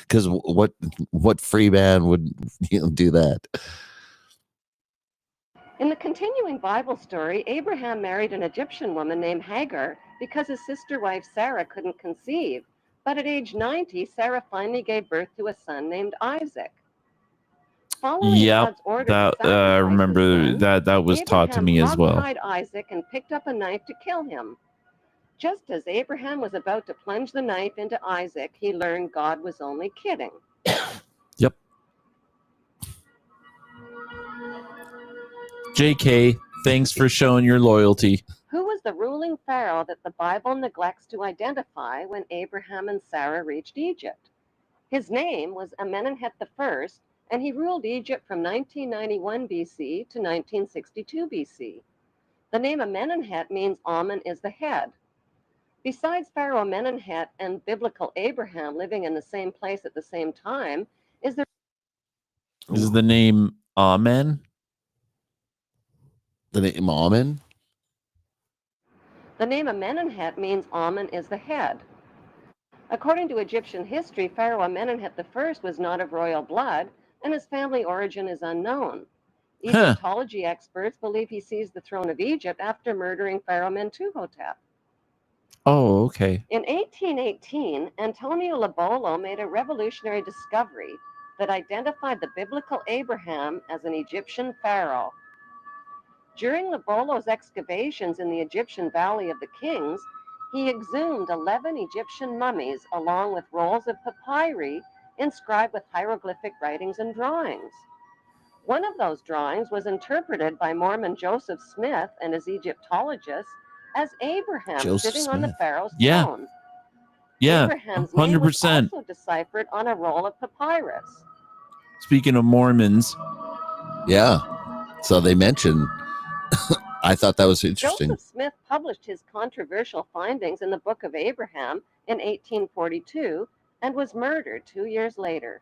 Because what free man would do that? In the continuing Bible story, Abraham married an Egyptian woman named Hagar because his sister wife Sarah couldn't conceive. But at age 90, Sarah finally gave birth to a son named Isaac. Yep, I remember that was taught to me as well. Abraham Isaac and picked up a knife to kill him. Just as Abraham was about to plunge the knife into Isaac, he learned God was only kidding. Yep. JK, thanks for showing your loyalty. Who was the ruling pharaoh that the Bible neglects to identify when Abraham and Sarah reached Egypt? His name was Amenemhet I, and he ruled Egypt from 1991 BC to 1962 BC. The name Amenemhet means Amen is the head. Besides Pharaoh Amenemhet and biblical Abraham living in the same place at the same time, is the name Amen? The name Amen? The name Amenemhet means Amen is the head. According to Egyptian history, Pharaoh Amenemhet I was not of royal blood, and his family origin is unknown. Egyptology experts believe he seized the throne of Egypt after murdering Pharaoh Mentuhotep. Oh, okay. In 1818, Antonio Lobolo made a revolutionary discovery that identified the biblical Abraham as an Egyptian pharaoh. During Lobolo's excavations in the Egyptian Valley of the Kings, he exhumed 11 Egyptian mummies along with rolls of papyri inscribed with hieroglyphic writings and drawings. One of those drawings was interpreted by Mormon Joseph Smith and his Egyptologists as Abraham sitting on the pharaoh's throne. Yeah, Abraham's 100%. name was also deciphered on a roll of papyrus. Speaking of Mormons. Yeah, so they mentioned... I thought that was interesting. Joseph Smith published his controversial findings in the Book of Abraham in 1842 and was murdered 2 years later.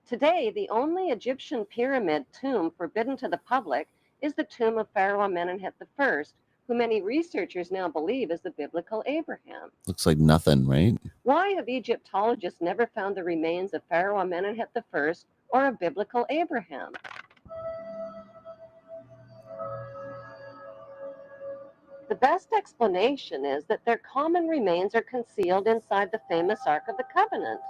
Today, the only Egyptian pyramid tomb forbidden to the public is the tomb of Pharaoh Amenemhet I, who many researchers now believe is the biblical Abraham. Looks like nothing, right? Why have Egyptologists never found the remains of Pharaoh Amenemhet I or of biblical Abraham? The best explanation is that their common remains are concealed inside the famous Ark of the Covenant.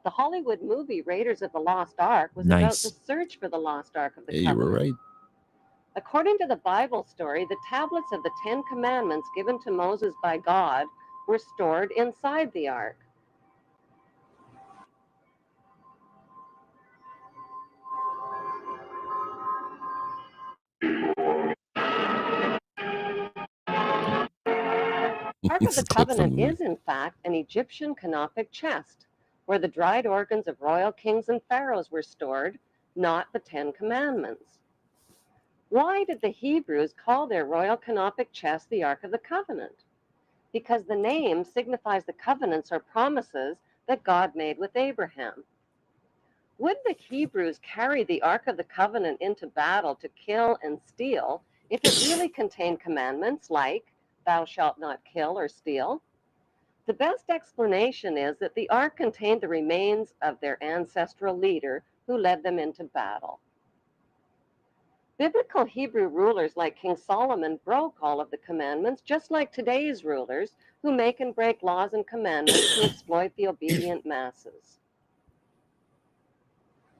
The Hollywood movie Raiders of the Lost Ark was about the search for the lost Ark of the Covenant. You were right. According to the Bible story, the tablets of the Ten Commandments given to Moses by God were stored inside the Ark. Ark of the Covenant is, in fact, an Egyptian canopic chest, where the dried organs of royal kings and pharaohs were stored, not the Ten Commandments. Why did the Hebrews call their royal canopic chest the Ark of the Covenant? Because the name signifies the covenants or promises that God made with Abraham. Would the Hebrews carry the Ark of the Covenant into battle to kill and steal if it really contained commandments like thou shalt not kill or steal? The best explanation is that the ark contained the remains of their ancestral leader who led them into battle. Biblical Hebrew rulers like King Solomon broke all of the commandments, just like today's rulers who make and break laws and commandments to exploit the obedient masses.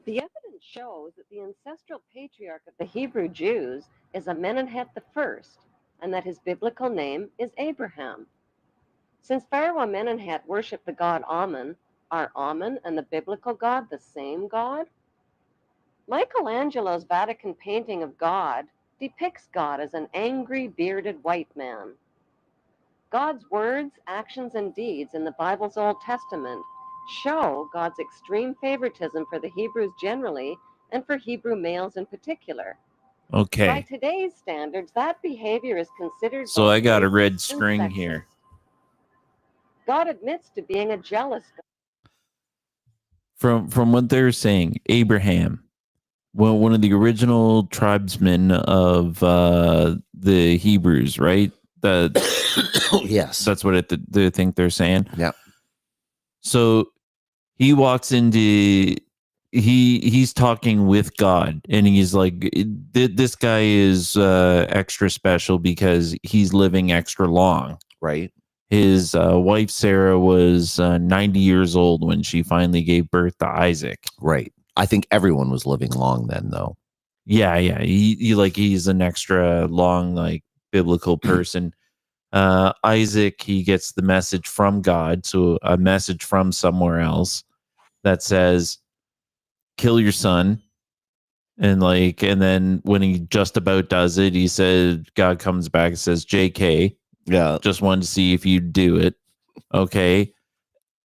The evidence shows that the ancestral patriarch of the Hebrew Jews is Amenemhet I, and that his biblical name is Abraham. Since Pharaoh Amenemhet worshipped the god Amun, are Amun and the biblical God the same God? Michelangelo's Vatican painting of God depicts God as an angry, bearded white man. God's words, actions, and deeds in the Bible's Old Testament show God's extreme favoritism for the Hebrews generally and for Hebrew males in particular. Okay. By today's standards, that behavior is considered. So I got a red string here. God admits to being a jealous God. From what they're saying, Abraham, well, one of the original tribesmen of the Hebrews, right? Yes, that's what they think they're saying. Yeah. So he walks into he's talking with God, and he's like, this guy is extra special because he's living extra long. Right. His wife Sarah was 90 years old when she finally gave birth to Isaac. Right. I think everyone was living long then, though. Yeah. He's an extra long, like, biblical person. Isaac, he gets the message from God, so a message from somewhere else that says, kill your son. And then when he just about does it, he said, God comes back and says, JK, yeah, just wanted to see if you'd do it. Okay.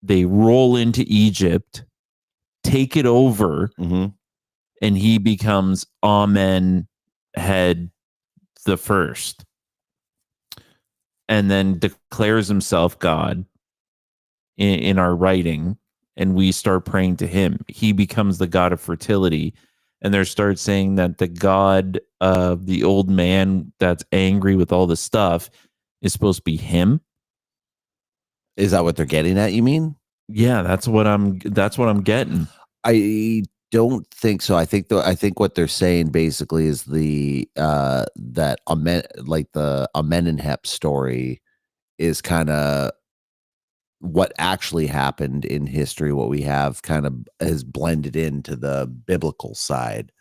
They roll into Egypt, take it over, and he becomes Amen head the first. And then declares himself God in our writing, and we start praying to him. He becomes the God of fertility, and they start saying that the God of the old man that's angry with all the stuff is supposed to be him. Is that what they're getting at, you mean? Yeah, that's what I'm getting. I don't think so. I think what they're saying basically is the that the Amenemhet story is kind of what actually happened in history. What we have kind of is blended into the biblical side.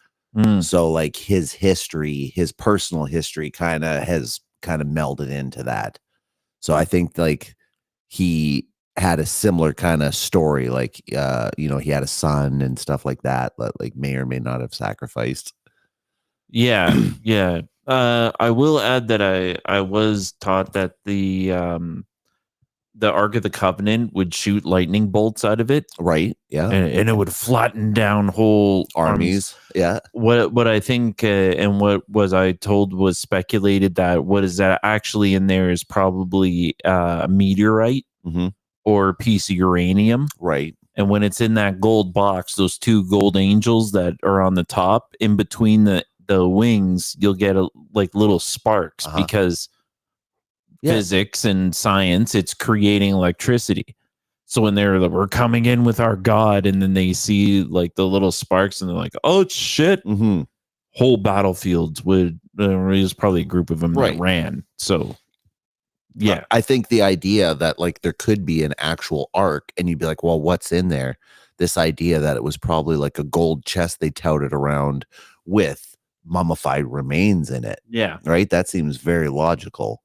So like his history, his personal history has melded into that. So I think like he had a similar kind of story, like he had a son and stuff like that like may or may not have sacrificed. Yeah. I will add that I was taught that the Ark of the Covenant would shoot lightning bolts out of it, right? Yeah, and it would flatten down whole armies. Yeah. What I think and what was I told was speculated that what is that actually in there is probably a meteorite. Or a piece of uranium. Right. And when it's in that gold box, those two gold angels that are on the top, in between the wings, you'll get little sparks because physics and science, it's creating electricity. So when we're coming in with our God, and then they see like the little sparks and they're like, oh shit. Whole battlefields would, there's probably a group of them that ran. So yeah, I think the idea that like there could be an actual ark, and you'd be like, well, what's in there? This idea that it was probably like a gold chest they touted around with mummified remains in it. Yeah. Right. That seems very logical.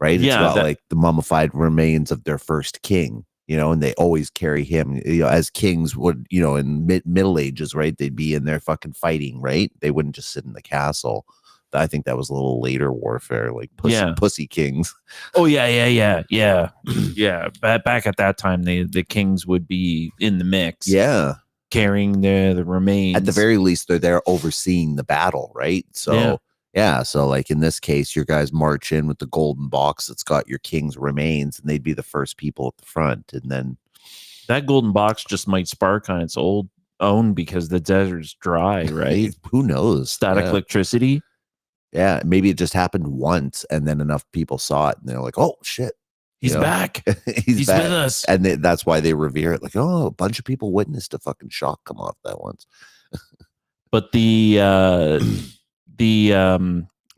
Right. It's about like the mummified remains of their first king, and they always carry him, as kings would, in Middle Ages, right? They'd be in there fucking fighting, right? They wouldn't just sit in the castle. I think that was a little later warfare, like pussy kings. Oh yeah. Back at that time, the kings would be in the mix. Yeah, carrying the remains. At the very least, they're there overseeing the battle, right? So so like in this case, your guys march in with the golden box that's got your king's remains, and they'd be the first people at the front, and then that golden box just might spark on its own because the desert's dry, right? Who knows? Static electricity. Yeah, maybe it just happened once, and then enough people saw it, and they're like, "Oh shit, he's back! He's back. with us!" And that's why they revere it. Like, oh, a bunch of people witnessed a fucking shock come off that once. But the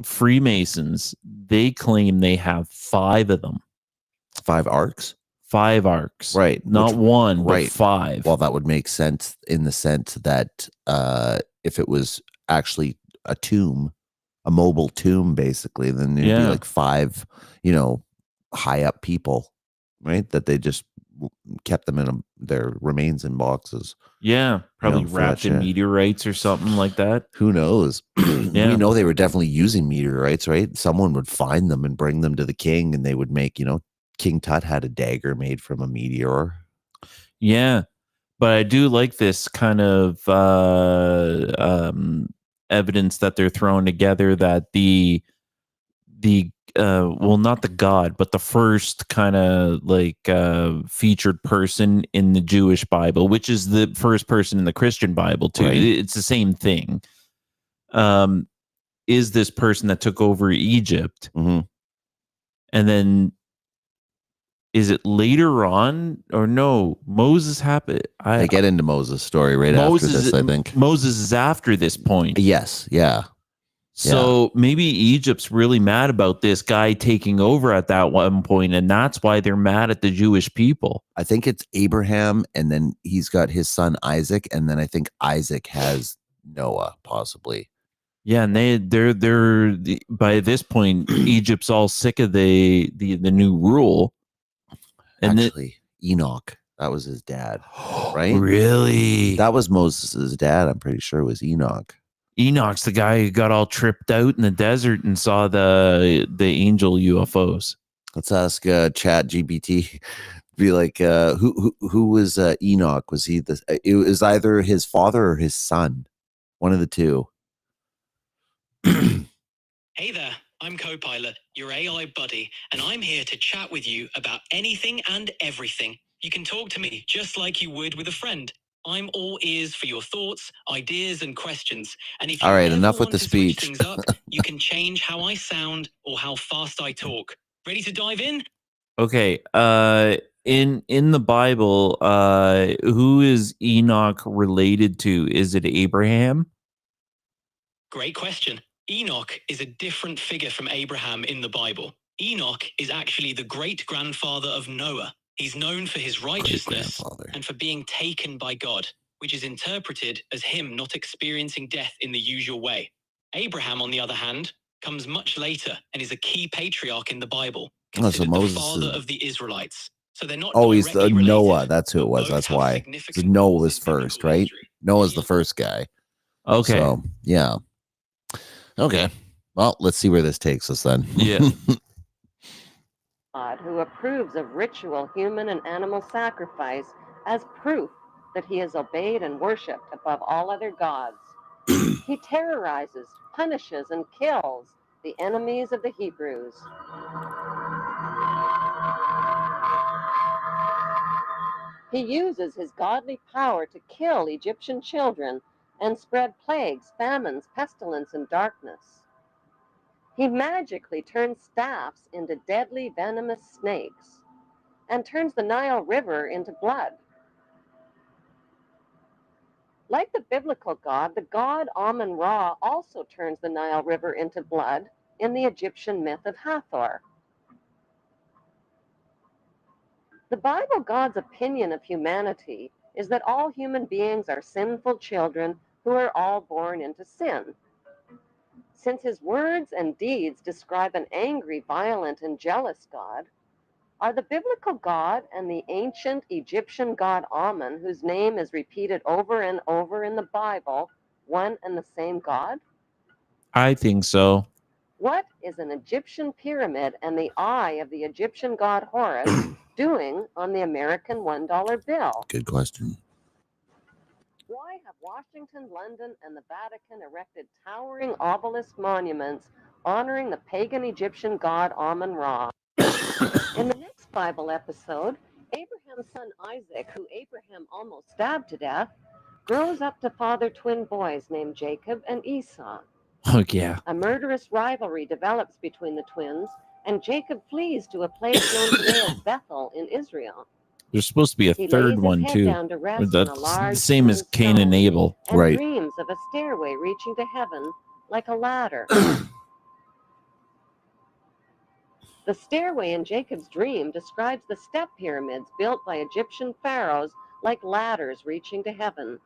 Freemasons, they claim they have 5 of them. 5 arcs? 5 arks. Right. Not one, right. but 5. Well, that would make sense in the sense that if it was actually a tomb, a mobile tomb, basically, then there'd be like 5, high up people, right? That they just kept them in their remains in boxes. Yeah, probably wrapped in meteorites or something like that. Who knows? We know they were definitely using meteorites, right? Someone would find them and bring them to the king, and they would make, King Tut had a dagger made from a meteor. Yeah, but I do like this kind of evidence that they're throwing together that the well, not the god, but the first kind of like featured person in the Jewish Bible, which is the first person in the Christian Bible too. Right. It's the same thing. Is this person that took over Egypt, and then is it later on or no? Moses happened. I get into Moses' story after this. I think Moses is after this point. Yes, yeah. So maybe Egypt's really mad about this guy taking over at that one point, and that's why they're mad at the Jewish people. I think it's Abraham, and then he's got his son Isaac, and then I think Isaac has Noah, possibly. Yeah, and they're by this point, Egypt's all sick of the new rule. And actually, Enoch, that was his dad, right? Really? That was Moses' dad. I'm pretty sure it was Enoch. Enoch's the guy who got all tripped out in the desert and saw the angel UFOs. Let's ask Chat GPT. Be like, who was Enoch? Was he it was either his father or his son, one of the two. Hey there, I'm Copilot, your AI buddy, and I'm here to chat with you about anything and everything. You can talk to me just like you would with a friend. I'm all ears for your thoughts, ideas, and questions. And if you all right, enough with the speech. Things up, you can change how I sound or how fast I talk. Ready to dive in? Okay. In the Bible, who is Enoch related to? Is it Abraham? Great question. Enoch is a different figure from Abraham in the Bible. Enoch is actually the great-grandfather of Noah. He's known for his righteousness and for being taken by God, which is interpreted as him not experiencing death in the usual way. Abraham, on the other hand, comes much later and is a key patriarch in the Bible, considered the father of the Israelites. So they're not. Oh, he's Noah. That's who it was. That's why. Noah was first, right? Noah's the first guy. Okay. So, yeah. Okay. Well, let's see where this takes us then. Yeah. God, who approves of ritual human and animal sacrifice as proof that he is obeyed and worshipped above all other gods. He terrorizes, punishes, and kills the enemies of the Hebrews. He uses his godly power to kill Egyptian children and spread plagues, famines, pestilence, and darkness. He magically turns staffs into deadly venomous snakes and turns the Nile River into blood. Like the biblical god, the god Amun-Ra also turns the Nile River into blood in the Egyptian myth of Hathor. The Bible God's opinion of humanity is that all human beings are sinful children who are all born into sin. Since his words and deeds describe an angry, violent, and jealous God, are the biblical God and the ancient Egyptian god Amun, whose name is repeated over and over in the Bible, one and the same God? I think so. What is an Egyptian pyramid and the eye of the Egyptian god Horus doing on the American $1 bill? Good question. Why have Washington, London, and the Vatican erected towering obelisk monuments honoring the pagan Egyptian god Amun-Ra? In the next Bible episode, Abraham's son Isaac, who Abraham almost stabbed to death, grows up to father twin boys named Jacob and Esau. Oh, yeah. A murderous rivalry develops between the twins, and Jacob flees to a place known today as Bethel in Israel. There's supposed to be a third one, too. That's the same as Cain and Abel. And right. Dreams of a stairway reaching to heaven like a ladder. The stairway in Jacob's dream describes the step pyramids built by Egyptian pharaohs like ladders reaching to heaven.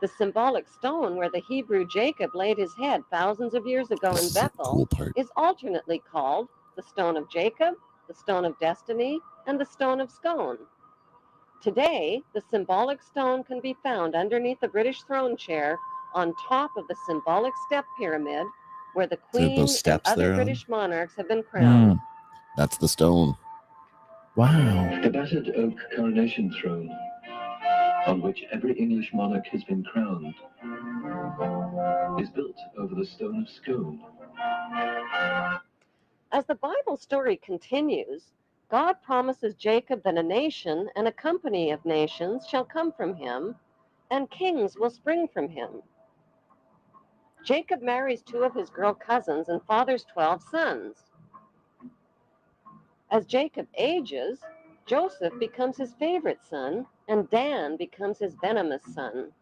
The symbolic stone where the Hebrew Jacob laid his head thousands of years ago in Bethel is alternately called the Stone of Jacob, the Stone of Destiny, and the Stone of Scone. Today, the symbolic stone can be found underneath the British throne chair on top of the symbolic step pyramid where the Queen and other British monarchs have been crowned. That's the stone. Wow. The battered oak coronation throne, on which every English monarch has been crowned, is built over the Stone of Scone. As the Bible story continues, God promises Jacob that a nation and a company of nations shall come from him, and kings will spring from him. Jacob marries 2 of his girl cousins and fathers 12 sons. As Jacob ages, Joseph becomes his favorite son, and Dan becomes his venomous son.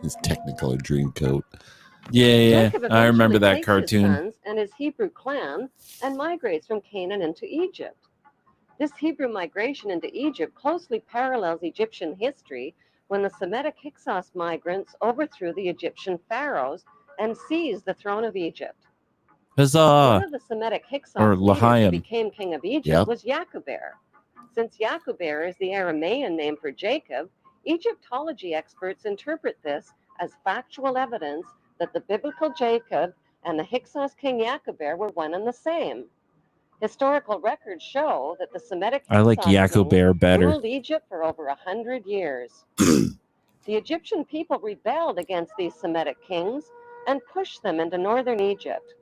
His Technicolor dream coat. Yeah. I remember that cartoon. His sons and his Hebrew clan and migrates from Canaan into Egypt. This Hebrew migration into Egypt closely parallels Egyptian history when the Semitic Hyksos migrants overthrew the Egyptian pharaohs and seized the throne of Egypt. Huzzah! One of the Semitic Hyksos leaders who became king of Egypt was Yakuber. Since Yakuber is the Aramean name for Jacob, Egyptology experts interpret this as factual evidence that the biblical Jacob and the Hyksos king Yakuber were one and the same. Historical records show that the Semitic I like Yakuber better. Ruled Egypt for over 100 years. The Egyptian people rebelled against these Semitic kings and pushed them into northern Egypt.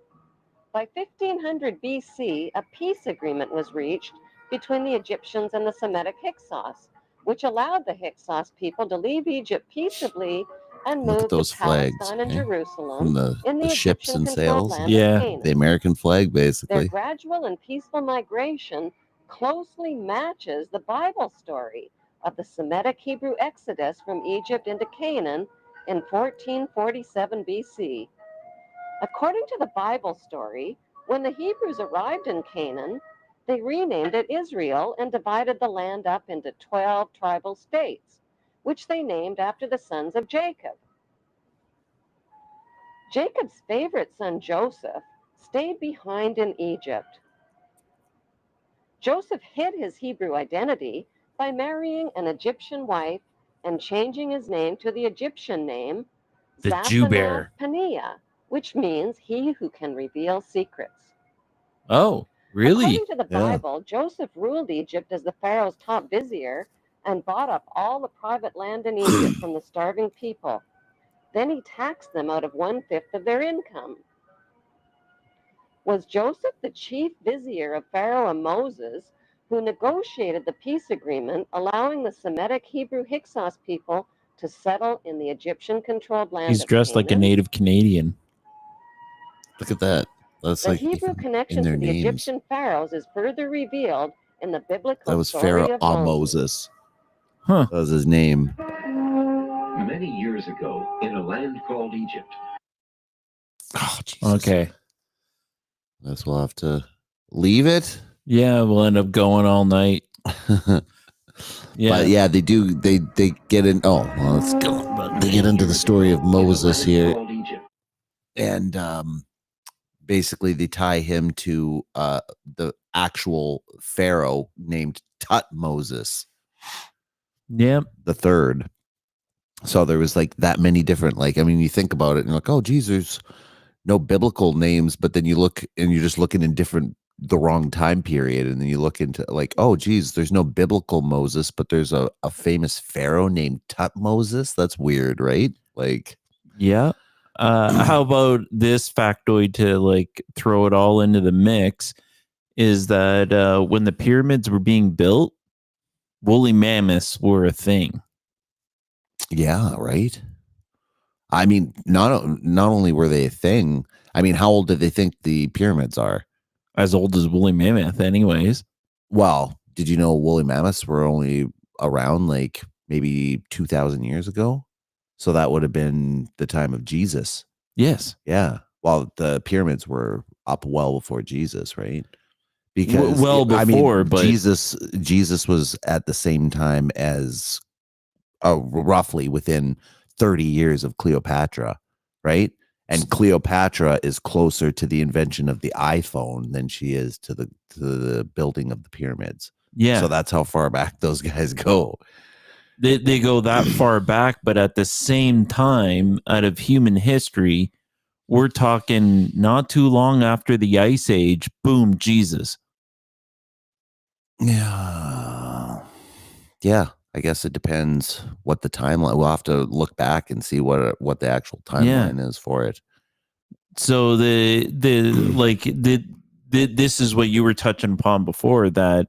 By 1500 BC, a peace agreement was reached between the Egyptians and the Semitic Hyksos, which allowed the Hyksos people to leave Egypt peaceably and move to Palestine and Jerusalem in the ships and Egyptian-controlled sails. land of Canaan. The American flag, basically. Their gradual and peaceful migration closely matches the Bible story of the Semitic Hebrew exodus from Egypt into Canaan in 1447 BC. According to the Bible story, when the Hebrews arrived in Canaan, they renamed it Israel and divided the land up into 12 tribal states, which they named after the sons of Jacob. Jacob's favorite son, Joseph, stayed behind in Egypt. Joseph hid his Hebrew identity by marrying an Egyptian wife and changing his name to the Egyptian name, the Jew bear, Paneah, which means he who can reveal secrets. Oh, really? According to the Bible, Joseph ruled Egypt as the Pharaoh's top vizier and bought up all the private land in Egypt from the starving people. Then he taxed them out of 1/5 of their income. Was Joseph the chief vizier of Pharaoh and Moses, who negotiated the peace agreement allowing the Semitic Hebrew Hyksos people to settle in the Egyptian-controlled land He's of dressed Canaan? like a native Canadian. Look at that. That's the like Hebrew connection to the names. Egyptian pharaohs is further revealed in the biblical That was story Pharaoh of Moses. Huh. That was his name. Many years ago, in a land called Egypt. Oh, Jesus. Okay. Guess we'll have to leave it. Yeah, we'll end up going all night. Yeah, but yeah, they do. They get in. Oh, well, let's go. They get into the story of Moses here, and basically they tie him to the actual pharaoh named Tutmosis. Yep, the third. So there was like that many different. Like, I mean, you think about it, and you're like, oh, geez, there's no biblical names, but then you look and you're just looking in the wrong time period, and then you look into like, oh geez, there's no biblical Moses, but there's a famous pharaoh named Tutmosis. That's weird, right? Like, yeah. How about this factoid to like throw it all into the mix is that when the pyramids were being built, woolly mammoths were a thing. Yeah, right. I mean, not only were they a thing, I mean, how old do they think the pyramids are? As old as woolly mammoth, anyways. Well, did you know woolly mammoths were only around like maybe 2,000 years ago? So that would have been the time of Jesus. Yes. Yeah. Well, the pyramids were up well before Jesus, right? Because but Jesus was at the same time as roughly within 30 years of Cleopatra, right? And Cleopatra is closer to the invention of the iPhone than she is to the building of the pyramids. Yeah. So that's how far back those guys go. They go that far back, but at the same time, out of human history, we're talking not too long after the Ice Age, boom, Jesus. Yeah. I guess it depends what the timeline. We'll have to look back and see what the actual timeline is for it. So this is what you were touching upon before, that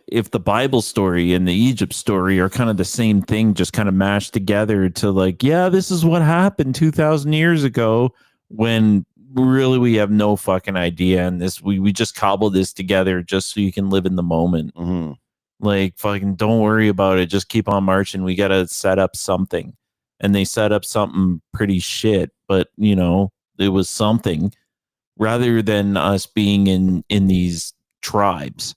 if the Bible story and the Egypt story are kind of the same thing, just kind of mashed together to like, yeah, this is what happened 2,000 years ago, when really we have no fucking idea. And we just cobble this together just so you can live in the moment. Mm-hmm. Like, fucking don't worry about it. Just keep on marching. We got to set up something. And they set up something pretty shit, but it was something, rather than us being in these tribes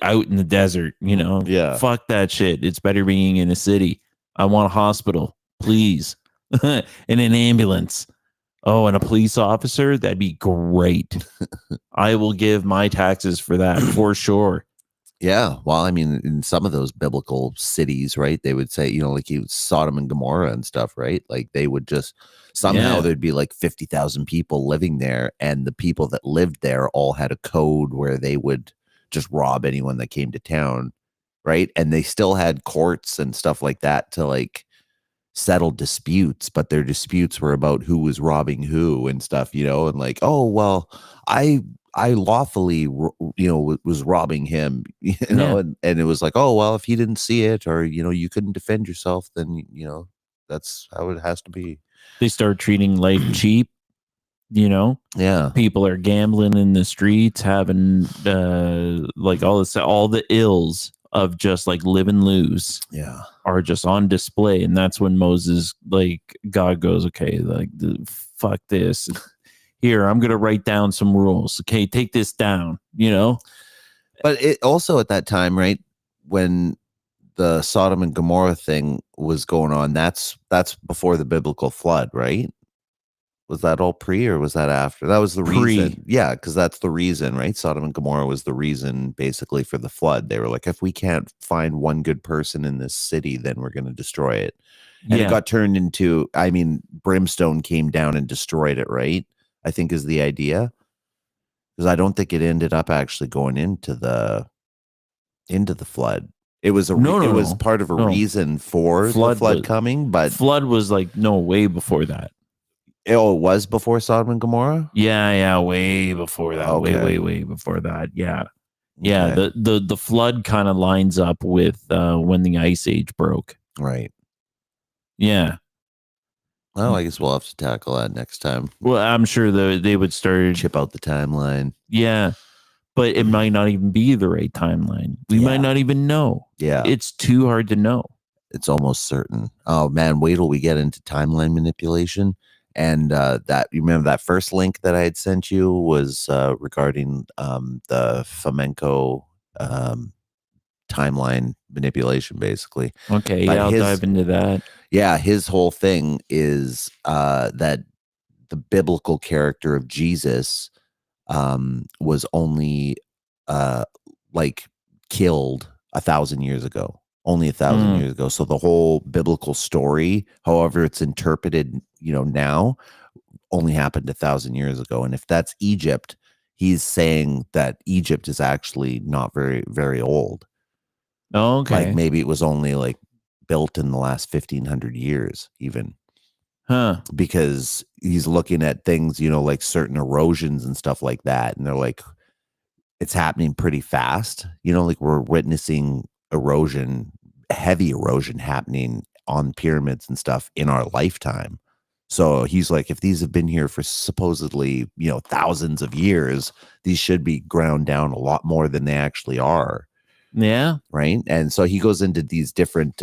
out in the desert, Yeah. Fuck that shit. It's better being in a city. I want a hospital, please. And an ambulance. Oh, and a police officer. That'd be great. I will give my taxes for that for sure. Yeah. Well, I mean, in some of those biblical cities, right, they would say, like Sodom and Gomorrah and stuff, right? Like they would just somehow there'd be like 50,000 people living there. And the people that lived there all had a code where they would just rob anyone that came to town. Right. And they still had courts and stuff like that to like settle disputes, but their disputes were about who was robbing who and stuff, and like, oh, well, I lawfully, was robbing him, and it was like, oh, well, if he didn't see it or, you couldn't defend yourself, then, that's how it has to be. They start treating life cheap, Yeah. People are gambling in the streets, having like all the ills of just like live and lose are just on display. And that's when Moses, like, God goes, okay, like, fuck this. Here, I'm going to write down some rules. Okay, take this down, But it also at that time, right, when the Sodom and Gomorrah thing was going on, that's before the biblical flood, right? Was that all pre or was that after? That was the reason. Yeah, because that's the reason, right? Sodom and Gomorrah was the reason basically for the flood. They were like, if we can't find one good person in this city, then we're going to destroy it. And it got turned into, brimstone came down and destroyed it, right? I think is the idea. Because I don't think it ended up actually going into the flood. It was was part of a reason for the flood coming, but flood was like way before that. Oh, it was before Sodom and Gomorrah? Yeah, way before that. Okay. Way before that. Yeah. Yeah, okay. The flood kind of lines up with when the Ice Age broke. Right. Yeah. Well, I guess we'll have to tackle that next time. Well, I'm sure they would start chip out the timeline. Yeah. But it might not even be the right timeline. We might not even know. Yeah. It's too hard to know. It's almost certain. Oh man, wait till we get into timeline manipulation. And that, you remember that first link that I had sent you was regarding the Fomenko timeline manipulation, basically. Okay, I'll dive into that. Yeah, his whole thing is that the biblical character of Jesus was only killed 1,000 years ago. Only 1,000 years ago. So the whole biblical story, however it's interpreted, now, only happened 1,000 years ago. And if that's Egypt, he's saying that Egypt is actually not very, very old. Oh, okay. Like maybe it was only built in the last 1,500 years, even. Huh. Because he's looking at things, like certain erosions and stuff like that. And they're like, it's happening pretty fast. We're witnessing heavy erosion happening on pyramids and stuff in our lifetime. So he's like, if these have been here for supposedly, thousands of years, these should be ground down a lot more than they actually are. Yeah. Right. And so he goes into these different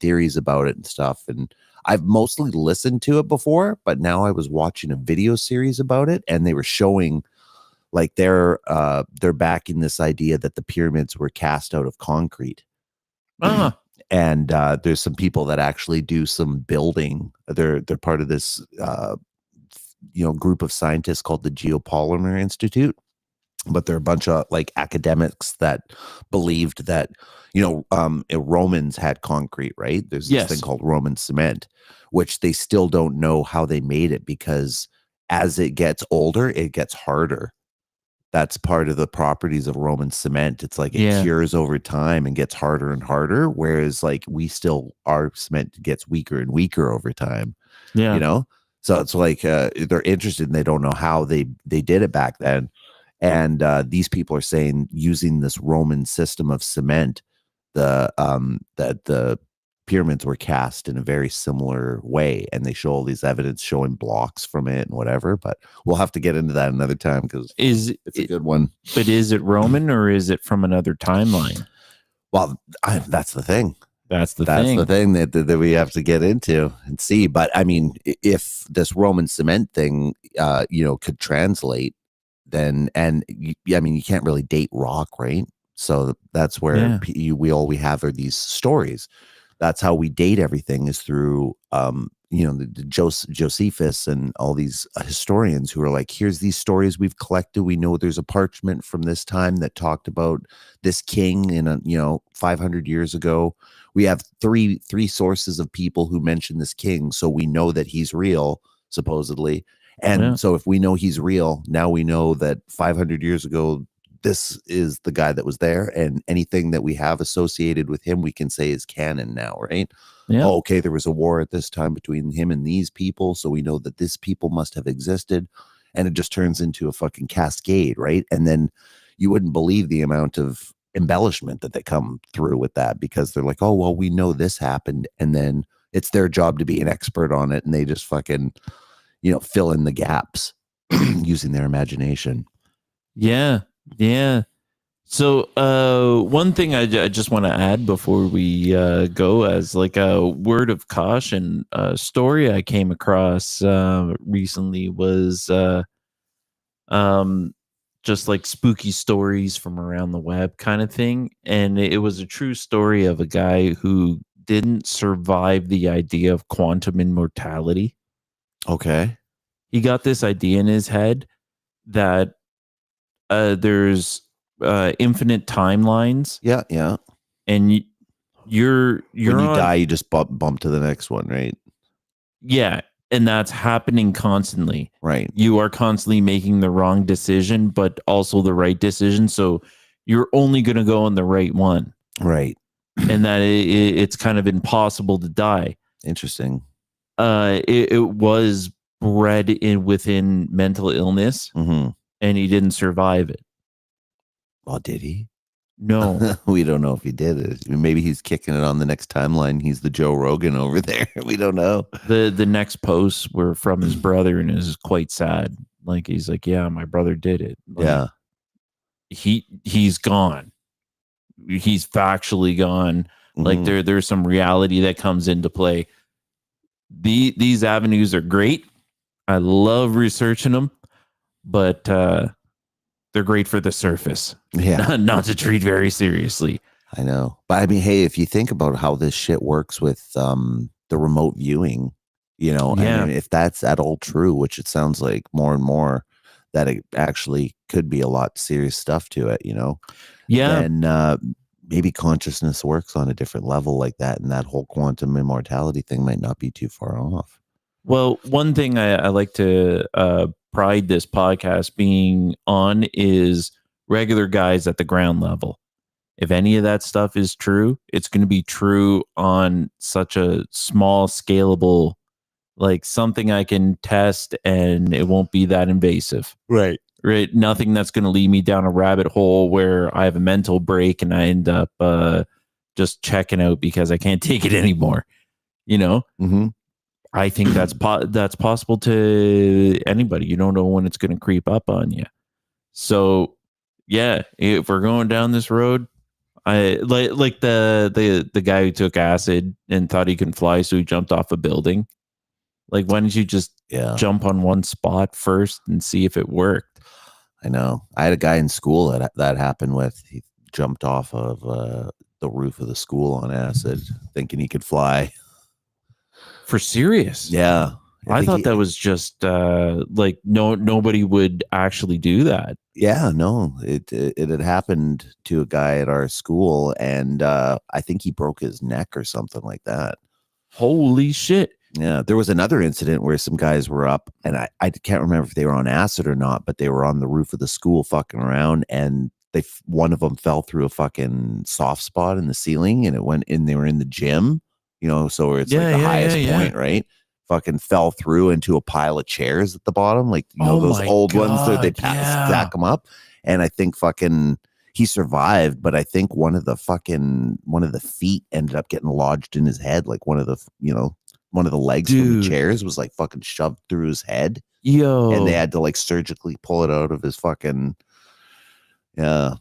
theories about it and stuff. And I've mostly listened to it before, but now I was watching a video series about it, and they were showing like they're backing this idea that the pyramids were cast out of concrete. And there's some people that actually do some building. They're part of this group of scientists called the Geopolymer Institute, but they're a bunch of like academics that believed that Romans had concrete, right? There's this thing called Roman cement, which they still don't know how they made it, because as it gets older, it gets harder. That's part of the properties of Roman cement. It's like it cures over time and gets harder and harder, whereas like our cement gets weaker and weaker over time. Yeah. So it's like they're interested and they don't know how they did it back then. And these people are saying, using this Roman system of cement, that the pyramids were cast in a very similar way, and they show all these evidence showing blocks from it and whatever. But we'll have to get into that another time, because it's a good one. But is it Roman or is it from another timeline? Well, that's the thing. That's the thing that we have to get into and see. But I mean, if this Roman cement thing, could translate, then, you can't really date rock, right? So that's where we have are these stories. That's how we date everything, is through, Josephus and all these historians who are like, here's these stories we've collected. We know there's a parchment from this time that talked about this king in 500 years ago. We have three sources of people who mention this king, so we know that he's real, supposedly. And so if we know he's real, now we know that 500 years ago, this is the guy that was there, and anything that we have associated with him, we can say is canon now, right? Yeah. Oh, okay, there was a war at this time between him and these people, so we know that this people must have existed, and it just turns into a fucking cascade, right? And then you wouldn't believe the amount of embellishment that they come through with that, because they're like, oh, well, we know this happened, and then it's their job to be an expert on it, and they just fucking, fill in the gaps using their imagination. Yeah. Yeah. So one thing I just want to add before we go, as like a word of caution, a story I came across recently was just like spooky stories from around the web kind of thing. And it was a true story of a guy who didn't survive the idea of quantum immortality. Okay. He got this idea in his head that there's infinite timelines. Yeah. And you're when you die, you just bump to the next one, right? Yeah. And that's happening constantly. Right. You are constantly making the wrong decision, but also the right decision. So you're only going to go on the right one. Right. And that it's kind of impossible to die. Interesting. It was bred within mental illness. Mm-hmm. And he didn't survive it. Well, did he? No. We don't know if he did it. Maybe he's kicking it on the next timeline. He's the Joe Rogan over there. We don't know. The next posts were from his brother, and it was quite sad. Like, he's like, yeah, my brother did it. Like, yeah. He's gone. He's factually gone. Mm-hmm. Like there's some reality that comes into play. These avenues are great. I love researching them. But they're great for the surface. Yeah. Not to treat very seriously. I know. But I mean, hey, if you think about how this shit works with the remote viewing, I mean, if that's at all true, which it sounds like more and more, that it actually could be a lot serious stuff to it, Yeah. And maybe consciousness works on a different level like that, and that whole quantum immortality thing might not be too far off. Well, one thing I like to pride this podcast being on is regular guys at the ground level. If any of that stuff is true, it's going to be true on such a small, scalable, like something I can test, and it won't be that invasive. Right. Nothing that's going to lead me down a rabbit hole where I have a mental break and I end up just checking out because I can't take it anymore. Mm-hmm. I think that's possible to anybody. You don't know when it's going to creep up on you. So, yeah, if we're going down this road, I like the guy who took acid and thought he could fly, so he jumped off a building. Like, why didn't you just jump on one spot first and see if it worked? I know. I had a guy in school that happened with. He jumped off of the roof of the school on acid, thinking he could fly. For serious? Yeah. I thought that was just like nobody would actually do that. Yeah, no, it had happened to a guy at our school, and I think he broke his neck or something like that. Holy shit. Yeah, there was another incident where some guys were up, and I can't remember if they were on acid or not, but they were on the roof of the school fucking around, and one of them fell through a fucking soft spot in the ceiling, and it went in. They were in the gym, so it's like the highest point, right? Fucking fell through into a pile of chairs at the bottom, like those old ones that they stack them up. And I think fucking he survived, but I think one of the feet ended up getting lodged in his head, like one of the legs from the chairs was like fucking shoved through his head. Yo, and they had to like surgically pull it out of his fucking something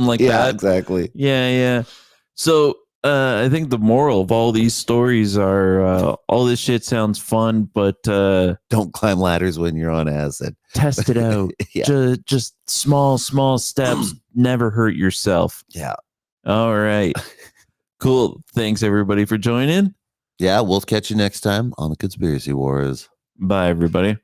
like that. Yeah, exactly. Yeah. So I think the moral of all these stories are all this shit sounds fun, but don't climb ladders when you're on acid. Test it out. Just small steps. Never hurt yourself. Yeah. All right. Cool. Thanks everybody for joining. Yeah, we'll catch you next time on the Conspiracy Wars. Bye everybody.